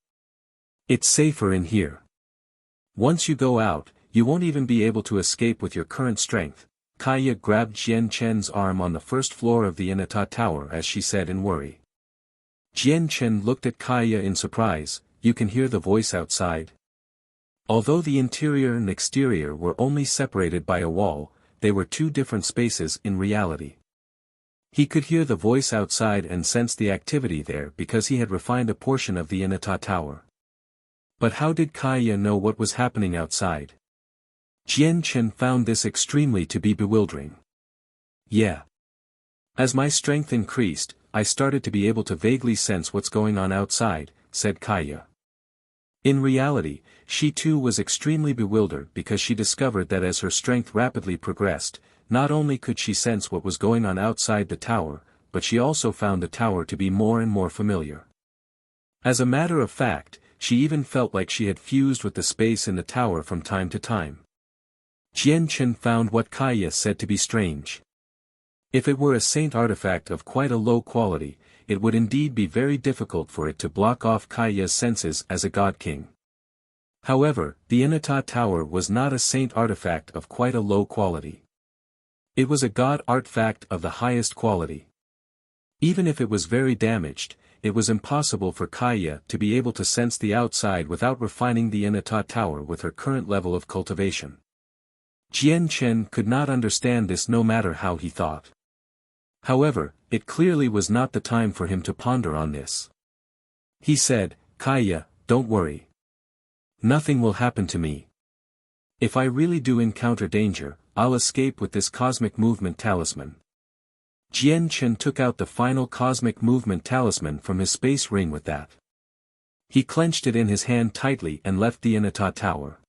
[SPEAKER 1] It's safer in here. Once you go out, you won't even be able to escape with your current strength. Kaya grabbed Jian Chen's arm on the first floor of the Enata tower as she said in worry. Jian Chen looked at Kaya in surprise. You can hear the voice outside. Although the interior and exterior were only separated by a wall, they were 2 different spaces in reality. He could hear the voice outside and sense the activity there because he had refined a portion of the Inata tower. But how did Kaya know what was happening outside? Jian Chen found this extremely to be bewildering. Yeah. As my strength increased, I started to be able to vaguely sense what's going on outside, said Kaya. In reality, she too was extremely bewildered because she discovered that as her strength rapidly progressed, not only could she sense what was going on outside the tower, but she also found the tower to be more and more familiar. As a matter of fact, she even felt like she had fused with the space in the tower from time to time. Jian Chen found what Kaya said to be strange. If it were a saint artifact of quite a low quality, it would indeed be very difficult for it to block off Kaya's senses as a god king. However, the Inata tower was not a saint artifact of quite a low quality. It was a god artifact of the highest quality. Even if it was very damaged, it was impossible for Kaya to be able to sense the outside without refining the Inata tower with her current level of cultivation. Jian Chen could not understand this no matter how he thought. However, it clearly was not the time for him to ponder on this. He said, Kaya, don't worry. Nothing will happen to me. If I really do encounter danger, I'll escape with this cosmic movement talisman. Jian Chen took out the final cosmic movement talisman from his space ring with that. He clenched it in his hand tightly and left the Inata tower.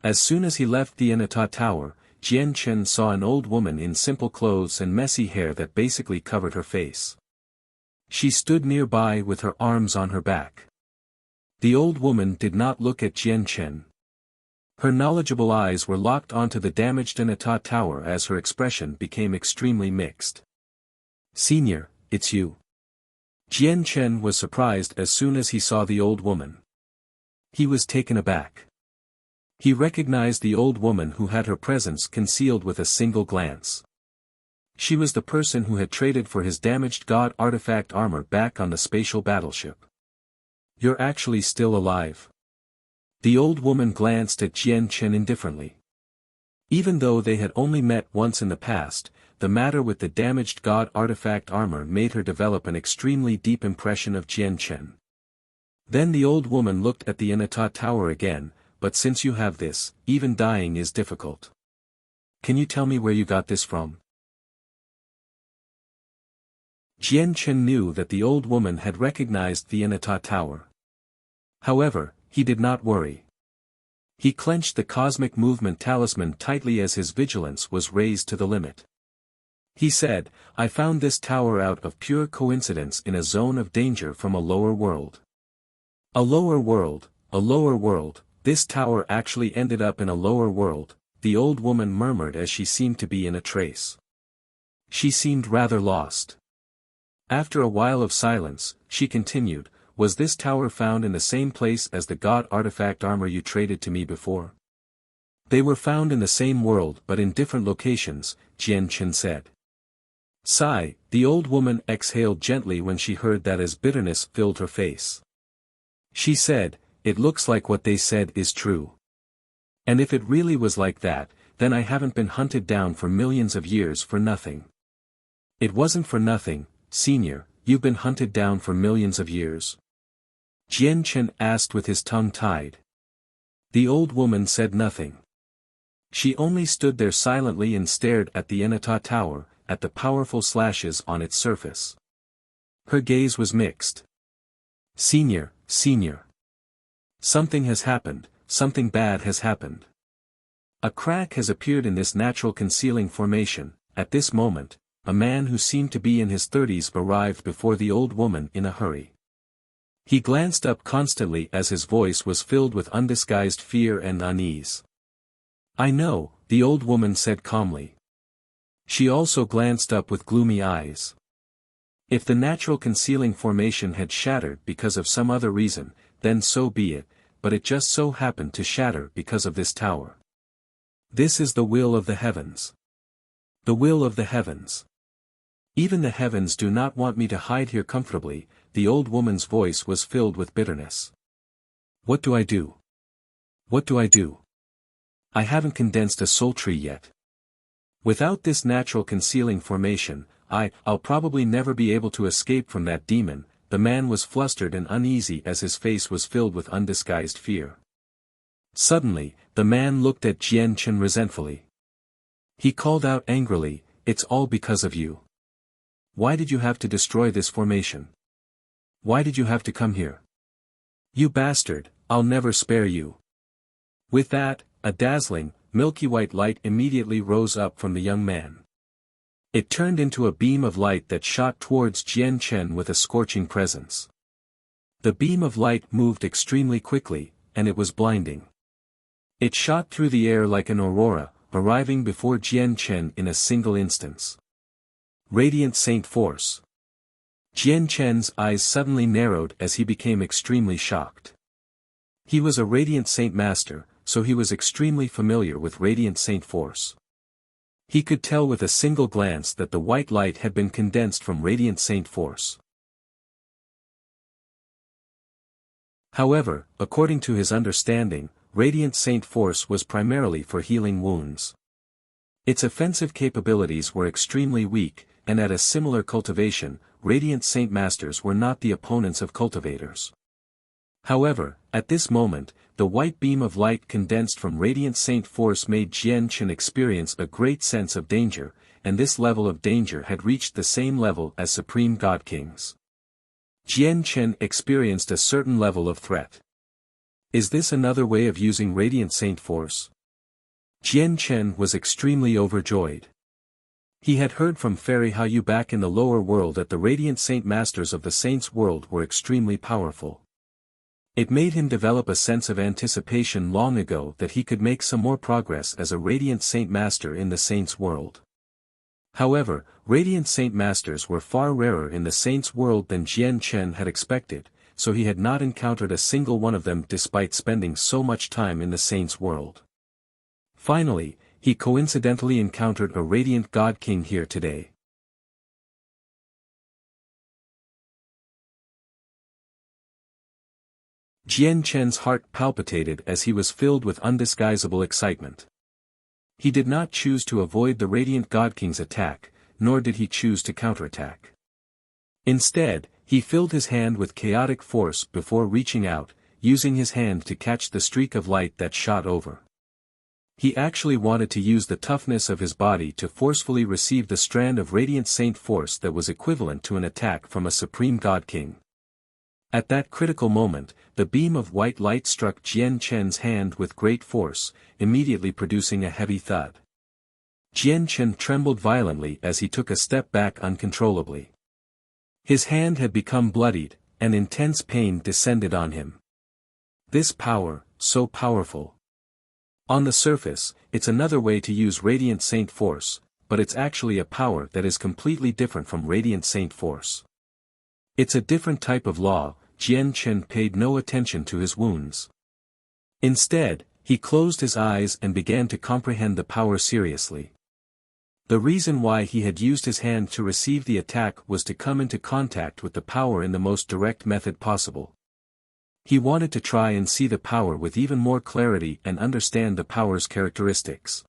[SPEAKER 1] As soon as he left the Inata tower, Jian Chen saw an old woman in simple clothes and messy hair that basically covered her face. She stood nearby with her arms on her back. The old woman did not look at Jian Chen. Her knowledgeable eyes were locked onto the damaged Inata tower as her expression became extremely mixed. Senior, it's you. Jian Chen was surprised as soon as he saw the old woman. He was taken aback. He recognized the old woman who had her presence concealed with a single glance. She was the person who had traded for his damaged god artifact armor back on the spatial battleship. You're actually still alive. The old woman glanced at Jian Chen indifferently. Even though they had only met once in the past, the matter with the damaged god artifact armor made her develop an extremely deep impression of Jian Chen. Then the old woman looked at the Inata tower again, but since you have this, even dying is difficult. Can you tell me where you got this from? Jian Chen knew that the old woman had recognized the Inata tower. However, he did not worry. He clenched the cosmic movement talisman tightly as his vigilance was raised to the limit. He said, I found this tower out of pure coincidence in a zone of danger from a lower world. A lower world, a lower world. This tower actually ended up in a lower world, the old woman murmured as she seemed to be in a trace. She seemed rather lost. After a while of silence, she continued, was this tower found in the same place as the god artifact armor you traded to me before? They were found in the same world but in different locations, Jian Chen said. Sigh, the old woman exhaled gently when she heard that as bitterness filled her face. She said, it looks like what they said is true. And if it really was like that, then I haven't been hunted down for millions of years for nothing. It wasn't for nothing, senior, you've been hunted down for millions of years. Jian Chen asked with his tongue tied. The old woman said nothing. She only stood there silently and stared at the Inata tower, at the powerful slashes on its surface. Her gaze was mixed. Senior, senior. Something has happened, something bad has happened. A crack has appeared in this natural concealing formation. At this moment, a man who seemed to be in his 30s arrived before the old woman in a hurry. He glanced up constantly as his voice was filled with undisguised fear and unease. I know, the old woman said calmly. She also glanced up with gloomy eyes. If the natural concealing formation had shattered because of some other reason, then so be it, but it just so happened to shatter because of this tower. This is the will of the heavens. The will of the heavens. Even the heavens do not want me to hide here comfortably, the old woman's voice was filled with bitterness. What do I do? What do I do? I haven't condensed a soul tree yet. Without this natural concealing formation, I'll probably never be able to escape from that demon." The man was flustered and uneasy as his face was filled with undisguised fear. Suddenly, the man looked at Jian Chen resentfully. He called out angrily, "It's all because of you. Why did you have to destroy this formation? Why did you have to come here? You bastard, I'll never spare you." With that, a dazzling, milky white light immediately rose up from the young man. It turned into a beam of light that shot towards Jian Chen with a scorching presence. The beam of light moved extremely quickly, and it was blinding. It shot through the air like an aurora, arriving before Jian Chen in a single instance. Radiant Saint Force. Jian Chen's eyes suddenly narrowed as he became extremely shocked. He was a Radiant Saint Master, so he was extremely familiar with Radiant Saint Force. He could tell with a single glance that the white light had been condensed from Radiant Saint Force. However, according to his understanding, Radiant Saint Force was primarily for healing wounds. Its offensive capabilities were extremely weak, and at a similar cultivation, Radiant Saint Masters were not the opponents of cultivators. However, at this moment, the white beam of light condensed from Radiant Saint Force made Jian Chen experience a great sense of danger, and this level of danger had reached the same level as Supreme God Kings. Jian Chen experienced a certain level of threat. Is this another way of using Radiant Saint Force? Jian Chen was extremely overjoyed. He had heard from Fairy Hao back in the lower world that the Radiant Saint Masters of the Saints' world were extremely powerful. It made him develop a sense of anticipation long ago that he could make some more progress as a Radiant Saint Master in the Saints' world. However, Radiant Saint Masters were far rarer in the Saints' world than Jian Chen had expected, so he had not encountered a single one of them despite spending so much time in the Saints' world. Finally, he coincidentally encountered a Radiant God King here today. Jian Chen's heart palpitated as he was filled with undisguisable excitement. He did not choose to avoid the Radiant God King's attack, nor did he choose to counterattack. Instead, he filled his hand with chaotic force before reaching out, using his hand to catch the streak of light that shot over. He actually wanted to use the toughness of his body to forcefully receive the strand of Radiant Saint Force that was equivalent to an attack from a Supreme God King. At that critical moment, the beam of white light struck Jian Chen's hand with great force, immediately producing a heavy thud. Jian Chen trembled violently as he took a step back uncontrollably. His hand had become bloodied, and intense pain descended on him. This power, so powerful. On the surface, it's another way to use Radiant Saint Force, but it's actually a power that is completely different from Radiant Saint Force. It's a different type of law. Jian Chen paid no attention to his wounds. Instead, he closed his eyes and began to comprehend the power seriously. The reason why he had used his hand to receive the attack was to come into contact with the power in the most direct method possible. He wanted to try and see the power with even more clarity and understand the power's characteristics.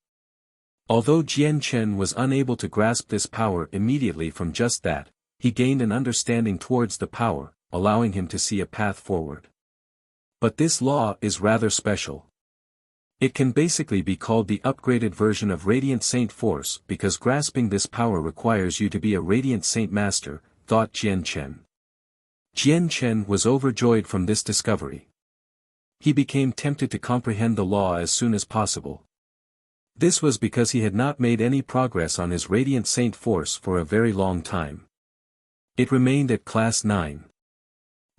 [SPEAKER 1] Although Jian Chen was unable to grasp this power immediately from just that, he gained an understanding towards the power, allowing him to see a path forward. But this law is rather special. It can basically be called the upgraded version of Radiant Saint Force because grasping this power requires you to be a Radiant Saint Master, thought Jian Chen. Jian Chen was overjoyed from this discovery. He became tempted to comprehend the law as soon as possible. This was because he had not made any progress on his Radiant Saint Force for a very long time. It remained at Class 9.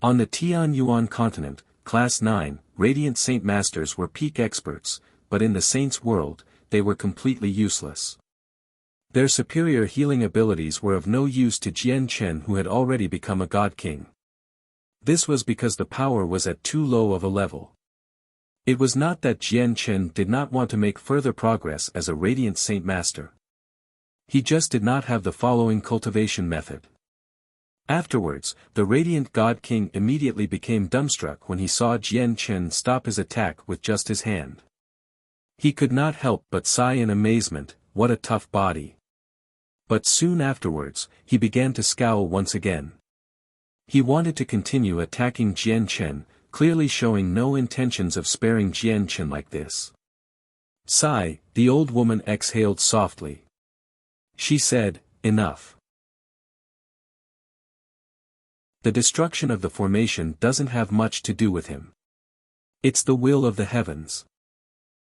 [SPEAKER 1] On the Tianyuan continent, Class 9, Radiant Saint Masters were peak experts, but in the Saints' world, they were completely useless. Their superior healing abilities were of no use to Jian Chen who had already become a God King. This was because the power was at too low of a level. It was not that Jian Chen did not want to make further progress as a Radiant Saint Master. He just did not have the following cultivation method. Afterwards, the Radiant God King immediately became dumbstruck when he saw Jian Chen stop his attack with just his hand. He could not help but sigh in amazement, what a tough body. But soon afterwards, he began to scowl once again. He wanted to continue attacking Jian Chen, clearly showing no intentions of sparing Jian Chen like this. Sigh, the old woman exhaled softly. She said, "Enough. The destruction of the formation doesn't have much to do with him. It's the will of the heavens.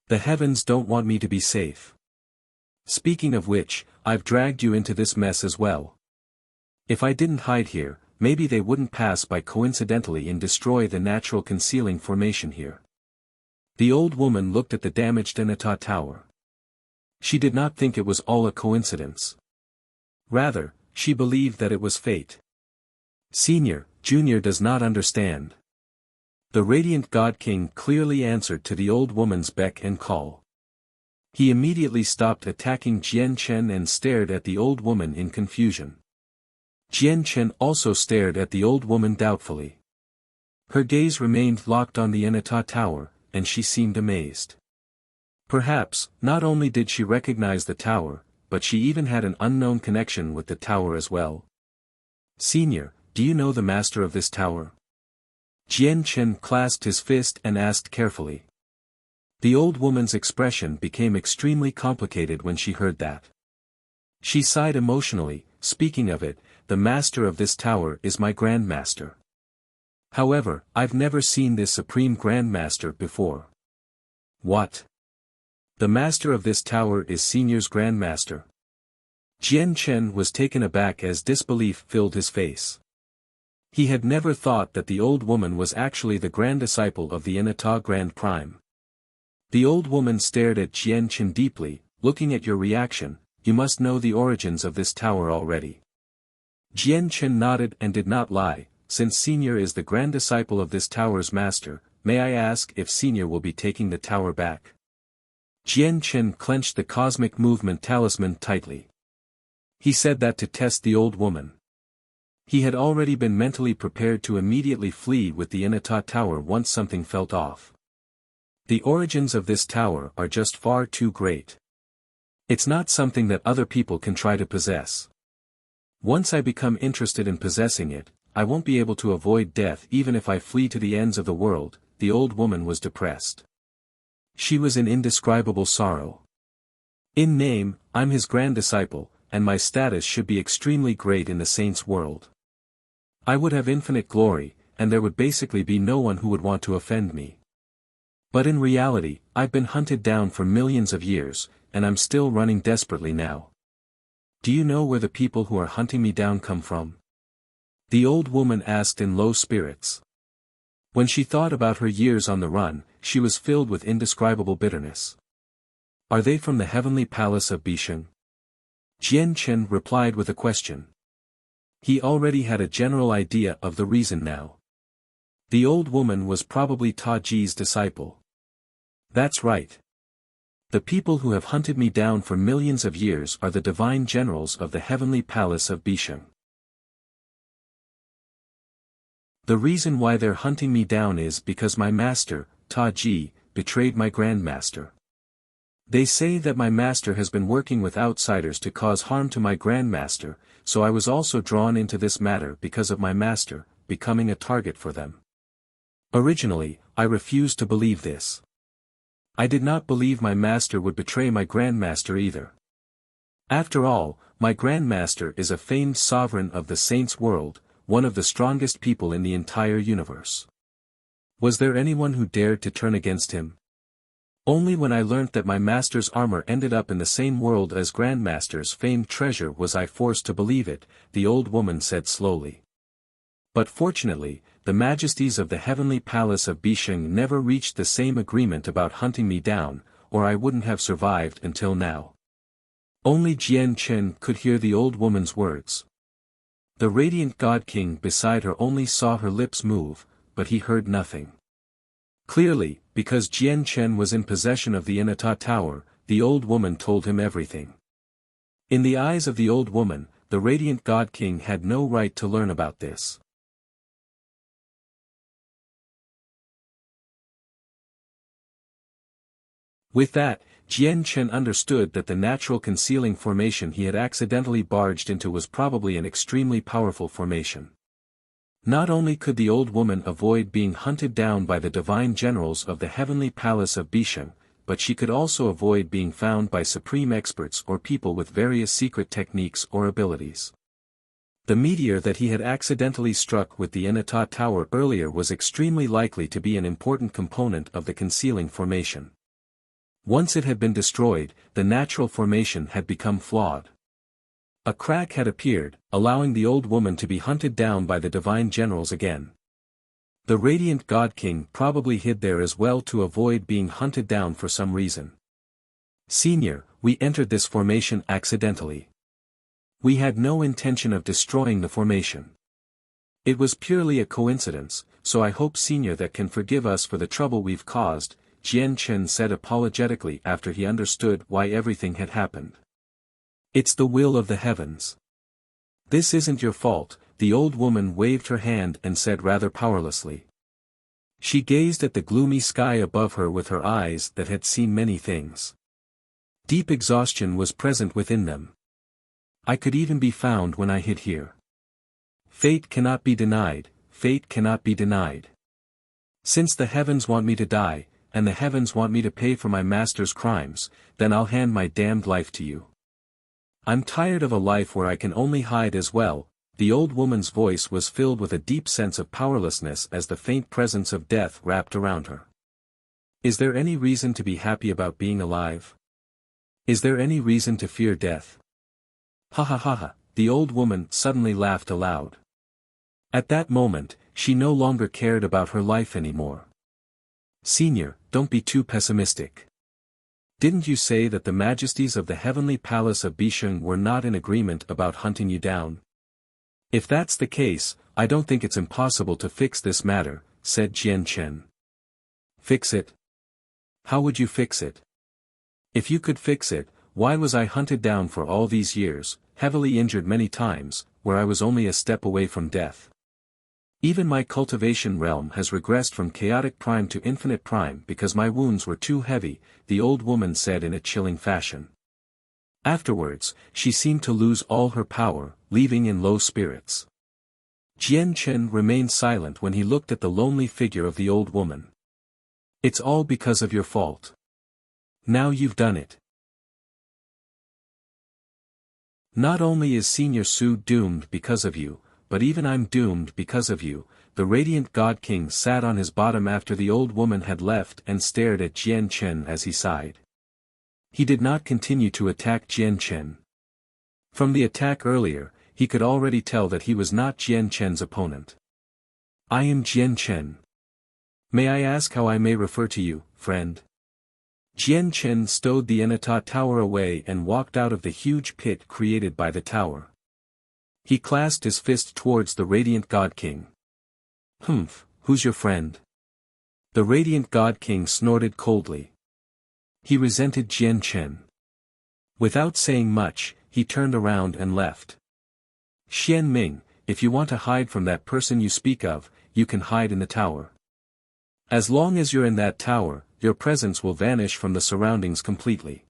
[SPEAKER 1] The heavens don't want me to be safe. Speaking of which, I've dragged you into this mess as well. If I didn't hide here, maybe they wouldn't pass by coincidentally and destroy the natural concealing formation here." The old woman looked at the damaged Anata tower. She did not think it was all a coincidence. Rather, she believed that it was fate. Senior, Junior does not understand. The radiant God King clearly answered to the old woman's beck and call. He immediately stopped attacking Jian Chen and stared at the old woman in confusion. Jian Chen also stared at the old woman doubtfully. Her gaze remained locked on the Anata tower, and she seemed amazed. Perhaps, not only did she recognize the tower, but she even had an unknown connection with the tower as well. "Senior, do you know the master of this tower?" Jian Chen clasped his fist and asked carefully. The old woman's expression became extremely complicated when she heard that. She sighed emotionally. "Speaking of it, the master of this tower is my grandmaster. However, I've never seen this supreme grandmaster before." "What? The master of this tower is Senior's grandmaster?" Jian Chen was taken aback as disbelief filled his face. He had never thought that the old woman was actually the grand disciple of the Anata Grand Prime. The old woman stared at Jian Chen deeply. "Looking at your reaction, you must know the origins of this tower already." Jian Chen nodded and did not lie. "Since Senior is the grand disciple of this tower's master, may I ask if Senior will be taking the tower back?" Jian Chen clenched the cosmic movement talisman tightly. He said that to test the old woman. He had already been mentally prepared to immediately flee with the Anata tower once something felt off. The origins of this tower are just far too great. It's not something that other people can try to possess. Once I become interested in possessing it, I won't be able to avoid death even if I flee to the ends of the world. The old woman was depressed. She was in indescribable sorrow. "In name, I'm his grand disciple, and my status should be extremely great in the saints' world. I would have infinite glory, and there would basically be no one who would want to offend me. But in reality, I've been hunted down for millions of years, and I'm still running desperately now. Do you know where the people who are hunting me down come from?" The old woman asked in low spirits. When she thought about her years on the run, she was filled with indescribable bitterness. "Are they from the heavenly palace of Bisheng?" Jian Chen replied with a question. He already had a general idea of the reason now. The old woman was probably Ta Ji's disciple. "That's right. The people who have hunted me down for millions of years are the divine generals of the heavenly palace of Bisheng. The reason why they're hunting me down is because my master, Ta Ji, betrayed my grandmaster. They say that my master has been working with outsiders to cause harm to my grandmaster, so I was also drawn into this matter because of my master, becoming a target for them. Originally, I refused to believe this. I did not believe my master would betray my grandmaster either. After all, my grandmaster is a famed sovereign of the saints' world, one of the strongest people in the entire universe. Was there anyone who dared to turn against him? Only when I learnt that my master's armor ended up in the same world as Grandmaster's famed treasure was I forced to believe it," the old woman said slowly. "But fortunately, the majesties of the heavenly palace of Bisheng never reached the same agreement about hunting me down, or I wouldn't have survived until now." Only Jian Chen could hear the old woman's words. The radiant God King beside her only saw her lips move, but he heard nothing. Clearly, because Jian Chen was in possession of the Anata Tower, the old woman told him everything. In the eyes of the old woman, the radiant God King had no right to learn about this. With that, Jian Chen understood that the natural concealing formation he had accidentally barged into was probably an extremely powerful formation. Not only could the old woman avoid being hunted down by the divine generals of the heavenly palace of Bisheng, but she could also avoid being found by supreme experts or people with various secret techniques or abilities. The meteor that he had accidentally struck with the Enata Tower earlier was extremely likely to be an important component of the concealing formation. Once it had been destroyed, the natural formation had become flawed. A crack had appeared, allowing the old woman to be hunted down by the divine generals again. The radiant God King probably hid there as well to avoid being hunted down for some reason. Senior, we entered this formation accidentally. We had no intention of destroying the formation. It was purely a coincidence, so I hope Senior that can forgive us for the trouble we've caused, Jian Chen said apologetically after he understood why everything had happened. It's the will of the heavens. This isn't your fault, the old woman waved her hand and said rather powerlessly. She gazed at the gloomy sky above her with her eyes that had seen many things. Deep exhaustion was present within them. I could even be found when I hid here. Fate cannot be denied, fate cannot be denied. Since the heavens want me to die, and the heavens want me to pay for my master's crimes, then I'll hand my damned life to you. I'm tired of a life where I can only hide as well. The old woman's voice was filled with a deep sense of powerlessness as the faint presence of death wrapped around her. Is there any reason to be happy about being alive? Is there any reason to fear death? Ha ha ha ha, the old woman suddenly laughed aloud. At that moment, she no longer cared about her life anymore. Senior, don't be too pessimistic. Didn't you say that the majesties of the heavenly palace of Bisheng were not in agreement about hunting you down? If that's the case, I don't think it's impossible to fix this matter, said Jian Chen. Fix it? How would you fix it? If you could fix it, why was I hunted down for all these years, heavily injured many times, where I was only a step away from death? Even my cultivation realm has regressed from chaotic prime to infinite prime because my wounds were too heavy, the old woman said in a chilling fashion. Afterwards, she seemed to lose all her power, leaving in low spirits. Jian Chen remained silent when he looked at the lonely figure of the old woman. It's all because of your fault. Now you've done it. Not only is Senior Su doomed because of you, but even I'm doomed because of you. The radiant God King sat on his bottom after the old woman had left and stared at Jian Chen as he sighed. He did not continue to attack Jian Chen. From the attack earlier, he could already tell that he was not Jian Chen's opponent. I am Jian Chen. May I ask how I may refer to you, friend? Jian Chen stowed the Enata tower away and walked out of the huge pit created by the tower. He clasped his fist towards the radiant God King. Humph, who's your friend? The radiant God King snorted coldly. He resented Jian Chen. Without saying much, he turned around and left. Xian Ming, if you want to hide from that person you speak of, you can hide in the tower. As long as you're in that tower, your presence will vanish from the surroundings completely.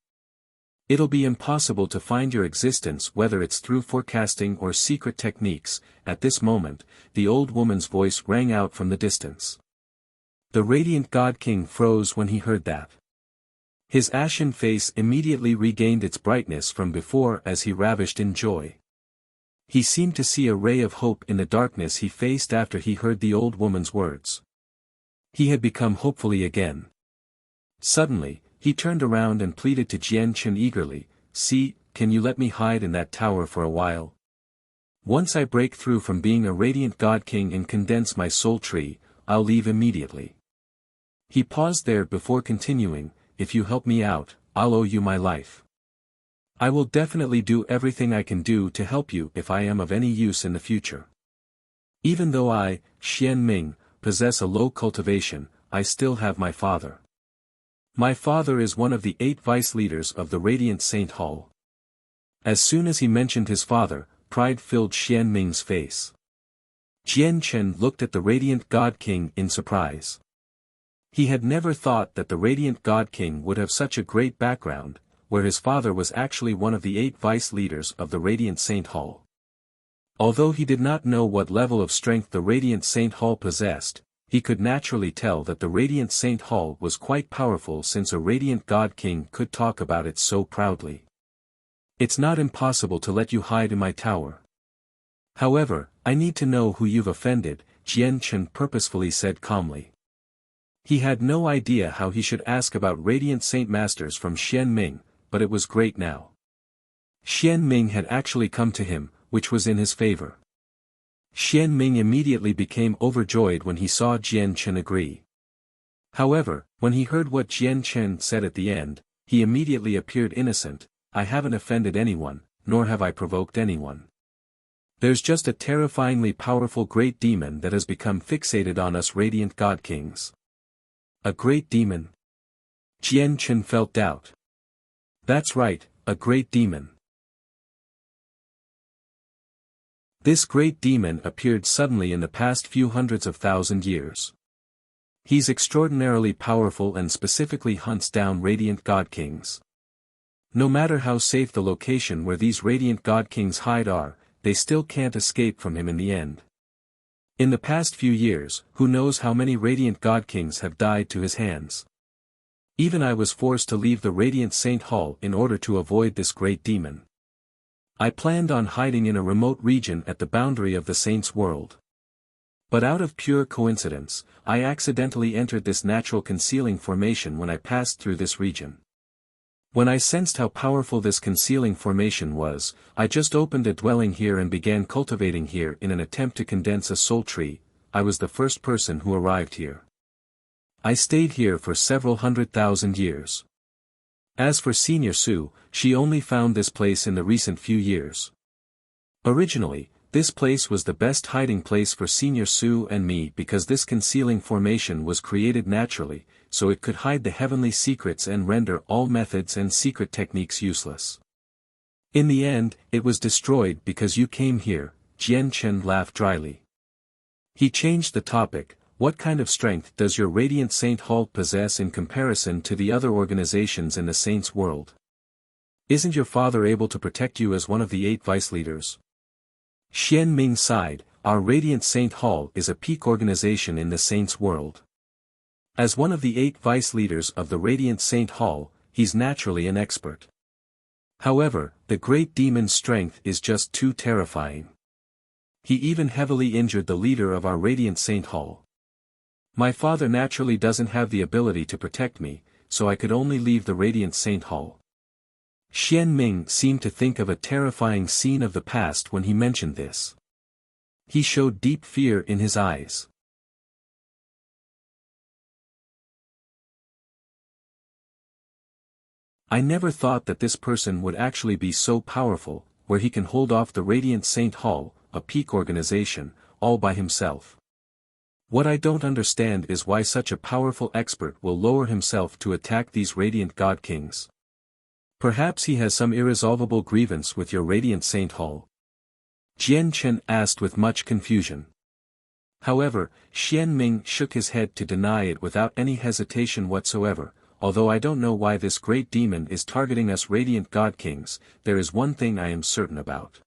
[SPEAKER 1] It'll be impossible to find your existence whether it's through forecasting or secret techniques. At this moment, the old woman's voice rang out from the distance. The radiant God King froze when he heard that. His ashen face immediately regained its brightness from before as he ravished in joy. He seemed to see a ray of hope in the darkness he faced after he heard the old woman's words. He had become hopefully again. Suddenly, he turned around and pleaded to Jian Chen eagerly, "See, can you let me hide in that tower for a while? Once I break through from being a radiant God King and condense my soul tree, I'll leave immediately." He paused there before continuing, "If you help me out, I'll owe you my life. I will definitely do everything I can do to help you if I am of any use in the future. Even though I, Xian Ming, possess a low cultivation, I still have my father. My father is one of the 8 vice leaders of the Radiant Saint Hall." As soon as he mentioned his father, pride filled Xian Ming's face. Jian Chen looked at the radiant God King in surprise. He had never thought that the Radiant God King would have such a great background, where his father was actually one of the 8 vice leaders of the Radiant Saint Hall. Although he did not know what level of strength the Radiant Saint Hall possessed, he could naturally tell that the Radiant Saint Hall was quite powerful since a Radiant God King could talk about it so proudly. It's not impossible to let you hide in my tower. However, I need to know who you've offended, Jian Chen purposefully said calmly. He had no idea how he should ask about Radiant Saint Masters from Xian Ming, but it was great now. Xian Ming had actually come to him, which was in his favor. Xian Ming immediately became overjoyed when he saw Jian Chen agree. However, when he heard what Jian Chen said at the end, he immediately appeared innocent. I haven't offended anyone, nor have I provoked anyone. There's just a terrifyingly powerful great demon that has become fixated on us Radiant God Kings. A great demon? Jian Chen felt doubt. That's right, a great demon. This great demon appeared suddenly in the past few hundreds of thousand years. He's extraordinarily powerful and specifically hunts down Radiant God Kings. No matter how safe the location where these Radiant God Kings hide are, they still can't escape from him in the end. In the past few years, who knows how many Radiant God Kings have died to his hands. Even I was forced to leave the Radiant Saint Hall in order to avoid this great demon. I planned on hiding in a remote region at the boundary of the Saint's world. But out of pure coincidence, I accidentally entered this natural concealing formation when I passed through this region. When I sensed how powerful this concealing formation was, I just opened a dwelling here and began cultivating here in an attempt to condense a soul tree. I was the first person who arrived here. I stayed here for several 100,000 years. As for Senior Su, she only found this place in the recent few years. Originally, this place was the best hiding place for Senior Su and me because this concealing formation was created naturally, so it could hide the heavenly secrets and render all methods and secret techniques useless. In the end, it was destroyed because you came here, Jian Chen laughed dryly. He changed the topic. What kind of strength does your Radiant Saint Hall possess in comparison to the other organizations in the Saints' world? Isn't your father able to protect you as one of the 8 vice leaders? Xian Ming sighed. Our Radiant Saint Hall is a peak organization in the Saints' world. As one of the 8 vice leaders of the Radiant Saint Hall, he's naturally an expert. However, the great demon's strength is just too terrifying. He even heavily injured the leader of our Radiant Saint Hall. My father naturally doesn't have the ability to protect me, so I could only leave the Radiant Saint Hall. Xian Ming seemed to think of a terrifying scene of the past when he mentioned this. He showed deep fear in his eyes. I never thought that this person would actually be so powerful, where he can hold off the Radiant Saint Hall, a peak organization, all by himself. What I don't understand is why such a powerful expert will lower himself to attack these Radiant God Kings. Perhaps he has some irresolvable grievance with your Radiant Saint Hall? Jian Chen asked with much confusion. However, Xian Ming shook his head to deny it without any hesitation whatsoever. Although I don't know why this great demon is targeting us Radiant God Kings, there is one thing I am certain about.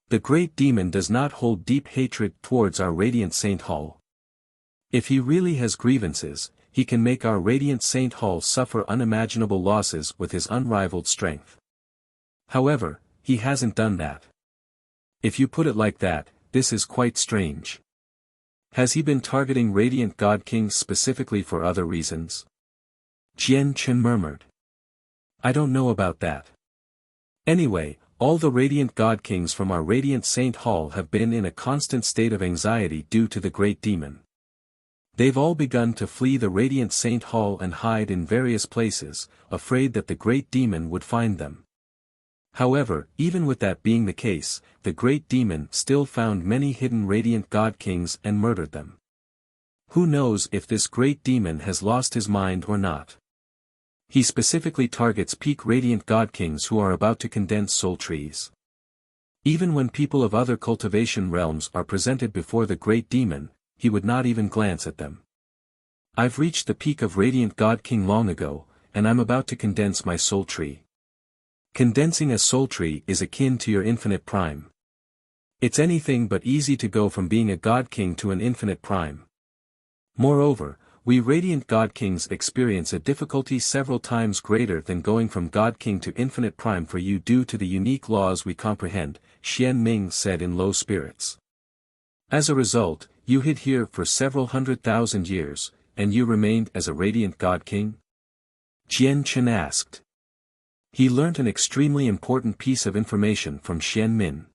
[SPEAKER 1] The great demon does not hold deep hatred towards our Radiant Saint Hall. If he really has grievances, he can make our Radiant Saint Hall suffer unimaginable losses with his unrivaled strength. However, he hasn't done that. If you put it like that, this is quite strange. Has he been targeting Radiant God Kings specifically for other reasons? Jian Chen murmured. I don't know about that. Anyway, all the Radiant God Kings from our Radiant Saint Hall have been in a constant state of anxiety due to the great demon. They've all begun to flee the Radiant Saint Hall and hide in various places, afraid that the great demon would find them. However, even with that being the case, the great demon still found many hidden Radiant God Kings and murdered them. Who knows if this great demon has lost his mind or not? He specifically targets peak Radiant God Kings who are about to condense soul trees. Even when people of other cultivation realms are presented before the great demon, he would not even glance at them. I've reached the peak of Radiant God King long ago, and I'm about to condense my soul tree. Condensing a soul tree is akin to your infinite prime. It's anything but easy to go from being a God King to an infinite prime. Moreover, we Radiant God Kings experience a difficulty several times greater than going from God King to infinite prime for you due to the unique laws we comprehend, Xian Ming said in low spirits. As a result, you hid here for several 100,000 years, and you remained as a Radiant God King? Jian Chen asked. He learnt an extremely important piece of information from Xian Min.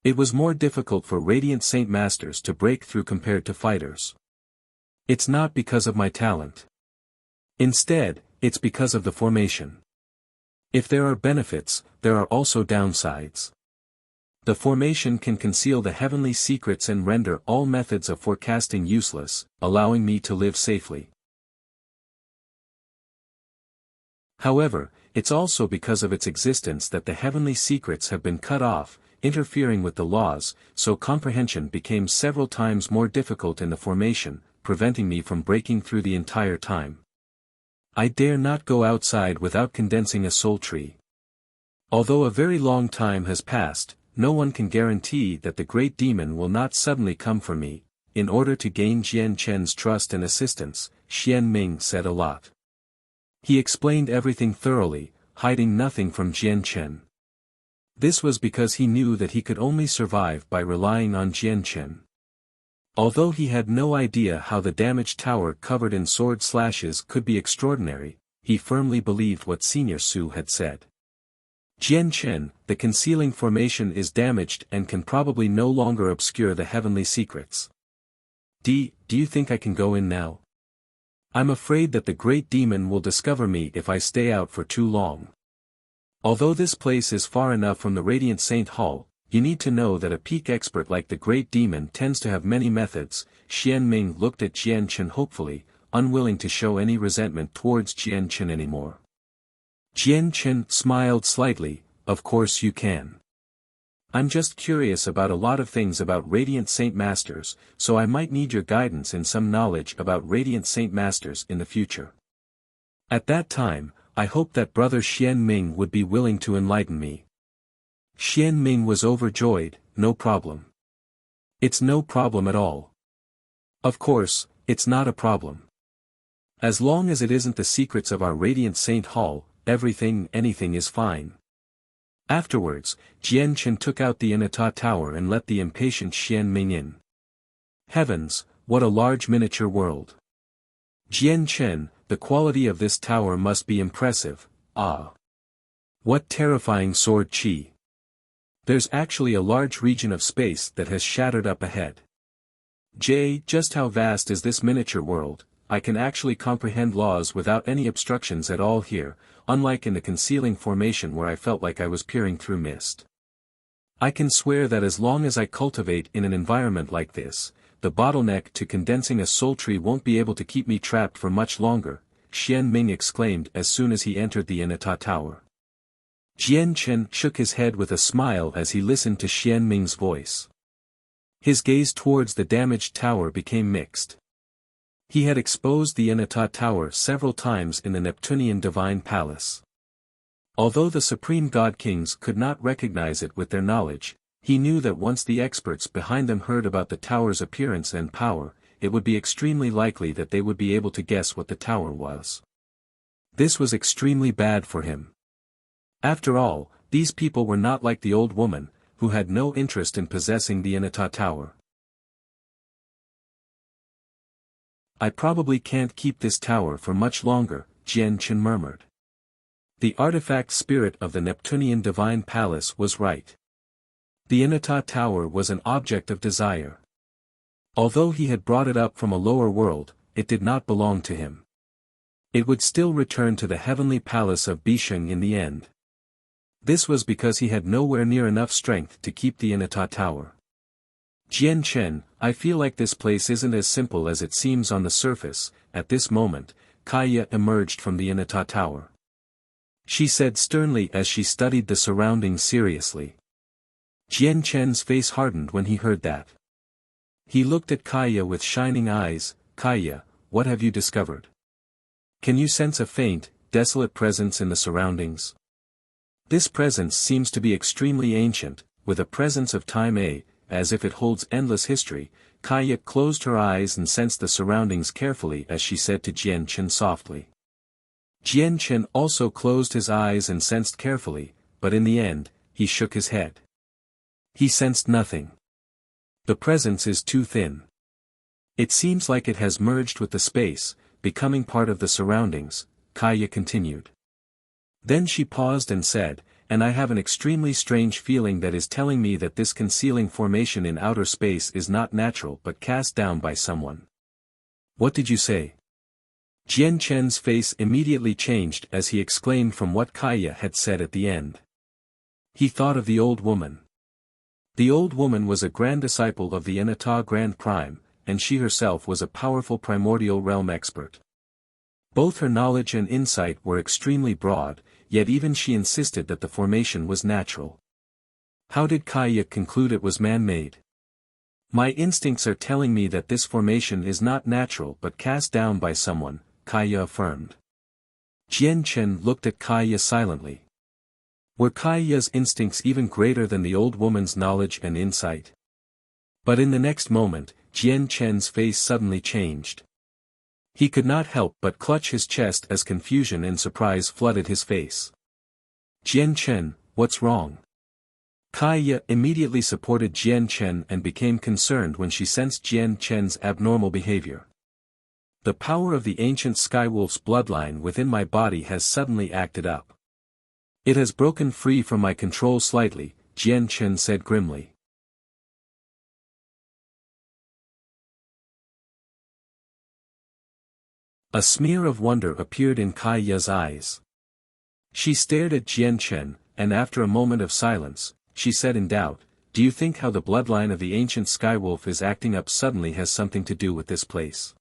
[SPEAKER 1] It was more difficult for Radiant Saint Masters to break through compared to fighters. It's not because of my talent. Instead, it's because of the formation. If there are benefits, there are also downsides. The formation can conceal the heavenly secrets and render all methods of forecasting useless, allowing me to live safely. However, it's also because of its existence that the heavenly secrets have been cut off, interfering with the laws, so comprehension became several times more difficult in the formation, preventing me from breaking through the entire time. I dare not go outside without condensing a soul tree. Although a very long time has passed, no one can guarantee that the great demon will not suddenly come for me. In order to gain Jian Chen's trust and assistance, Xian Ming said a lot. He explained everything thoroughly, hiding nothing from Jian Chen. This was because he knew that he could only survive by relying on Jian Chen. Although he had no idea how the damaged tower covered in sword slashes could be extraordinary, he firmly believed what Senior Su had said. Jian Chen, the concealing formation is damaged and can probably no longer obscure the heavenly secrets. Do you think I can go in now? I'm afraid that the great demon will discover me if I stay out for too long. Although this place is far enough from the Radiant Saint Hall, you need to know that a peak expert like the great demon tends to have many methods. Xian Ming looked at Jian Chen hopefully, unwilling to show any resentment towards Jian Chen anymore. Jian Chen smiled slightly. Of course you can. I'm just curious about a lot of things about Radiant Saint Masters, so I might need your guidance and some knowledge about Radiant Saint Masters in the future. At that time, I hope that brother Xian Ming would be willing to enlighten me. Xian Ming was overjoyed. No problem. It's no problem at all. Of course, it's not a problem. As long as it isn't the secrets of our Radiant Saint Hall, anything is fine. Afterwards, Jian Chen took out the Inata Tower and let the impatient Xian Ming in. Heavens, what a large miniature world. Jian Chen, the quality of this tower must be impressive. Ah. What terrifying sword chi. There's actually a large region of space that has shattered up ahead. Just how vast is this miniature world? I can actually comprehend laws without any obstructions at all here, unlike in the concealing formation where I felt like I was peering through mist. I can swear that as long as I cultivate in an environment like this, the bottleneck to condensing a soul tree won't be able to keep me trapped for much longer, Xian Ming exclaimed as soon as he entered the Inata Tower. Jian Chen shook his head with a smile as he listened to Xian Ming's voice. His gaze towards the damaged tower became mixed. He had exposed the Inata Tower several times in the Neptunian Divine Palace. Although the Supreme God Kings could not recognize it with their knowledge, he knew that once the experts behind them heard about the tower's appearance and power, it would be extremely likely that they would be able to guess what the tower was. This was extremely bad for him. After all, these people were not like the old woman, who had no interest in possessing the Inata Tower. I probably can't keep this tower for much longer, Jian Chen murmured. The artifact spirit of the Neptunian Divine Palace was right. The Inata Tower was an object of desire. Although he had brought it up from a lower world, it did not belong to him. It would still return to the heavenly palace of Bisheng in the end. This was because he had nowhere near enough strength to keep the Inata Tower. Jian Chen, I feel like this place isn't as simple as it seems on the surface. At this moment, Kaya emerged from the Inata Tower. She said sternly as she studied the surroundings seriously. Jian Chen's face hardened when he heard that. He looked at Kaya with shining eyes. Kaya, what have you discovered? Can you sense a faint, desolate presence in the surroundings? This presence seems to be extremely ancient, with a presence of time as if it holds endless history. Kaya closed her eyes and sensed the surroundings carefully as she said to Jian Chen softly. Jian Chen also closed his eyes and sensed carefully, but in the end, he shook his head. He sensed nothing. The presence is too thin. It seems like it has merged with the space, becoming part of the surroundings, Kaya continued. Then she paused and said, and I have an extremely strange feeling that is telling me that this concealing formation in outer space is not natural but cast down by someone. What did you say? Jian Chen's face immediately changed as he exclaimed from what Kaya had said at the end. He thought of the old woman. The old woman was a grand disciple of the Anata Grand Prime, and she herself was a powerful primordial realm expert. Both her knowledge and insight were extremely broad, yet even she insisted that the formation was natural. How did Kaya conclude it was man-made? My instincts are telling me that this formation is not natural but cast down by someone, Kaya affirmed. Jian Chen looked at Kaya silently. Were Kaya's instincts even greater than the old woman's knowledge and insight? But in the next moment, Jian Chen's face suddenly changed. He could not help but clutch his chest as confusion and surprise flooded his face. Jian Chen, what's wrong? Kaya immediately supported Jian Chen and became concerned when she sensed Jian Chen's abnormal behavior. The power of the ancient Skywolf's bloodline within my body has suddenly acted up. It has broken free from my control slightly, Jian Chen said grimly. A smear of wonder appeared in Kaya's eyes. She stared at Jian Chen, and after a moment of silence, she said in doubt, do you think how the bloodline of the ancient Skywolf is acting up suddenly has something to do with this place?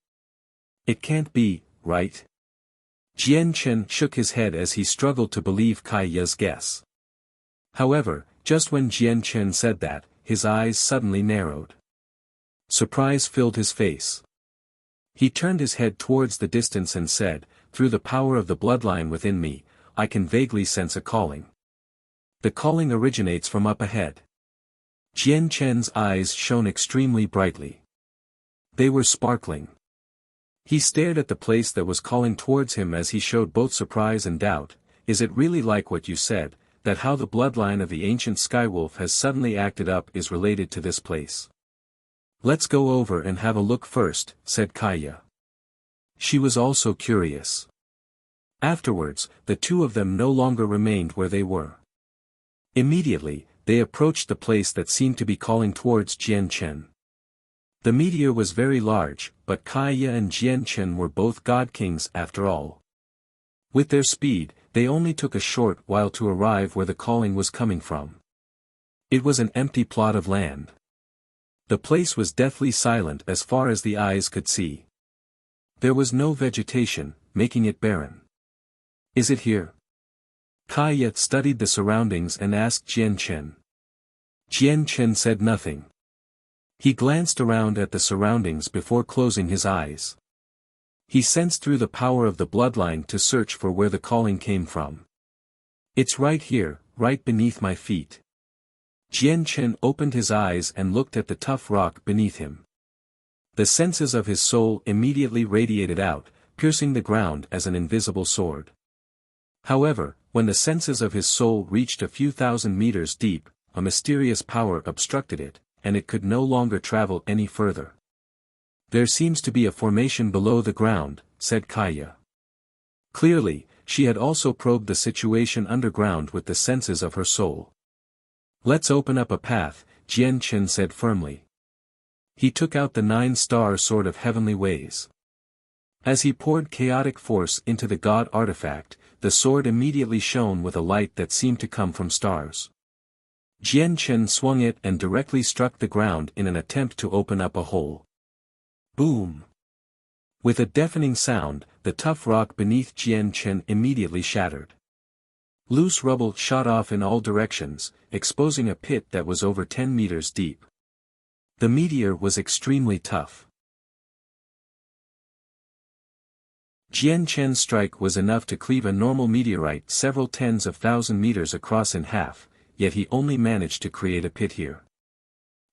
[SPEAKER 1] It can't be, right? Jian Chen shook his head as he struggled to believe Kaya's guess. However, just when Jian Chen said that, his eyes suddenly narrowed. Surprise filled his face. He turned his head towards the distance and said, through the power of the bloodline within me, I can vaguely sense a calling. The calling originates from up ahead. Jian Chen's eyes shone extremely brightly. They were sparkling. He stared at the place that was calling towards him as he showed both surprise and doubt. Is it really like what you said, that how the bloodline of the ancient Skywolf has suddenly acted up is related to this place? Let's go over and have a look first, said Kaya. She was also curious. Afterwards, the two of them no longer remained where they were. Immediately, they approached the place that seemed to be calling towards Jian Chen. The meteor was very large, but Kaya and Jian Chen were both god kings after all. With their speed, they only took a short while to arrive where the calling was coming from. It was an empty plot of land. The place was deathly silent as far as the eyes could see. There was no vegetation, making it barren. Is it here? Kaya studied the surroundings and asked Jian Chen. Jian Chen said nothing. He glanced around at the surroundings before closing his eyes. He sensed through the power of the bloodline to search for where the calling came from. It's right here, right beneath my feet. Jian Chen opened his eyes and looked at the tough rock beneath him. The senses of his soul immediately radiated out, piercing the ground as an invisible sword. However, when the senses of his soul reached a few thousand meters deep, a mysterious power obstructed it, and it could no longer travel any further. There seems to be a formation below the ground, said Kaya. Clearly, she had also probed the situation underground with the senses of her soul. Let's open up a path, Jian Chen said firmly. He took out the 9-star sword of heavenly ways. As he poured chaotic force into the god artifact, the sword immediately shone with a light that seemed to come from stars. Jian Chen swung it and directly struck the ground in an attempt to open up a hole. Boom! With a deafening sound, the tough rock beneath Jian Chen immediately shattered. Loose rubble shot off in all directions, exposing a pit that was over 10 meters deep. The meteor was extremely tough. Jian Chen's strike was enough to cleave a normal meteorite several tens of thousand meters across in half, yet he only managed to create a pit here.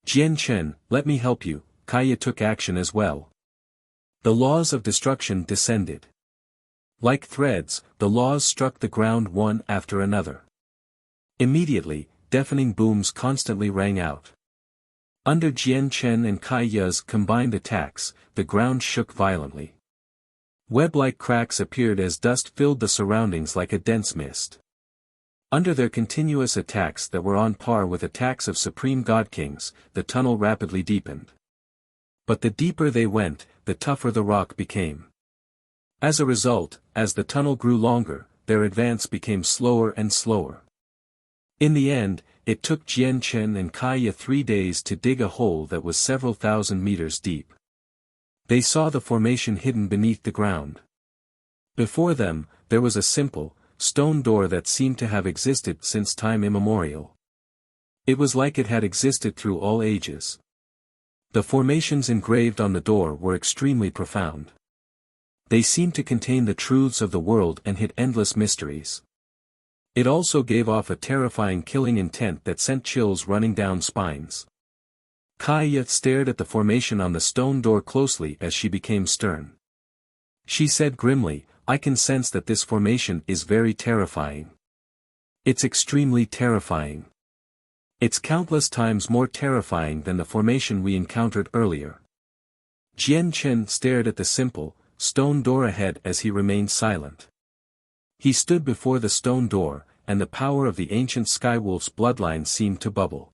[SPEAKER 1] Jian Chen, let me help you. Kaya took action as well. The laws of destruction descended. Like threads, the laws struck the ground one after another. Immediately, deafening booms constantly rang out. Under Jian Chen and Kaya's combined attacks, the ground shook violently. Web-like cracks appeared as dust filled the surroundings like a dense mist. Under their continuous attacks that were on par with attacks of supreme god kings, the tunnel rapidly deepened. But the deeper they went, the tougher the rock became. As a result, as the tunnel grew longer, their advance became slower and slower. In the end, it took Jian Chen and Kaya 3 days to dig a hole that was several thousand meters deep. They saw the formation hidden beneath the ground. Before them, there was a simple, stone door that seemed to have existed since time immemorial. It was like it had existed through all ages. The formations engraved on the door were extremely profound. They seemed to contain the truths of the world and hid endless mysteries. It also gave off a terrifying killing intent that sent chills running down spines. Kaya stared at the formation on the stone door closely as she became stern. She said grimly, I can sense that this formation is very terrifying. It's extremely terrifying. It's countless times more terrifying than the formation we encountered earlier. Jian Chen stared at the simple, stone door ahead as he remained silent. He stood before the stone door, and the power of the ancient Skywolf's bloodline seemed to bubble.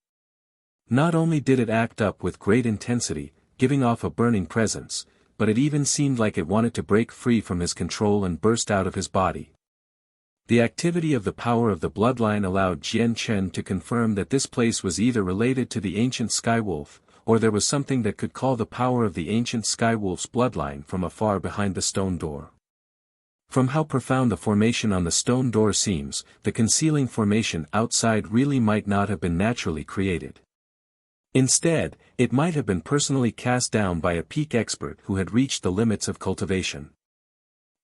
[SPEAKER 1] Not only did it act up with great intensity, giving off a burning presence, but it even seemed like it wanted to break free from his control and burst out of his body. The activity of the power of the bloodline allowed Jian Chen to confirm that this place was either related to the ancient Skywolf, or there was something that could call the power of the ancient Skywolf's bloodline from afar behind the stone door. From how profound the formation on the stone door seems, the concealing formation outside really might not have been naturally created. Instead, it might have been personally cast down by a peak expert who had reached the limits of cultivation.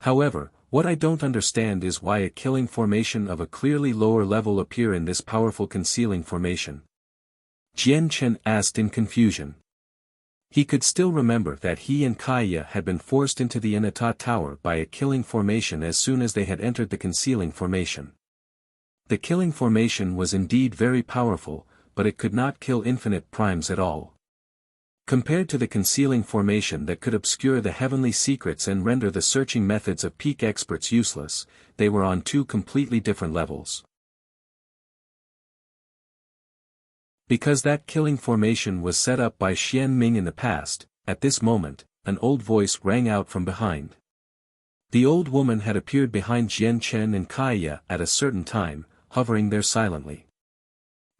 [SPEAKER 1] However, what I don't understand is why a killing formation of a clearly lower level appear in this powerful concealing formation. Jian Chen asked in confusion. He could still remember that he and Kaya had been forced into the Inata Tower by a killing formation as soon as they had entered the concealing formation. The killing formation was indeed very powerful, but it could not kill infinite primes at all. Compared to the concealing formation that could obscure the heavenly secrets and render the searching methods of peak experts useless, they were on two completely different levels. Because that killing formation was set up by Xian Ming in the past, at this moment, an old voice rang out from behind. The old woman had appeared behind Jian Chen and Kaya at a certain time, hovering there silently.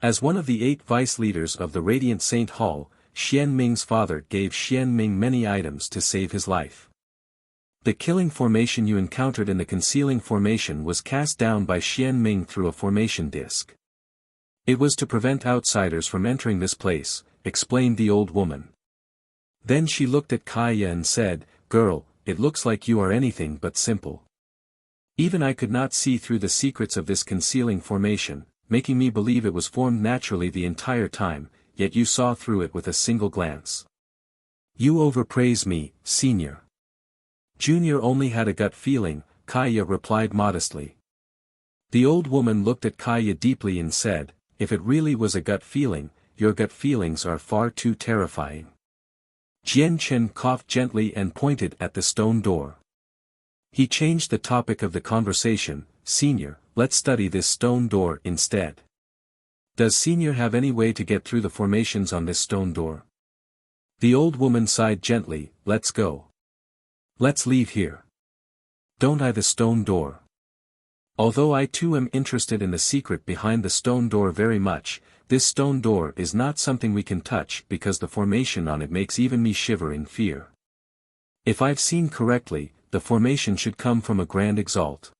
[SPEAKER 1] As one of the 8 vice leaders of the Radiant Saint Hall, Xian Ming's father gave Xian Ming many items to save his life. The killing formation you encountered in the concealing formation was cast down by Xian Ming through a formation disc. It was to prevent outsiders from entering this place, explained the old woman. Then she looked at Kaya and said, Girl, it looks like you are anything but simple. Even I could not see through the secrets of this concealing formation, making me believe it was formed naturally the entire time, yet you saw through it with a single glance. You overpraise me, senior. Junior only had a gut feeling, Kaya replied modestly. The old woman looked at Kaya deeply and said, If it really was a gut feeling, your gut feelings are far too terrifying. Jian Chen coughed gently and pointed at the stone door. He changed the topic of the conversation, Senior, let's study this stone door instead. Does Senior have any way to get through the formations on this stone door? The old woman sighed gently, Let's go. Let's leave here. Don't I the stone door? Although I too am interested in the secret behind the stone door very much, this stone door is not something we can touch because the formation on it makes even me shiver in fear. If I've seen correctly, the formation should come from a Grand Exalt.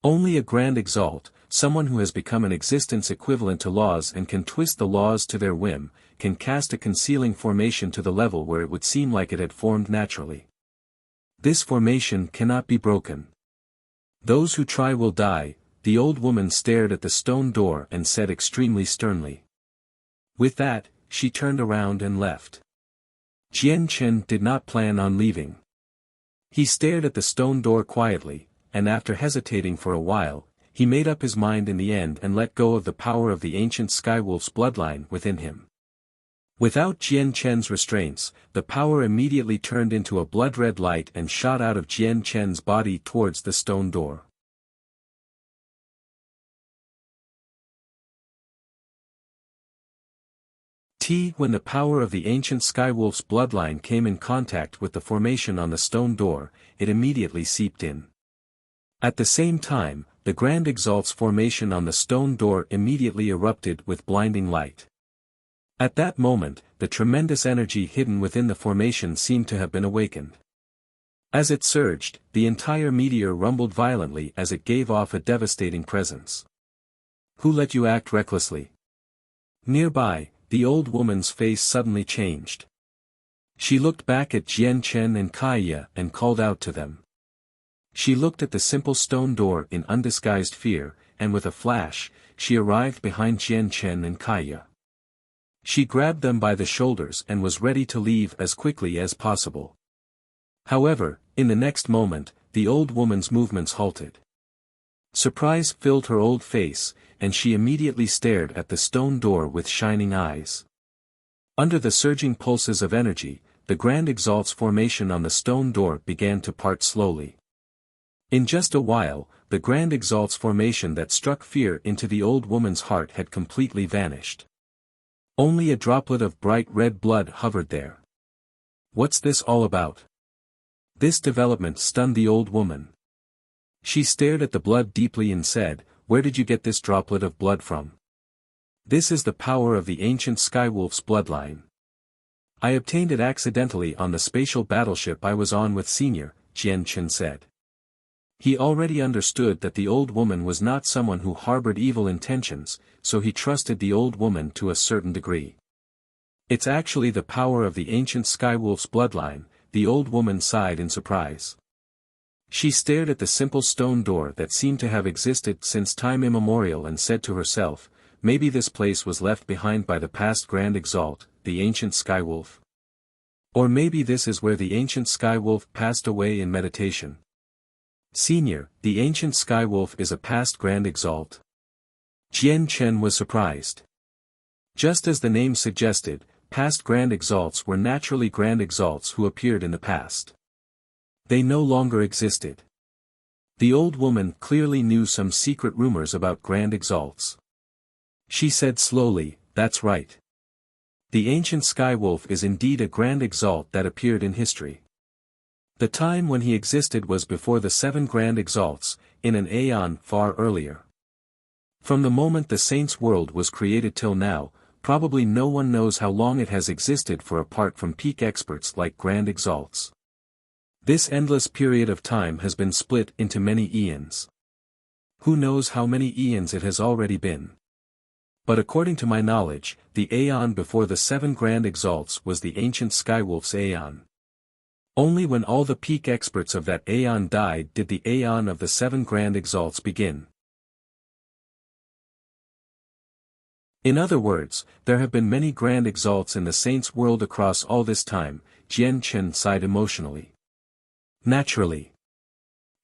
[SPEAKER 1] Only a Grand Exalt, someone who has become an existence equivalent to laws and can twist the laws to their whim, can cast a concealing formation to the level where it would seem like it had formed naturally. This formation cannot be broken. Those who try will die. The old woman stared at the stone door and said extremely sternly. With that, she turned around and left. Jian Chen did not plan on leaving. He stared at the stone door quietly, and after hesitating for a while, he made up his mind in the end and let go of the power of the ancient Skywolf's bloodline within him. Without Jian Chen's restraints, the power immediately turned into a blood-red light and shot out of Jian Chen's body towards the stone door. When the power of the ancient Skywolf's bloodline came in contact with the formation on the stone door, it immediately seeped in. At the same time, the Grand Exalt's formation on the stone door immediately erupted with blinding light. At that moment, the tremendous energy hidden within the formation seemed to have been awakened. As it surged, the entire meteor rumbled violently as it gave off a devastating presence. Who let you act recklessly? Nearby, the old woman's face suddenly changed. She looked back at Jian Chen and Kaiya and called out to them. She looked at the simple stone door in undisguised fear, and with a flash, she arrived behind Jian Chen and Kaiya. She grabbed them by the shoulders and was ready to leave as quickly as possible. However, in the next moment, the old woman's movements halted. Surprise filled her old face, and she immediately stared at the stone door with shining eyes. Under the surging pulses of energy, the Grand Exalt's formation on the stone door began to part slowly. In just a while, the Grand Exalt's formation that struck fear into the old woman's heart had completely vanished. Only a droplet of bright red blood hovered there. What's this all about? This development stunned the old woman. She stared at the blood deeply and said, "Where did you get this droplet of blood from?" "This is the power of the ancient Skywolf's bloodline. I obtained it accidentally on the spatial battleship I was on with Senior," Jian Chen said. He already understood that the old woman was not someone who harbored evil intentions, so he trusted the old woman to a certain degree. "It's actually the power of the ancient Skywolf's bloodline," the old woman sighed in surprise. She stared at the simple stone door that seemed to have existed since time immemorial and said to herself, "Maybe this place was left behind by the past Grand Exalt, the ancient Skywolf. Or maybe this is where the ancient Skywolf passed away in meditation." "Senior, the ancient Skywolf is a past Grand Exalt?" Jian Chen was surprised. Just as the name suggested, past Grand Exalts were naturally Grand Exalts who appeared in the past. They no longer existed. The old woman clearly knew some secret rumors about Grand Exalts. She said slowly, "That's right. The ancient Skywolf is indeed a Grand Exalt that appeared in history. The time when he existed was before the 7 Grand Exalts, in an aeon far earlier. From the moment the Saints' world was created till now, probably no one knows how long it has existed for apart from peak experts like Grand Exalts. This endless period of time has been split into many eons. Who knows how many eons it has already been? But according to my knowledge, the aeon before the 7 Grand Exalts was the ancient Skywolf's aeon. Only when all the peak experts of that aeon died did the aeon of the 7 Grand Exalts begin. In other words, there have been many Grand Exalts in the Saints' world across all this time," Jian Chen sighed emotionally. "Naturally.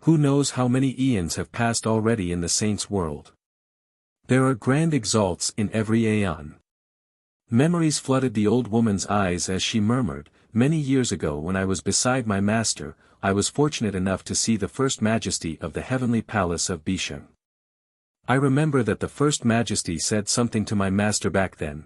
[SPEAKER 1] Who knows how many eons have passed already in the Saints' world? There are Grand Exalts in every aeon." Memories flooded the old woman's eyes as she murmured, "Many years ago when I was beside my master, I was fortunate enough to see the First Majesty of the Heavenly Palace of Bisheng. I remember that the First Majesty said something to my master back then.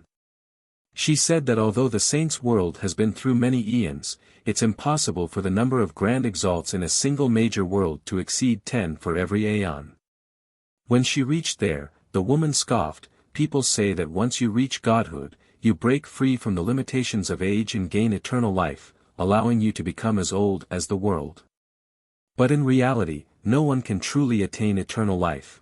[SPEAKER 1] She said that although the Saints' world has been through many eons, it's impossible for the number of Grand Exalts in a single major world to exceed 10 for every aeon. When she reached there, the woman scoffed, "People say that once you reach godhood, you break free from the limitations of age and gain eternal life, allowing you to become as old as the world. But in reality, no one can truly attain eternal life.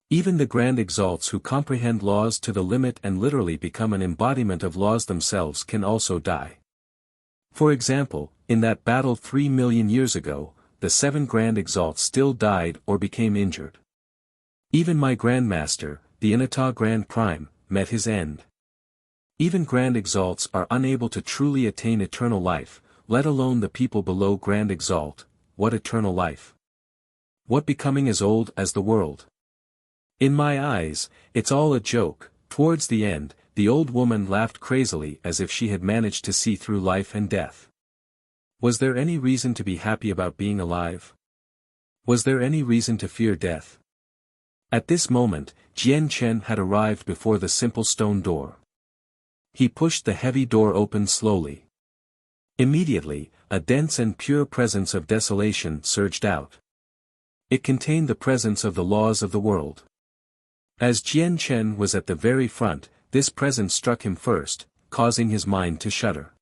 [SPEAKER 1] Even the Grand Exalts who comprehend laws to the limit and literally become an embodiment of laws themselves can also die. For example, in that battle 3 million years ago, the 7 Grand Exalts still died or became injured. Even my Grandmaster, the Inata Grand Prime, met his end. Even Grand Exalts are unable to truly attain eternal life, let alone the people below Grand Exalt. What eternal life? What becoming as old as the world? In my eyes, it's all a joke. Towards the end, the old woman laughed crazily as if she had managed to see through life and death. Was there any reason to be happy about being alive? Was there any reason to fear death? At this moment, Jian Chen had arrived before the simple stone door. He pushed the heavy door open slowly. Immediately, a dense and pure presence of desolation surged out. It contained the presence of the laws of the world. As Jian Chen was at the very front, this presence struck him first, causing his mind to shudder.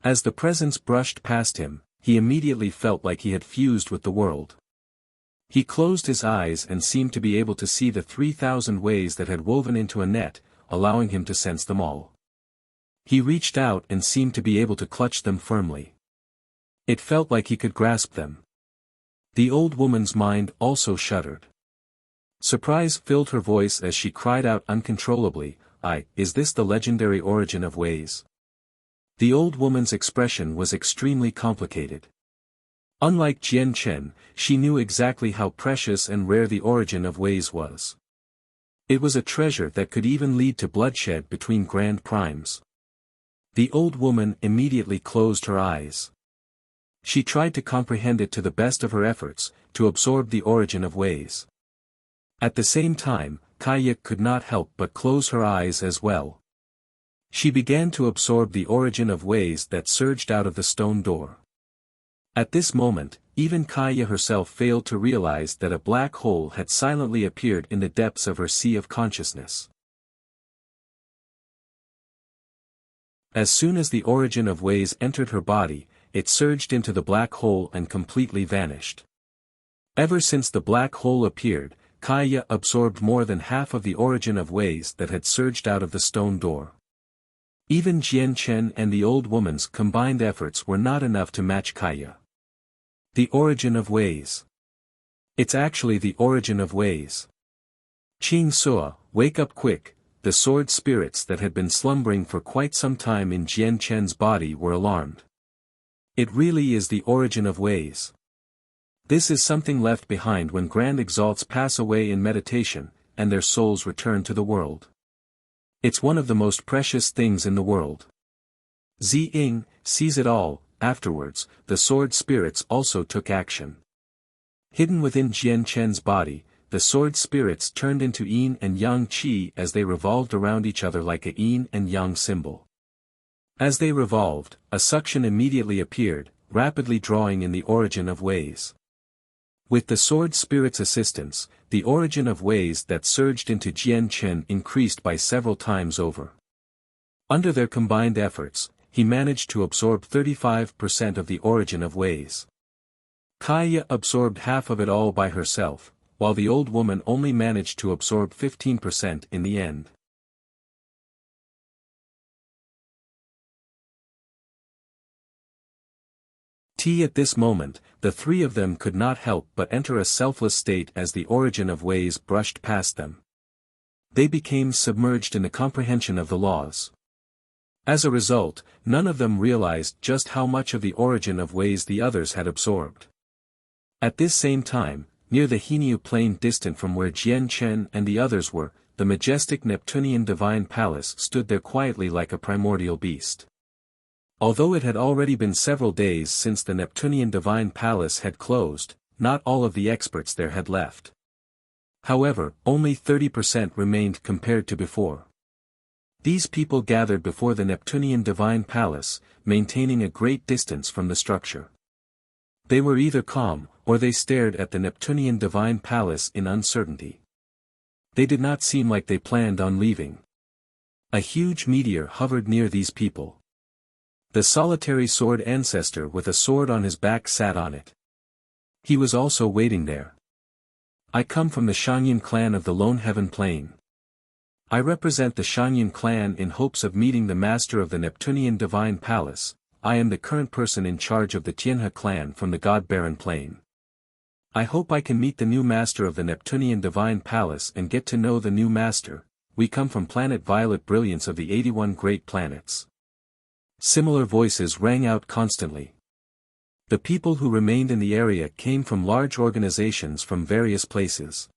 [SPEAKER 1] As the presence brushed past him, he immediately felt like he had fused with the world. He closed his eyes and seemed to be able to see the 3,000 ways that had woven into a net, allowing him to sense them all. He reached out and seemed to be able to clutch them firmly. It felt like he could grasp them. The old woman's mind also shuddered. Surprise filled her voice as she cried out uncontrollably, Is this the legendary origin of ways? The old woman's expression was extremely complicated. Unlike Jian Chen, she knew exactly how precious and rare the origin of ways was. It was a treasure that could even lead to bloodshed between Grand Primes. The old woman immediately closed her eyes. She tried to comprehend it to the best of her efforts, to absorb the origin of ways. At the same time, Kaia could not help but close her eyes as well. She began to absorb the origin of ways that surged out of the stone door. At this moment, even Kaia herself failed to realize that a black hole had silently appeared in the depths of her sea of consciousness. As soon as the origin of ways entered her body, it surged into the black hole and completely vanished. Ever since the black hole appeared, Kaia absorbed more than half of the origin of ways that had surged out of the stone door. Even Jian Chen and the old woman's combined efforts were not enough to match Kaia. The origin of ways. It's actually the origin of ways. Qing Suo, wake up quick. The sword spirits that had been slumbering for quite some time in Jian Chen's body were alarmed. It really is the origin of ways. This is something left behind when Grand Exalts pass away in meditation, and their souls return to the world. It's one of the most precious things in the world. Zi Ying sees it all. Afterwards, the sword spirits also took action. Hidden within Jian Chen's body, the sword spirits turned into yin and yang qi as they revolved around each other like a yin and yang symbol. As they revolved, a suction immediately appeared, rapidly drawing in the origin of ways. With the sword spirit's assistance, the origin of ways that surged into Jian Chen increased by several times over. Under their combined efforts, he managed to absorb 35% of the origin of ways. Kaia absorbed half of it all by herself, while the old woman only managed to absorb 15% in the end. At this moment, the three of them could not help but enter a selfless state as the origin of ways brushed past them. They became submerged in the comprehension of the laws. As a result, none of them realized just how much of the origin of ways the others had absorbed. At this same time, near the Heniu plain distant from where Jian Chen and the others were, the majestic Neptunian divine palace stood there quietly like a primordial beast. Although it had already been several days since the Neptunian divine palace had closed, not all of the experts there had left. However, only 30% remained compared to before. These people gathered before the Neptunian divine palace, maintaining a great distance from the structure. They were either calm, or they stared at the Neptunian divine palace in uncertainty. They did not seem like they planned on leaving. A huge meteor hovered near these people. The solitary sword ancestor with a sword on his back sat on it. He was also waiting there. I come from the Shangyun clan of the Lone Heaven Plain. I represent the Shangyun clan in hopes of meeting the master of the Neptunian divine palace. I am the current person in charge of the Tianhe clan from the God-barren plain. I hope I can meet the new master of the Neptunian Divine Palace and get to know the new master. We come from planet Violet Brilliance of the 81 Great Planets. Similar voices rang out constantly. The people who remained in the area came from large organizations from various places.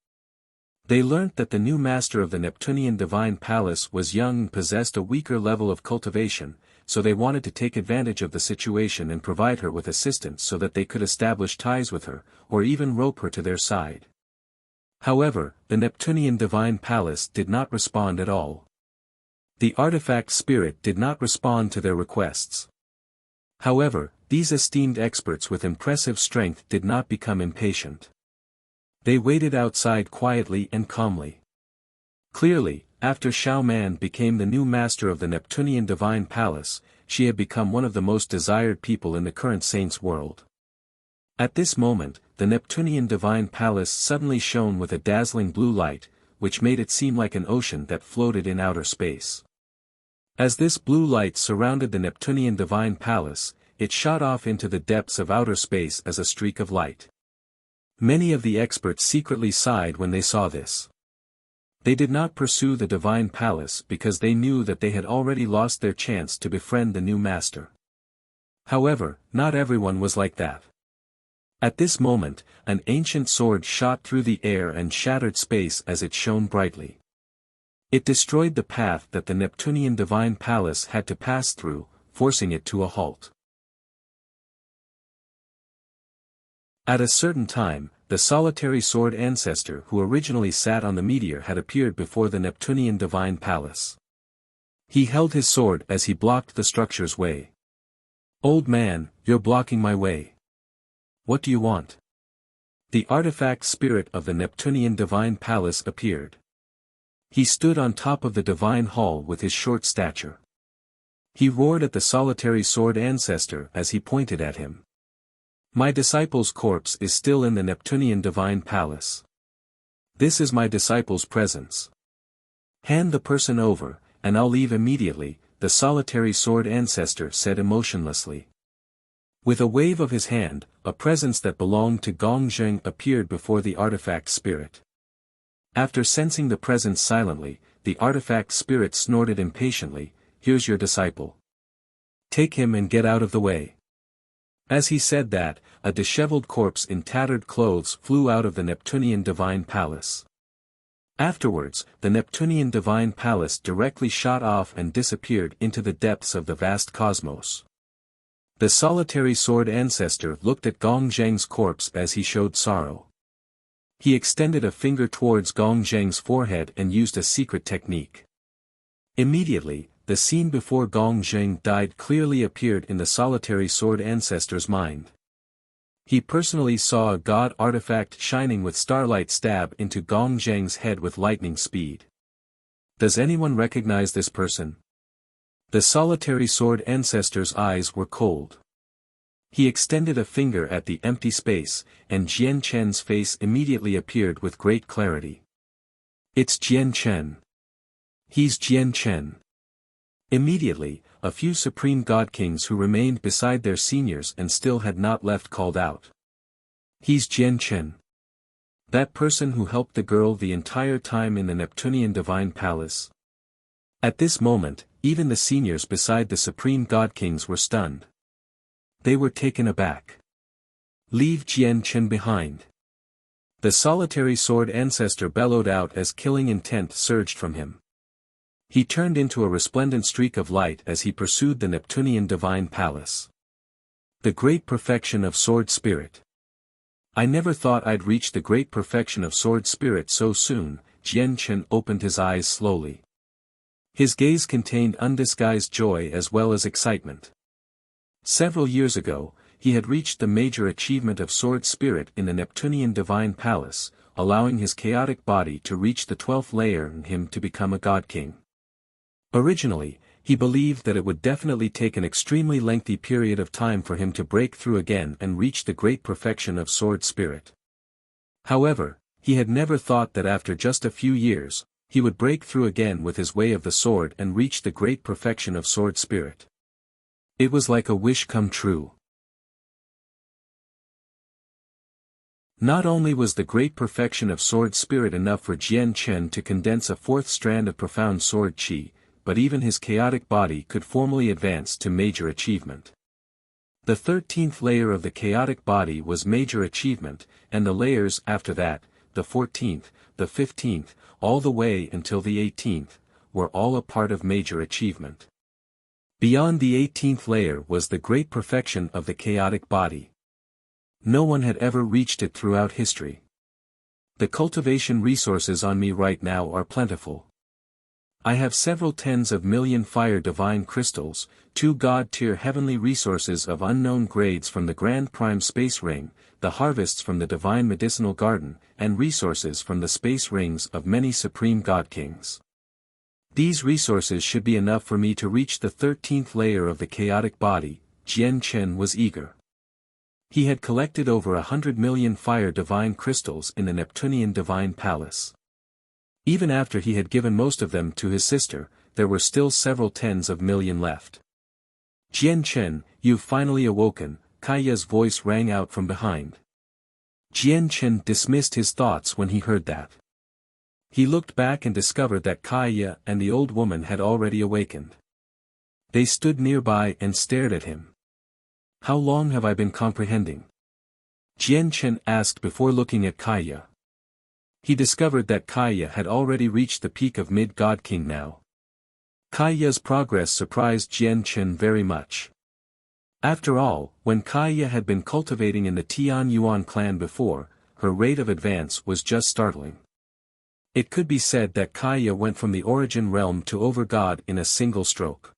[SPEAKER 1] They learnt that the new master of the Neptunian Divine Palace was young and possessed a weaker level of cultivation, so they wanted to take advantage of the situation and provide her with assistance so that they could establish ties with her, or even rope her to their side. However, the Neptunian Divine Palace did not respond at all. The artifact spirit did not respond to their requests. However, these esteemed experts with impressive strength did not become impatient. They waited outside quietly and calmly. Clearly, after Xiao Man became the new master of the Neptunian Divine Palace, she had become one of the most desired people in the current Saints world. At this moment, the Neptunian Divine Palace suddenly shone with a dazzling blue light, which made it seem like an ocean that floated in outer space. As this blue light surrounded the Neptunian Divine Palace, it shot off into the depths of outer space as a streak of light. Many of the experts secretly sighed when they saw this. They did not pursue the Divine Palace because they knew that they had already lost their chance to befriend the new master. However, not everyone was like that. At this moment, an ancient sword shot through the air and shattered space as it shone brightly. It destroyed the path that the Neptunian Divine Palace had to pass through, forcing it to a halt. At a certain time, the solitary sword ancestor who originally sat on the meteor had appeared before the Neptunian Divine Palace. He held his sword as he blocked the structure's way. "Old man, you're blocking my way. What do you want?" The artifact spirit of the Neptunian Divine Palace appeared. He stood on top of the divine hall with his short stature. He roared at the solitary sword ancestor as he pointed at him. "My disciple's corpse is still in the Neptunian Divine Palace. This is my disciple's presence. Hand the person over, and I'll leave immediately," the solitary sword ancestor said emotionlessly. With a wave of his hand, a presence that belonged to Gongzheng appeared before the artifact spirit. After sensing the presence silently, the artifact spirit snorted impatiently, "Here's your disciple. Take him and get out of the way." As he said that, a disheveled corpse in tattered clothes flew out of the Neptunian Divine Palace. Afterwards, the Neptunian Divine Palace directly shot off and disappeared into the depths of the vast cosmos. The solitary sword ancestor looked at Gongzheng's corpse as he showed sorrow. He extended a finger towards Gongzheng's forehead and used a secret technique. Immediately, the scene before Gongzheng died clearly appeared in the solitary sword ancestor's mind. He personally saw a god artifact shining with starlight stab into Gongzheng's head with lightning speed. Does anyone recognize this person? The solitary sword ancestor's eyes were cold. He extended a finger at the empty space, and Jian Chen's face immediately appeared with great clarity. "It's Jian Chen. He's Jian Chen." Immediately, a few supreme god kings who remained beside their seniors and still had not left called out. "He's Jian Chen. That person who helped the girl the entire time in the Neptunian Divine Palace." At this moment, even the seniors beside the supreme god kings were stunned. They were taken aback. "Leave Jian Chen behind." The solitary sword ancestor bellowed out as killing intent surged from him. He turned into a resplendent streak of light as he pursued the Neptunian Divine Palace. The great perfection of sword spirit. "I never thought I'd reach the great perfection of sword spirit so soon." Jian Chen opened his eyes slowly. His gaze contained undisguised joy as well as excitement. Several years ago, he had reached the major achievement of sword spirit in the Neptunian Divine Palace, allowing his chaotic body to reach the 12th layer and him to become a god king. Originally, he believed that it would definitely take an extremely lengthy period of time for him to break through again and reach the great perfection of sword spirit. However, he had never thought that after just a few years, he would break through again with his way of the sword and reach the great perfection of sword spirit. It was like a wish come true. Not only was the great perfection of sword spirit enough for Jian Chen to condense a fourth strand of profound sword qi, but even his chaotic body could formally advance to major achievement. The 13th layer of the chaotic body was major achievement, and the layers after that, the 14th, the 15th, all the way until the 18th, were all a part of major achievement. Beyond the 18th layer was the great perfection of the chaotic body. No one had ever reached it throughout history. The cultivation resources on me right now are plentiful. I have several tens of million fire divine crystals, 2 god-tier heavenly resources of unknown grades from the Grand Prime Space Ring, the harvests from the Divine Medicinal Garden, and resources from the space rings of many Supreme God Kings. These resources should be enough for me to reach the 13th layer of the chaotic body. Jian Chen was eager. He had collected over 100 million fire divine crystals in the Neptunian Divine Palace. Even after he had given most of them to his sister, there were still several tens of million left. Jian Chen, you've finally awoken, Kaiya's voice rang out from behind. Jian Chen dismissed his thoughts when he heard that. He looked back and discovered that Kaiya and the old woman had already awakened. They stood nearby and stared at him. How long have I been comprehending? Jian Chen asked before looking at Kaiya. He discovered that Kaiya had already reached the peak of Mid-God King now. Kaiya's progress surprised Jian Chen very much. After all, when Kaiya had been cultivating in the Tian Yuan clan before, her rate of advance was just startling. It could be said that Kaiya went from the origin realm to overgod in a single stroke.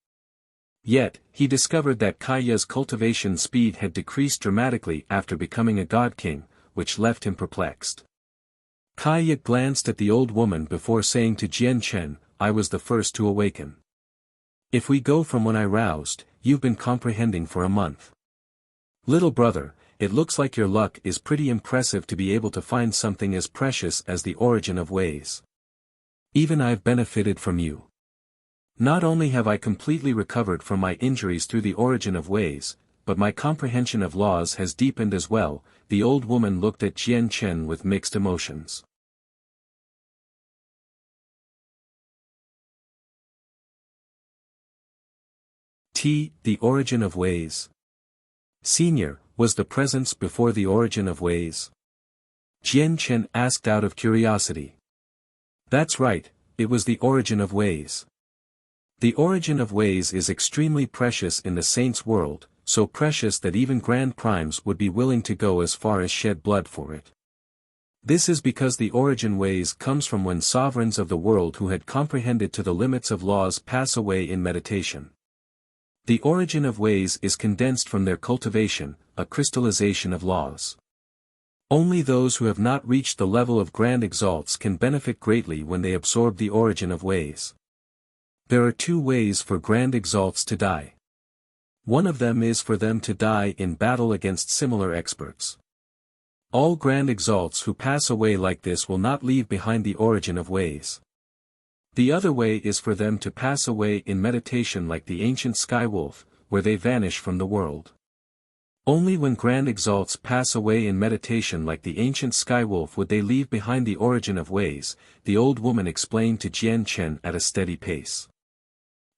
[SPEAKER 1] Yet, he discovered that Kaiya's cultivation speed had decreased dramatically after becoming a god king, which left him perplexed. Kaiya glanced at the old woman before saying to Jian Chen, I was the first to awaken. If we go from when I roused, you've been comprehending for a month. Little brother, it looks like your luck is pretty impressive to be able to find something as precious as the origin of ways. Even I've benefited from you. Not only have I completely recovered from my injuries through the origin of ways, but my comprehension of laws has deepened as well. The old woman looked at Jian Chen with mixed emotions. The origin of ways. Senior, was the presence before the origin of ways? Jian Chen asked out of curiosity. That's right, it was the origin of ways. The origin of ways is extremely precious in the saints' world, so precious that even Grand Primes would be willing to go as far as shed blood for it. This is because the origin ways comes from when sovereigns of the world who had comprehended to the limits of laws pass away in meditation. The origin of ways is condensed from their cultivation, a crystallization of laws. Only those who have not reached the level of grand exalts can benefit greatly when they absorb the origin of ways. There are 2 ways for grand exalts to die. One of them is for them to die in battle against similar experts. All grand exalts who pass away like this will not leave behind the origin of ways. The other way is for them to pass away in meditation like the ancient Skywolf, where they vanish from the world. Only when grand exalts pass away in meditation like the ancient Skywolf would they leave behind the origin of ways, the old woman explained to Jian Chen at a steady pace.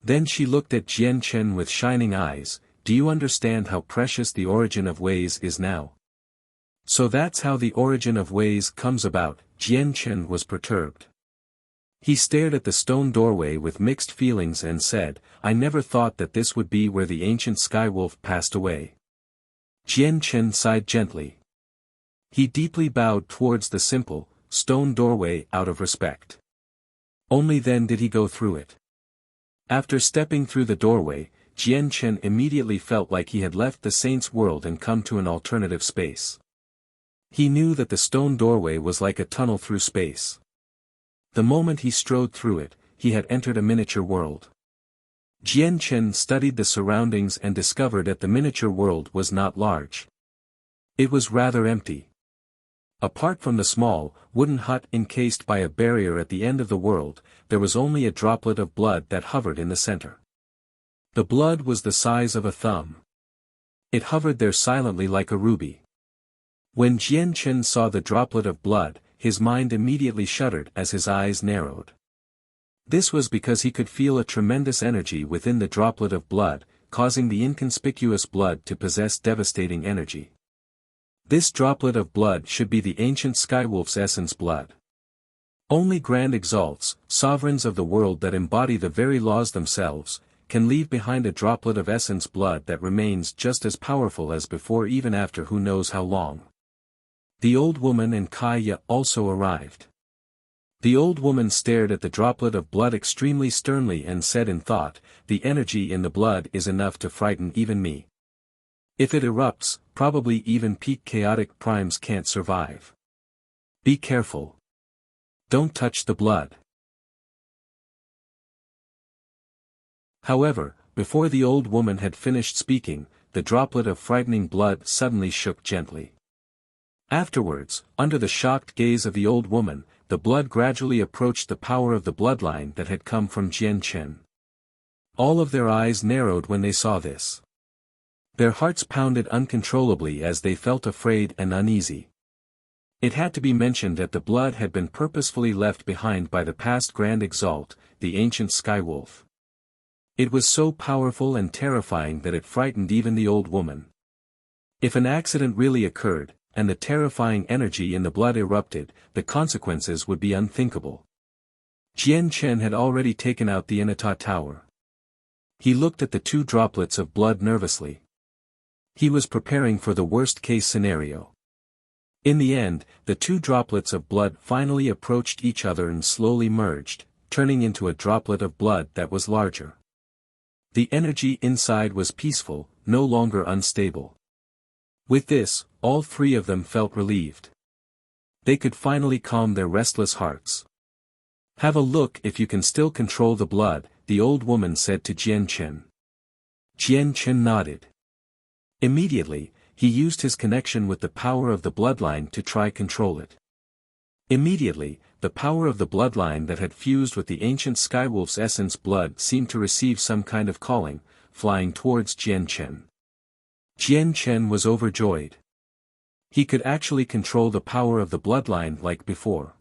[SPEAKER 1] Then she looked at Jian Chen with shining eyes. Do you understand how precious the origin of ways is now? So that's how the origin of ways comes about. Jian Chen was perturbed. He stared at the stone doorway with mixed feelings and said, I never thought that this would be where the ancient Skywolf passed away. Jian Chen sighed gently. He deeply bowed towards the simple, stone doorway out of respect. Only then did he go through it. After stepping through the doorway, Jian Chen immediately felt like he had left the saints' world and come to an alternative space. He knew that the stone doorway was like a tunnel through space. The moment he strode through it, he had entered a miniature world. Jian Chen studied the surroundings and discovered that the miniature world was not large. It was rather empty. Apart from the small, wooden hut encased by a barrier at the end of the world, there was only a droplet of blood that hovered in the center. The blood was the size of a thumb. It hovered there silently like a ruby. When Jian Chen saw the droplet of blood, his mind immediately shuddered as his eyes narrowed. This was because he could feel a tremendous energy within the droplet of blood, causing the inconspicuous blood to possess devastating energy. This droplet of blood should be the ancient Skywolf's essence blood. Only grand exalts, sovereigns of the world that embody the very laws themselves, can leave behind a droplet of essence blood that remains just as powerful as before even after who knows how long. The old woman and Kaya also arrived. The old woman stared at the droplet of blood extremely sternly and said in thought, "The energy in the blood is enough to frighten even me. If it erupts, probably even peak chaotic primes can't survive. Be careful. Don't touch the blood." However, before the old woman had finished speaking, the droplet of frightening blood suddenly shook gently. Afterwards, under the shocked gaze of the old woman, the blood gradually approached the power of the bloodline that had come from Jian Chen. All of their eyes narrowed when they saw this. Their hearts pounded uncontrollably as they felt afraid and uneasy. It had to be mentioned that the blood had been purposefully left behind by the past Grand Exalt, the ancient Skywolf. It was so powerful and terrifying that it frightened even the old woman. If an accident really occurred, and the terrifying energy in the blood erupted, the consequences would be unthinkable. Jian Chen had already taken out the Inata Tower. He looked at the two droplets of blood nervously. He was preparing for the worst-case scenario. In the end, the two droplets of blood finally approached each other and slowly merged, turning into a droplet of blood that was larger. The energy inside was peaceful, no longer unstable. With this, all three of them felt relieved. They could finally calm their restless hearts. "Have a look if you can still control the blood," the old woman said to Jian Chen. Jian Chen nodded. Immediately, he used his connection with the power of the bloodline to try control it. Immediately, the power of the bloodline that had fused with the ancient Skywolf's essence blood seemed to receive some kind of calling, flying towards Jian Chen. Jian Chen was overjoyed. He could actually control the power of the bloodline like before.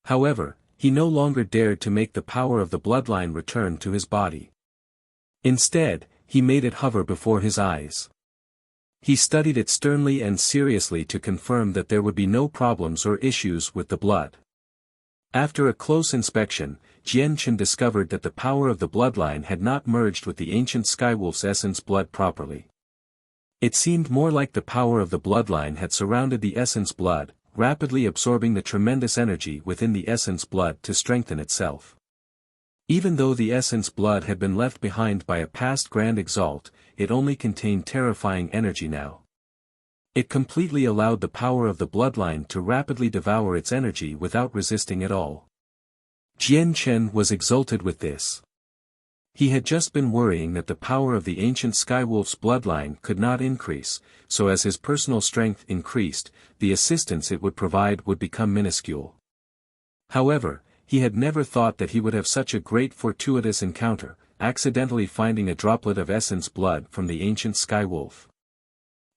[SPEAKER 1] However, he no longer dared to make the power of the bloodline return to his body. Instead, he made it hover before his eyes. He studied it sternly and seriously to confirm that there would be no problems or issues with the blood. After a close inspection, Jian Chen discovered that the power of the bloodline had not merged with the ancient Skywolf's essence blood properly. It seemed more like the power of the bloodline had surrounded the essence blood, rapidly absorbing the tremendous energy within the essence blood to strengthen itself. Even though the essence blood had been left behind by a past Grand Exalt, it only contained terrifying energy now. It completely allowed the power of the bloodline to rapidly devour its energy without resisting at all. Jian Chen was exulted with this. He had just been worrying that the power of the ancient Skywolf's bloodline could not increase, so as his personal strength increased, the assistance it would provide would become minuscule. However, he had never thought that he would have such a great fortuitous encounter, accidentally finding a droplet of essence blood from the ancient Skywolf.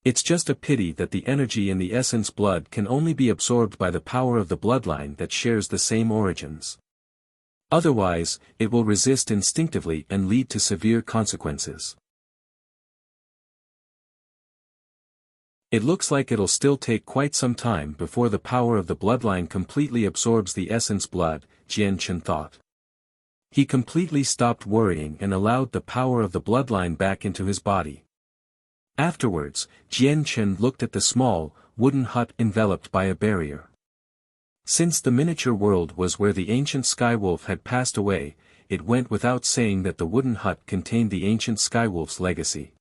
[SPEAKER 1] It's just a pity that the energy in the essence blood can only be absorbed by the power of the bloodline that shares the same origins. Otherwise, it will resist instinctively and lead to severe consequences. It looks like it'll still take quite some time before the power of the bloodline completely absorbs the essence blood, Jian Chen thought. He completely stopped worrying and allowed the power of the bloodline back into his body. Afterwards, Jian Chen looked at the small, wooden hut enveloped by a barrier. Since the miniature world was where the ancient Skywolf had passed away, it went without saying that the wooden hut contained the ancient Skywolf's legacy.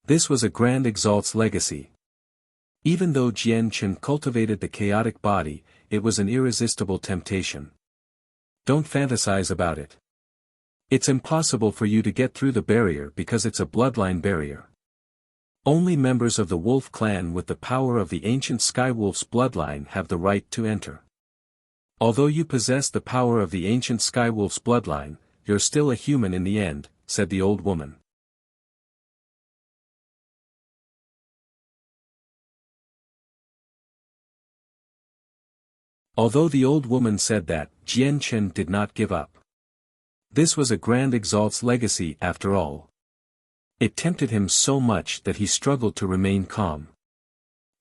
[SPEAKER 1] This was a Grand Exalt's legacy. Even though Jian Chen cultivated the chaotic body, it was an irresistible temptation. Don't fantasize about it. It's impossible for you to get through the barrier because it's a bloodline barrier. Only members of the Wolf clan with the power of the ancient Skywolf's bloodline have the right to enter. Although you possess the power of the ancient Skywolf's bloodline, you're still a human in the end, said the old woman. Although the old woman said that, Jian Chen did not give up. This was a Grand Exalt's legacy after all. It tempted him so much that he struggled to remain calm.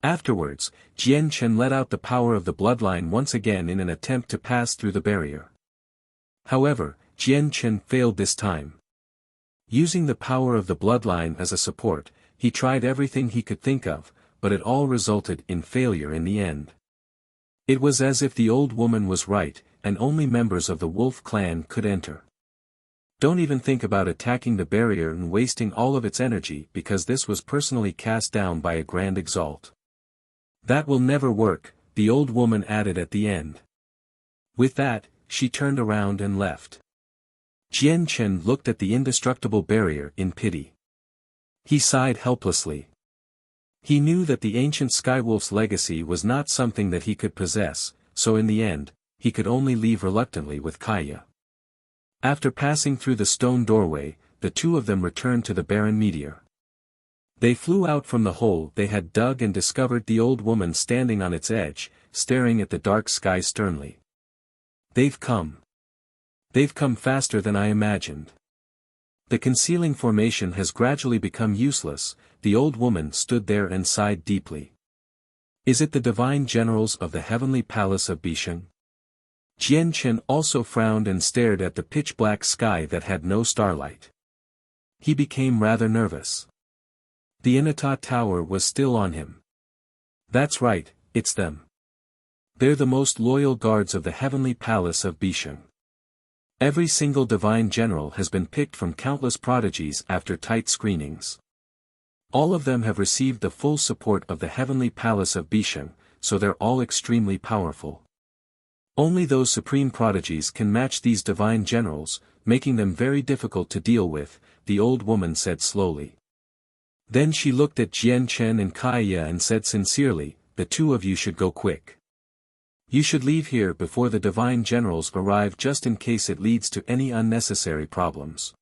[SPEAKER 1] Afterwards, Jian Chen let out the power of the bloodline once again in an attempt to pass through the barrier. However, Jian Chen failed this time. Using the power of the bloodline as a support, he tried everything he could think of, but it all resulted in failure in the end. It was as if the old woman was right, and only members of the wolf clan could enter. Don't even think about attacking the barrier and wasting all of its energy because this was personally cast down by a Grand Exalt. That will never work, the old woman added at the end. With that, she turned around and left. Jian Chen looked at the indestructible barrier in pity. He sighed helplessly. He knew that the ancient Skywolf's legacy was not something that he could possess, so in the end, he could only leave reluctantly with Kaya. After passing through the stone doorway, the two of them returned to the barren meteor. They flew out from the hole they had dug and discovered the old woman standing on its edge, staring at the dark sky sternly. They've come. They've come faster than I imagined. The concealing formation has gradually become useless. The old woman stood there and sighed deeply. Is it the divine generals of the heavenly palace of Bisheng? Jian Chen also frowned and stared at the pitch-black sky that had no starlight. He became rather nervous. The Inata Tower was still on him. That's right, it's them. They're the most loyal guards of the heavenly palace of Bisheng. Every single divine general has been picked from countless prodigies after tight screenings. All of them have received the full support of the heavenly palace of Bisheng, so they're all extremely powerful. Only those supreme prodigies can match these divine generals, making them very difficult to deal with, the old woman said slowly. Then she looked at Jian Chen and Kaya and said sincerely, the two of you should go quick. You should leave here before the divine generals arrive just in case it leads to any unnecessary problems.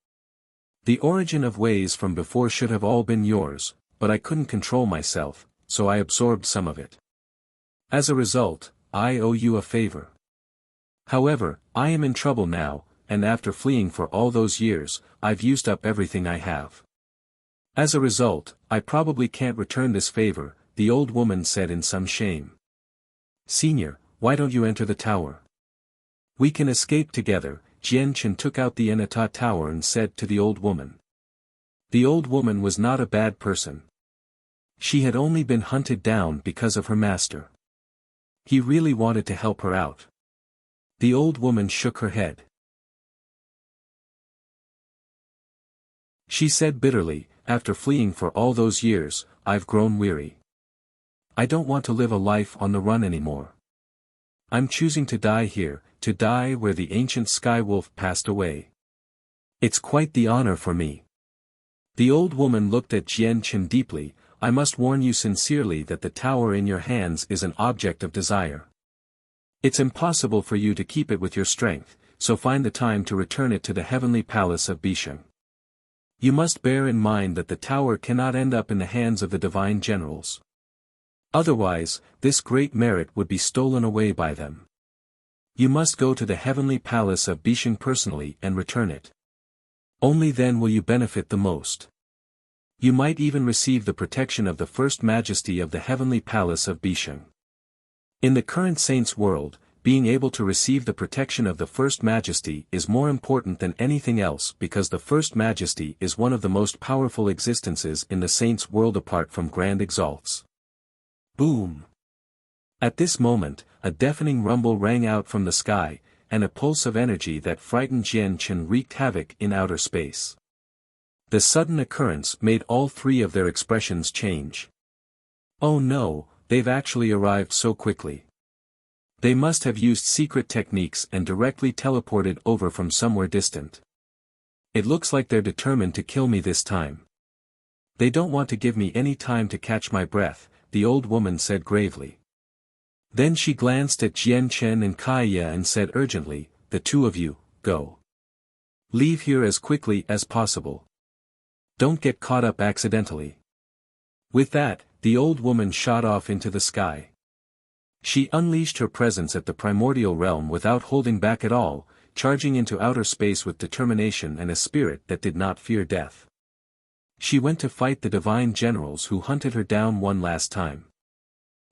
[SPEAKER 1] The origin of ways from before should have all been yours, but I couldn't control myself, so I absorbed some of it. As a result, I owe you a favor. However, I am in trouble now, and after fleeing for all those years, I've used up everything I have. As a result, I probably can't return this favor, the old woman said in some shame. Senior, why don't you enter the tower? We can escape together. Jian Chen took out the Inata Tower and said to the old woman. The old woman was not a bad person. She had only been hunted down because of her master. He really wanted to help her out. The old woman shook her head. She said bitterly, after fleeing for all those years, I've grown weary. I don't want to live a life on the run anymore. I'm choosing to die here, to die where the ancient Skywolf passed away. It's quite the honor for me. The old woman looked at Jian Chen deeply. I must warn you sincerely that the tower in your hands is an object of desire. It's impossible for you to keep it with your strength, so find the time to return it to the heavenly palace of Bisheng. You must bear in mind that the tower cannot end up in the hands of the divine generals. Otherwise, this great merit would be stolen away by them. You must go to the heavenly palace of Bisheng personally and return it. Only then will you benefit the most. You might even receive the protection of the First Majesty of the heavenly palace of Bisheng. In the current saints' world, being able to receive the protection of the First Majesty is more important than anything else because the First Majesty is one of the most powerful existences in the saints' world apart from Grand Exalts. Boom! At this moment, a deafening rumble rang out from the sky, and a pulse of energy that frightened Jian Chen wreaked havoc in outer space. The sudden occurrence made all three of their expressions change. Oh no, they've actually arrived so quickly. They must have used secret techniques and directly teleported over from somewhere distant. It looks like they're determined to kill me this time. They don't want to give me any time to catch my breath, the old woman said gravely. Then she glanced at Jian Chen and Kaya and said urgently, the two of you, go. Leave here as quickly as possible. Don't get caught up accidentally. With that, the old woman shot off into the sky. She unleashed her presence at the primordial realm without holding back at all, charging into outer space with determination and a spirit that did not fear death. She went to fight the divine generals who hunted her down one last time.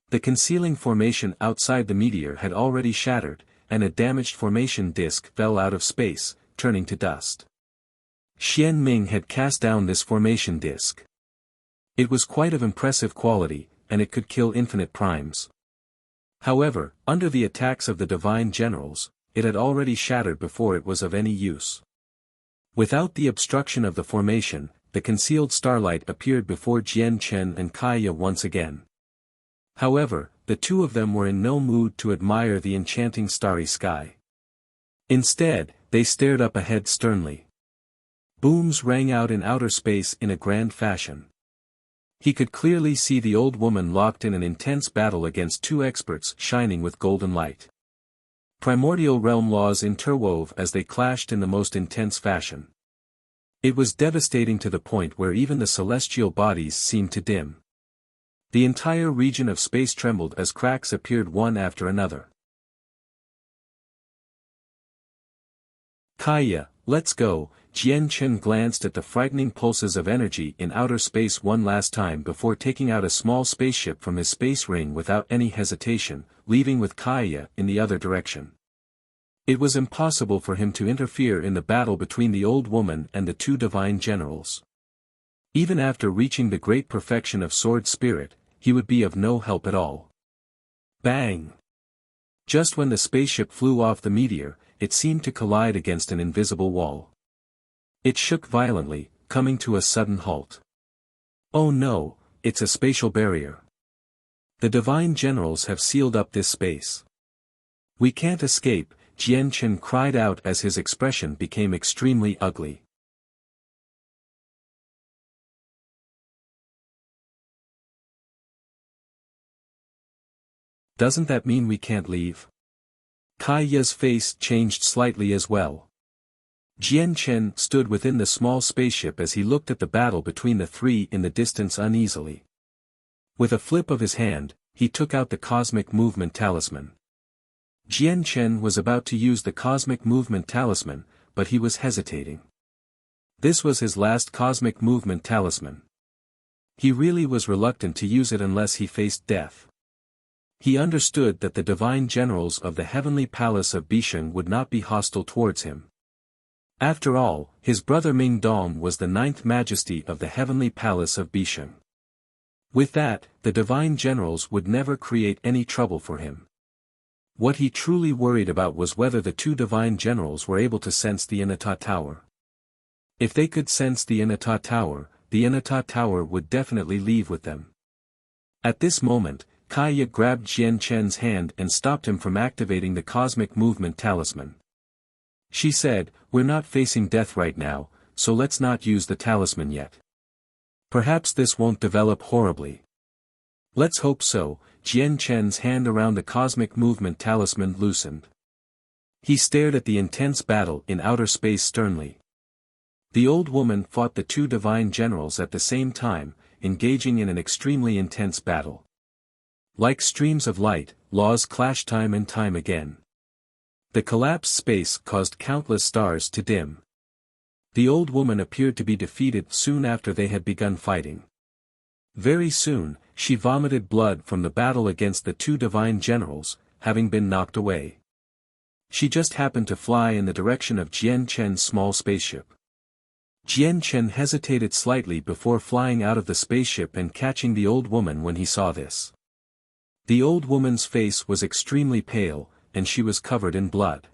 [SPEAKER 1] The concealing formation outside the meteor had already shattered, and a damaged formation disk fell out of space, turning to dust. Xian Ming had cast down this formation disk. It was quite of impressive quality, and it could kill infinite primes. However, under the attacks of the divine generals, it had already shattered before it was of any use. Without the obstruction of the formation, the concealed starlight appeared before Jian Chen and Kaya once again. However, the two of them were in no mood to admire the enchanting starry sky. Instead, they stared up ahead sternly. Booms rang out in outer space in a grand fashion. He could clearly see the old woman locked in an intense battle against two experts shining with golden light. Primordial realm laws interwove as they clashed in the most intense fashion. It was devastating to the point where even the celestial bodies seemed to dim. The entire region of space trembled as cracks appeared one after another. Kaya, let's go. Jian Chen glanced at the frightening pulses of energy in outer space one last time before taking out a small spaceship from his space ring without any hesitation, leaving with Kaya in the other direction. It was impossible for him to interfere in the battle between the old woman and the two divine generals. Even after reaching the great perfection of sword spirit, he would be of no help at all. Bang! Just when the spaceship flew off the meteor, it seemed to collide against an invisible wall. It shook violently, coming to a sudden halt. Oh no, it's a spatial barrier. The divine generals have sealed up this space. We can't escape, Jian Chen cried out as his expression became extremely ugly. Doesn't that mean we can't leave? Kaya's face changed slightly as well. Jian Chen stood within the small spaceship as he looked at the battle between the three in the distance uneasily. With a flip of his hand, he took out the cosmic movement talisman. Jian Chen was about to use the cosmic movement talisman, but he was hesitating. This was his last cosmic movement talisman. He really was reluctant to use it unless he faced death. He understood that the divine generals of the heavenly palace of Bisheng would not be hostile towards him. After all, his brother Ming Dong was the ninth majesty of the heavenly palace of Bisheng. With that, the divine generals would never create any trouble for him. What he truly worried about was whether the two divine generals were able to sense the Inata Tower. If they could sense the Inata Tower would definitely leave with them. At this moment, Kaya grabbed Jian Chen's hand and stopped him from activating the cosmic movement talisman. She said, "We're not facing death right now, so let's not use the talisman yet. Perhaps this won't develop horribly." "Let's hope so." Jian Chen's hand around the cosmic movement talisman loosened. He stared at the intense battle in outer space sternly. The old woman fought the two divine generals at the same time, engaging in an extremely intense battle. Like streams of light, laws clashed time and time again. The collapsed space caused countless stars to dim. The old woman appeared to be defeated soon after they had begun fighting. Very soon, she vomited blood from the battle against the two divine generals, having been knocked away. She just happened to fly in the direction of Jian Chen's small spaceship. Jian Chen hesitated slightly before flying out of the spaceship and catching the old woman when he saw this. The old woman's face was extremely pale, and she was covered in blood.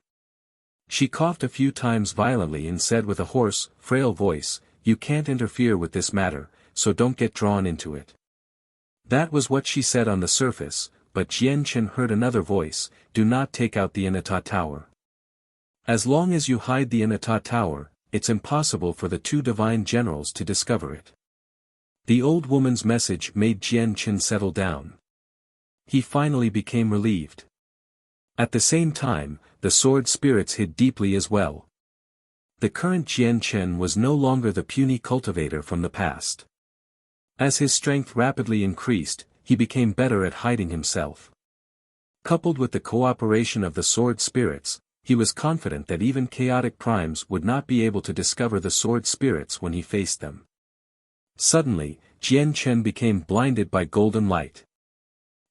[SPEAKER 1] She coughed a few times violently and said with a hoarse, frail voice, "You can't interfere with this matter, so don't get drawn into it." That was what she said on the surface, but Jian Chen heard another voice, "Do not take out the Inata Tower. As long as you hide the Inata Tower, it's impossible for the two divine generals to discover it." The old woman's message made Jian Chen settle down. He finally became relieved. At the same time, the sword spirits hid deeply as well. The current Jian Chen was no longer the puny cultivator from the past. As his strength rapidly increased, he became better at hiding himself. Coupled with the cooperation of the sword spirits, he was confident that even chaotic primes would not be able to discover the sword spirits when he faced them. Suddenly, Jian Chen became blinded by golden light.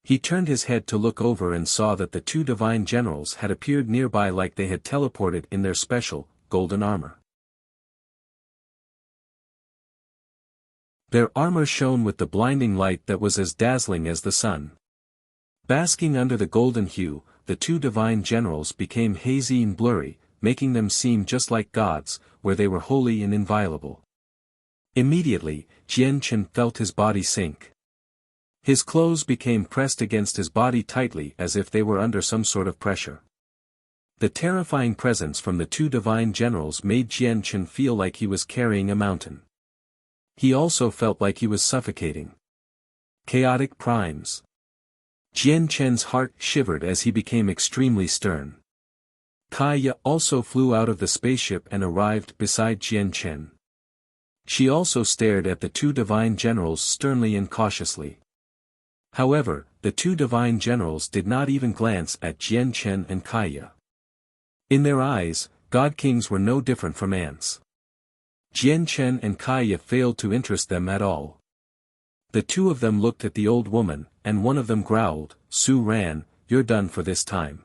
[SPEAKER 1] He turned his head to look over and saw that the two divine generals had appeared nearby like they had teleported in their special, golden armor. Their armor shone with the blinding light that was as dazzling as the sun. Basking under the golden hue, the two divine generals became hazy and blurry, making them seem just like gods, where they were holy and inviolable. Immediately, Jian Chen felt his body sink. His clothes became pressed against his body tightly as if they were under some sort of pressure. The terrifying presence from the two divine generals made Jian Chen feel like he was carrying a mountain. He also felt like he was suffocating. Chaotic primes. Jian Chen's heart shivered as he became extremely stern. Kaya also flew out of the spaceship and arrived beside Jian Chen. She also stared at the two divine generals sternly and cautiously. However, the two divine generals did not even glance at Jian Chen and Kaya. In their eyes, god kings were no different from ants. Jian Chen and Kaya failed to interest them at all. The two of them looked at the old woman, and one of them growled, "Su Ran, you're done for this time.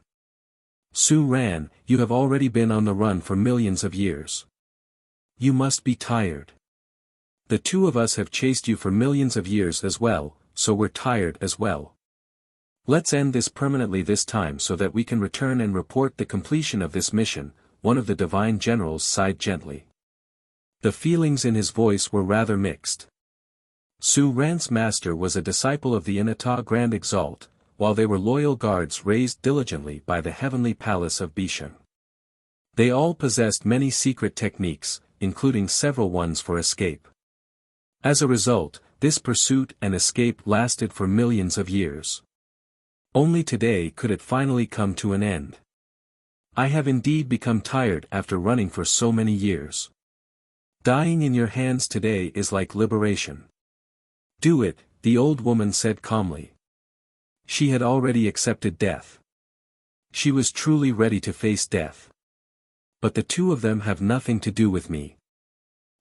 [SPEAKER 1] Su Ran, you have already been on the run for millions of years. You must be tired. The two of us have chased you for millions of years as well, so we're tired as well. Let's end this permanently this time so that we can return and report the completion of this mission." One of the divine generals sighed gently. The feelings in his voice were rather mixed. Su Ran's master was a disciple of the Inata Grand Exalt, while they were loyal guards raised diligently by the heavenly palace of Bishan. They all possessed many secret techniques, including several ones for escape. As a result, this pursuit and escape lasted for millions of years. Only today could it finally come to an end. I have indeed become tired after running for so many years. Dying in your hands today is like liberation. Do it, the old woman said calmly. She had already accepted death. She was truly ready to face death. But the two of them have nothing to do with me.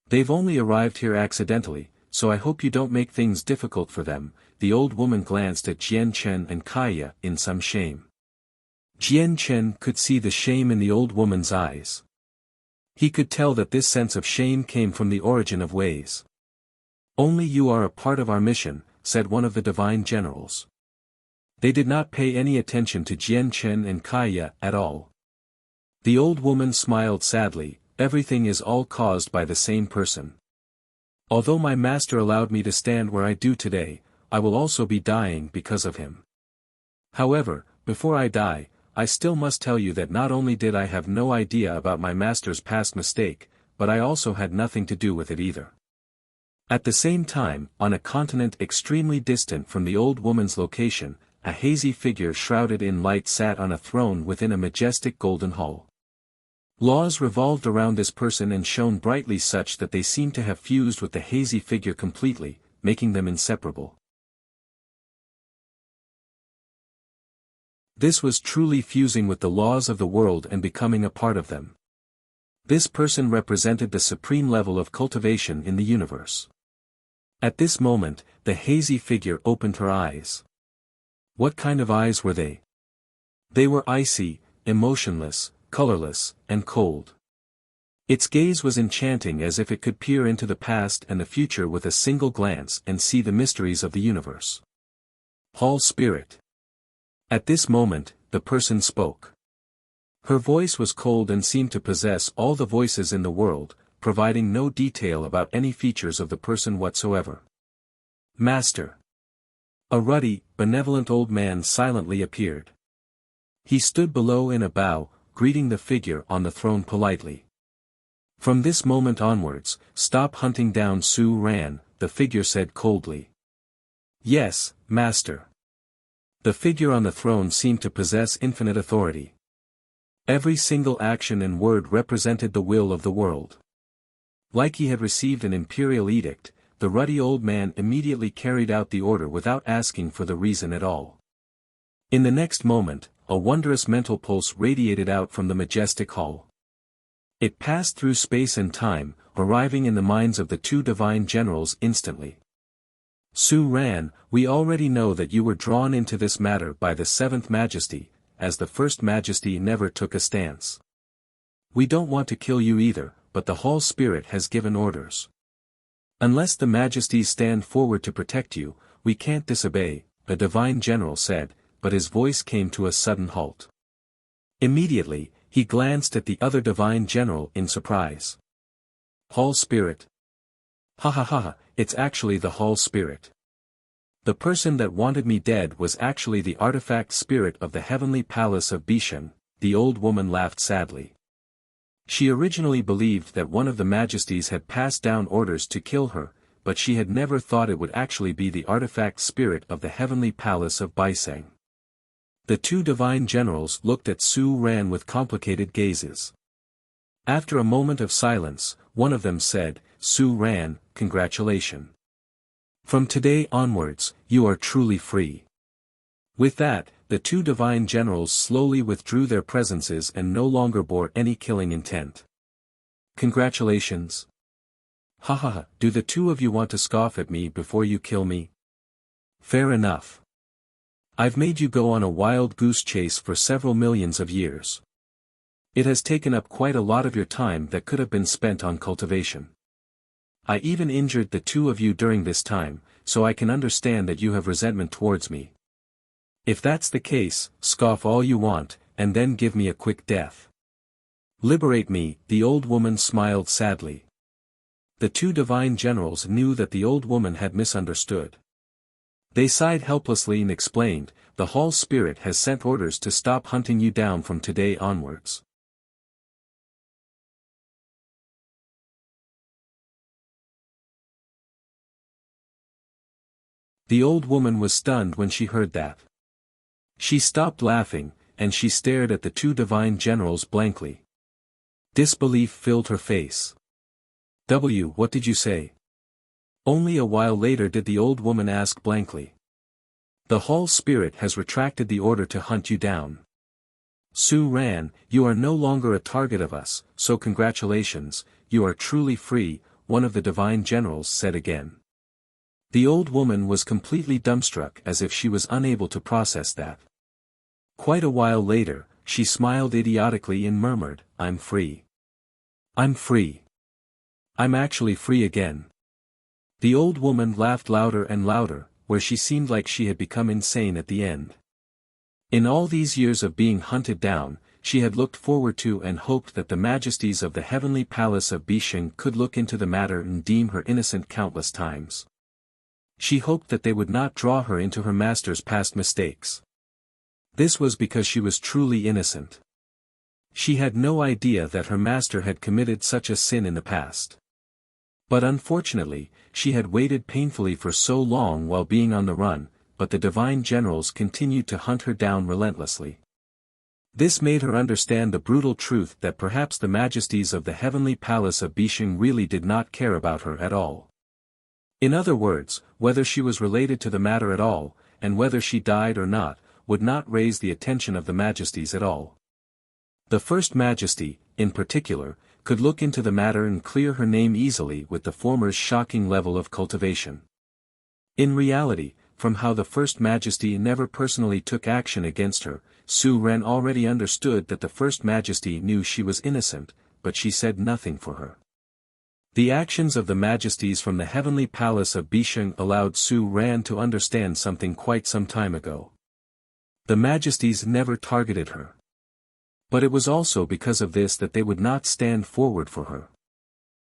[SPEAKER 1] They've only arrived here accidentally, so I hope you don't make things difficult for them. The old woman glanced at Jian Chen and Kaya in some shame. Jian Chen could see the shame in the old woman's eyes. He could tell that this sense of shame came from the origin of ways. Only you are a part of our mission, said one of the divine generals. They did not pay any attention to Jian Chen and Kaya at all. The old woman smiled sadly. Everything is all caused by the same person. Although my master allowed me to stand where I do today, I will also be dying because of him. However, before I die, I still must tell you that not only did I have no idea about my master's past mistake, but I also had nothing to do with it either. At the same time, on a continent extremely distant from the old woman's location, a hazy figure shrouded in light sat on a throne within a majestic golden hall. Laws revolved around this person and shone brightly such that they seemed to have fused with the hazy figure completely, making them inseparable. This was truly fusing with the laws of the world and becoming a part of them. This person represented the supreme level of cultivation in the universe. At this moment, the hazy figure opened her eyes. What kind of eyes were they? They were icy, emotionless, colorless, and cold. Its gaze was enchanting as if it could peer into the past and the future with a single glance and see the mysteries of the universe. Hall Spirit. At this moment, the person spoke. Her voice was cold and seemed to possess all the voices in the world, providing no detail about any features of the person whatsoever. Master. A ruddy, benevolent old man silently appeared. He stood below in a bow, greeting the figure on the throne politely. From this moment onwards, stop hunting down Su Ran, the figure said coldly. Yes, Master. The figure on the throne seemed to possess infinite authority. Every single action and word represented the will of the world. Like he had received an imperial edict, the ruddy old man immediately carried out the order without asking for the reason at all. In the next moment, a wondrous mental pulse radiated out from the majestic hall. It passed through space and time, arriving in the minds of the two divine generals instantly. Su Ran, we already know that you were drawn into this matter by the seventh majesty, as the first majesty never took a stance. We don't want to kill you either, but the hall spirit has given orders. Unless the majesties stand forward to protect you, we can't disobey, a divine general said, but his voice came to a sudden halt. Immediately, he glanced at the other divine general in surprise. Hall spirit? Ha ha ha, it's actually the hall spirit. The person that wanted me dead was actually the artifact spirit of the heavenly palace of Bishan, the old woman laughed sadly. She originally believed that one of the majesties had passed down orders to kill her, but she had never thought it would actually be the artifact spirit of the heavenly palace of Bisang. The two divine generals looked at Su Ran with complicated gazes. After a moment of silence, one of them said, Su Ran, congratulations. From today onwards, you are truly free. With that, the two divine generals slowly withdrew their presences and no longer bore any killing intent. Congratulations. Ha ha ha, do the two of you want to scoff at me before you kill me? Fair enough. I've made you go on a wild goose chase for several millions of years. It has taken up quite a lot of your time that could have been spent on cultivation. I even injured the two of you during this time, so I can understand that you have resentment towards me. If that's the case, scoff all you want, and then give me a quick death. Liberate me, the old woman smiled sadly. The two divine generals knew that the old woman had misunderstood. They sighed helplessly and explained, the hall spirit has sent orders to stop hunting you down from today onwards. The old woman was stunned when she heard that. She stopped laughing, and she stared at the two divine generals blankly. Disbelief filled her face. What did you say? Only a while later did the old woman ask blankly. The hall spirit has retracted the order to hunt you down. Su Ran, you are no longer a target of us, so congratulations, you are truly free, one of the divine generals said again. The old woman was completely dumbstruck as if she was unable to process that. Quite a while later, she smiled idiotically and murmured, I'm free. I'm free. I'm actually free again. The old woman laughed louder and louder, where she seemed like she had become insane at the end. In all these years of being hunted down, she had looked forward to and hoped that the majesties of the heavenly palace of Bishan could look into the matter and deem her innocent countless times. She hoped that they would not draw her into her master's past mistakes. This was because she was truly innocent. She had no idea that her master had committed such a sin in the past. But unfortunately, she had waited painfully for so long while being on the run, but the divine generals continued to hunt her down relentlessly. This made her understand the brutal truth that perhaps the majesties of the heavenly palace of Bishan really did not care about her at all. In other words, whether she was related to the matter at all, and whether she died or not, would not raise the attention of the majesties at all. The first majesty, in particular, could look into the matter and clear her name easily with the former's shocking level of cultivation. In reality, from how the first majesty never personally took action against her, Su Ran already understood that the first majesty knew she was innocent, but she said nothing for her. The actions of the majesties from the heavenly palace of Bishan allowed Su Ran to understand something quite some time ago. The majesties never targeted her. But it was also because of this that they would not stand forward for her.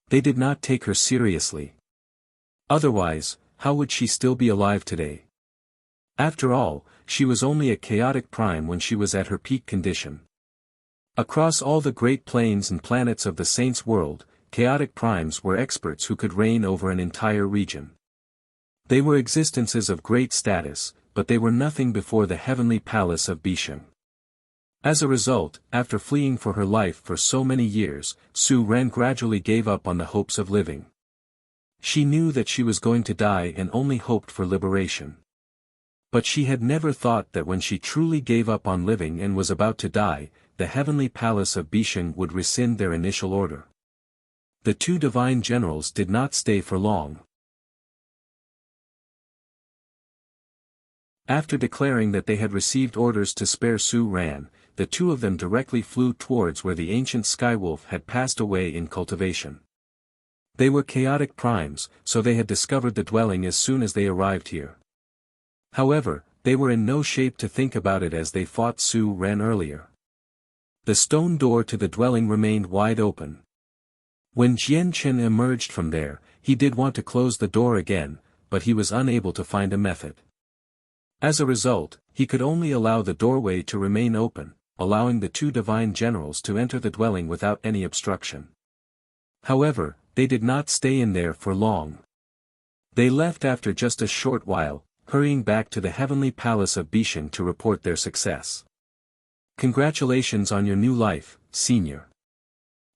[SPEAKER 1] They did not take her seriously. Otherwise, how would she still be alive today? After all, she was only a chaotic prime when she was at her peak condition. Across all the great planes and planets of the Saints' world, chaotic primes were experts who could reign over an entire region. They were existences of great status, but they were nothing before the heavenly palace of Bishan. As a result, after fleeing for her life for so many years, Su Ran gradually gave up on the hopes of living. She knew that she was going to die and only hoped for liberation. But she had never thought that when she truly gave up on living and was about to die, the heavenly palace of Bisheng would rescind their initial order. The two divine generals did not stay for long. After declaring that they had received orders to spare Su Ran, the two of them directly flew towards where the ancient skywolf had passed away in cultivation. They were chaotic primes, so they had discovered the dwelling as soon as they arrived here. However, they were in no shape to think about it as they fought Su Ran earlier. The stone door to the dwelling remained wide open. When Jian Chen emerged from there, he did want to close the door again, but he was unable to find a method. As a result, he could only allow the doorway to remain open, allowing the two divine generals to enter the dwelling without any obstruction. However, they did not stay in there for long. They left after just a short while, hurrying back to the heavenly palace of Bisheng to report their success. Congratulations on your new life, senior.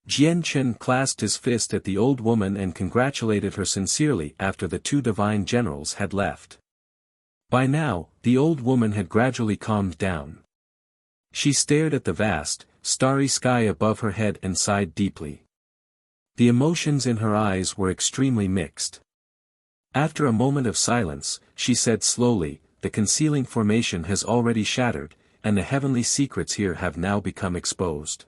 [SPEAKER 1] Jian Chen clasped his fist at the old woman and congratulated her sincerely after the two divine generals had left. By now, the old woman had gradually calmed down. She stared at the vast, starry sky above her head and sighed deeply. The emotions in her eyes were extremely mixed. After a moment of silence, she said slowly, "The concealing formation has already shattered, and the heavenly secrets here have now become exposed.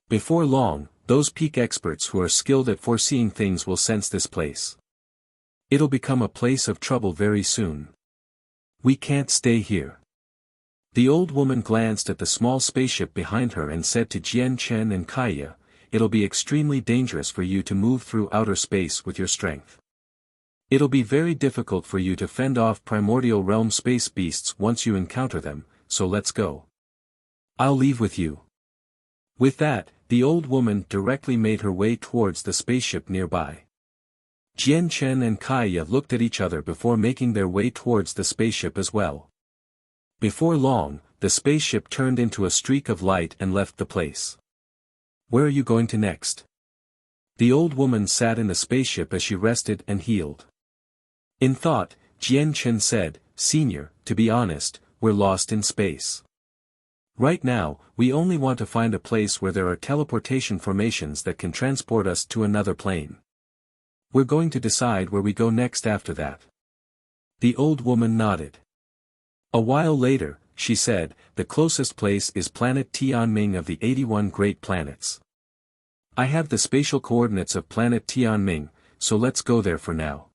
[SPEAKER 1] Before long, those peak experts who are skilled at foreseeing things will sense this place. It'll become a place of trouble very soon. We can't stay here." The old woman glanced at the small spaceship behind her and said to Jian Chen and Kaya, "It'll be extremely dangerous for you to move through outer space with your strength. It'll be very difficult for you to fend off primordial realm space beasts once you encounter them, so let's go. I'll leave with you." With that, the old woman directly made her way towards the spaceship nearby. Jian Chen and Kaya looked at each other before making their way towards the spaceship as well. Before long, the spaceship turned into a streak of light and left the place. "Where are you going to next?" The old woman sat in the spaceship as she rested and healed. In thought, Jian Chen said, "Senior, to be honest, we're lost in space. Right now, we only want to find a place where there are teleportation formations that can transport us to another plane. We're going to decide where we go next after that." The old woman nodded. A while later, she said, "The closest place is planet Tianming of the 81 Great Planets. I have the spatial coordinates of planet Tianming, so let's go there for now."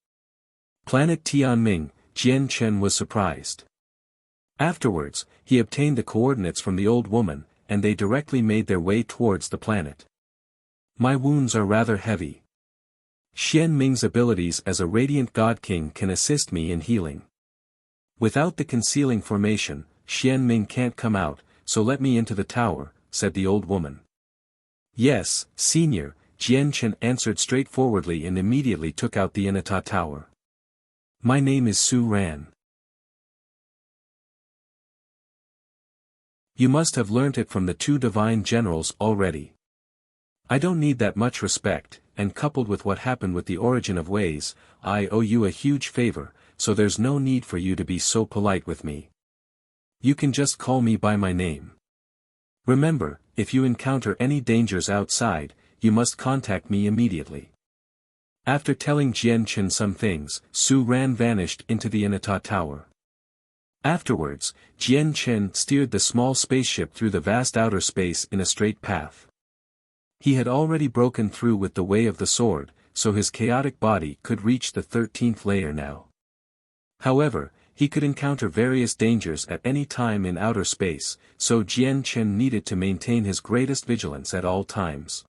[SPEAKER 1] Planet Tianming, Jian Chen was surprised. Afterwards, he obtained the coordinates from the old woman, and they directly made their way towards the planet. "My wounds are rather heavy. Xian Ming's abilities as a radiant god king can assist me in healing. Without the concealing formation, Xian Ming can't come out, so let me into the tower," said the old woman. "Yes, senior," Jian Chen answered straightforwardly and immediately took out the Inata tower. "My name is Su Ran. You must have learnt it from the two divine generals already. I don't need that much respect, and coupled with what happened with the origin of ways, I owe you a huge favor, so there's no need for you to be so polite with me. You can just call me by my name. Remember, if you encounter any dangers outside, you must contact me immediately." After telling Jian Chen some things, Su Ran vanished into the Inata tower. Afterwards, Jian Chen steered the small spaceship through the vast outer space in a straight path. He had already broken through with the way of the sword, so his chaotic body could reach the 13th layer now. However, he could encounter various dangers at any time in outer space, so Jian Chen needed to maintain his greatest vigilance at all times.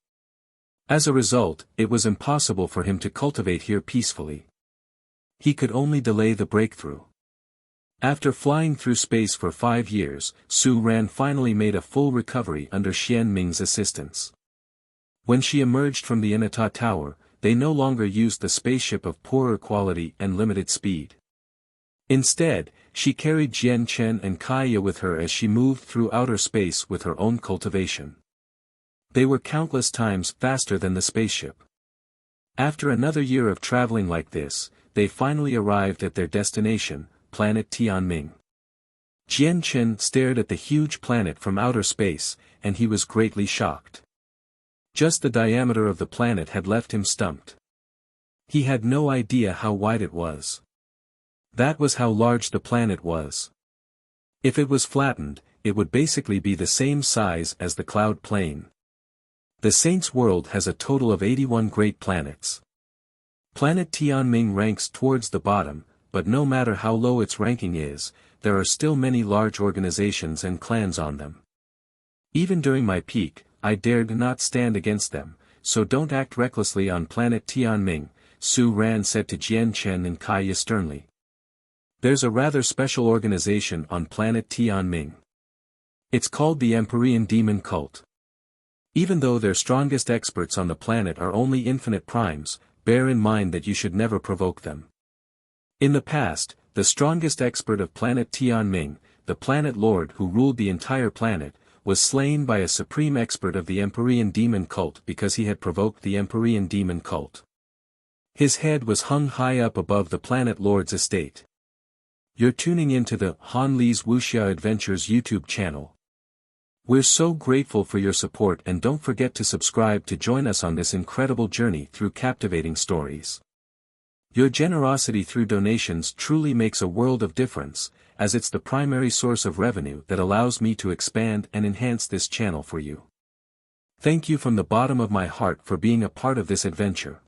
[SPEAKER 1] As a result, it was impossible for him to cultivate here peacefully. He could only delay the breakthrough. After flying through space for 5 years, Su Ran finally made a full recovery under Xian Ming's assistance. When she emerged from the Inata tower, they no longer used the spaceship of poorer quality and limited speed. Instead, she carried Jian Chen and Kaya with her as she moved through outer space with her own cultivation. They were countless times faster than the spaceship. After another year of traveling like this, they finally arrived at their destination, planet Tianming. Jian Chen stared at the huge planet from outer space, and he was greatly shocked. Just the diameter of the planet had left him stumped. He had no idea how wide it was. That was how large the planet was. If it was flattened, it would basically be the same size as the cloud plane. The Saint's world has a total of 81 great planets. Planet Tianming ranks towards the bottom, but no matter how low its ranking is, there are still many large organizations and clans on them. Even during my peak, I dared not stand against them, so don't act recklessly on planet Tianming, Su Ran said to Jian Chen and Kaya sternly. There's a rather special organization on planet Tianming. It's called the Empyrean Demon Cult. Even though their strongest experts on the planet are only infinite primes, bear in mind that you should never provoke them. In the past, the strongest expert of planet Tianming, the planet lord who ruled the entire planet, was slain by a supreme expert of the Empyrean Demon Cult because he had provoked the Empyrean Demon Cult. His head was hung high up above the planet lord's estate. You're tuning into the Han Li's Wuxia Adventures YouTube channel. We're so grateful for your support, and don't forget to subscribe to join us on this incredible journey through captivating stories. Your generosity through donations truly makes a world of difference, as it's the primary source of revenue that allows me to expand and enhance this channel for you. Thank you from the bottom of my heart for being a part of this adventure.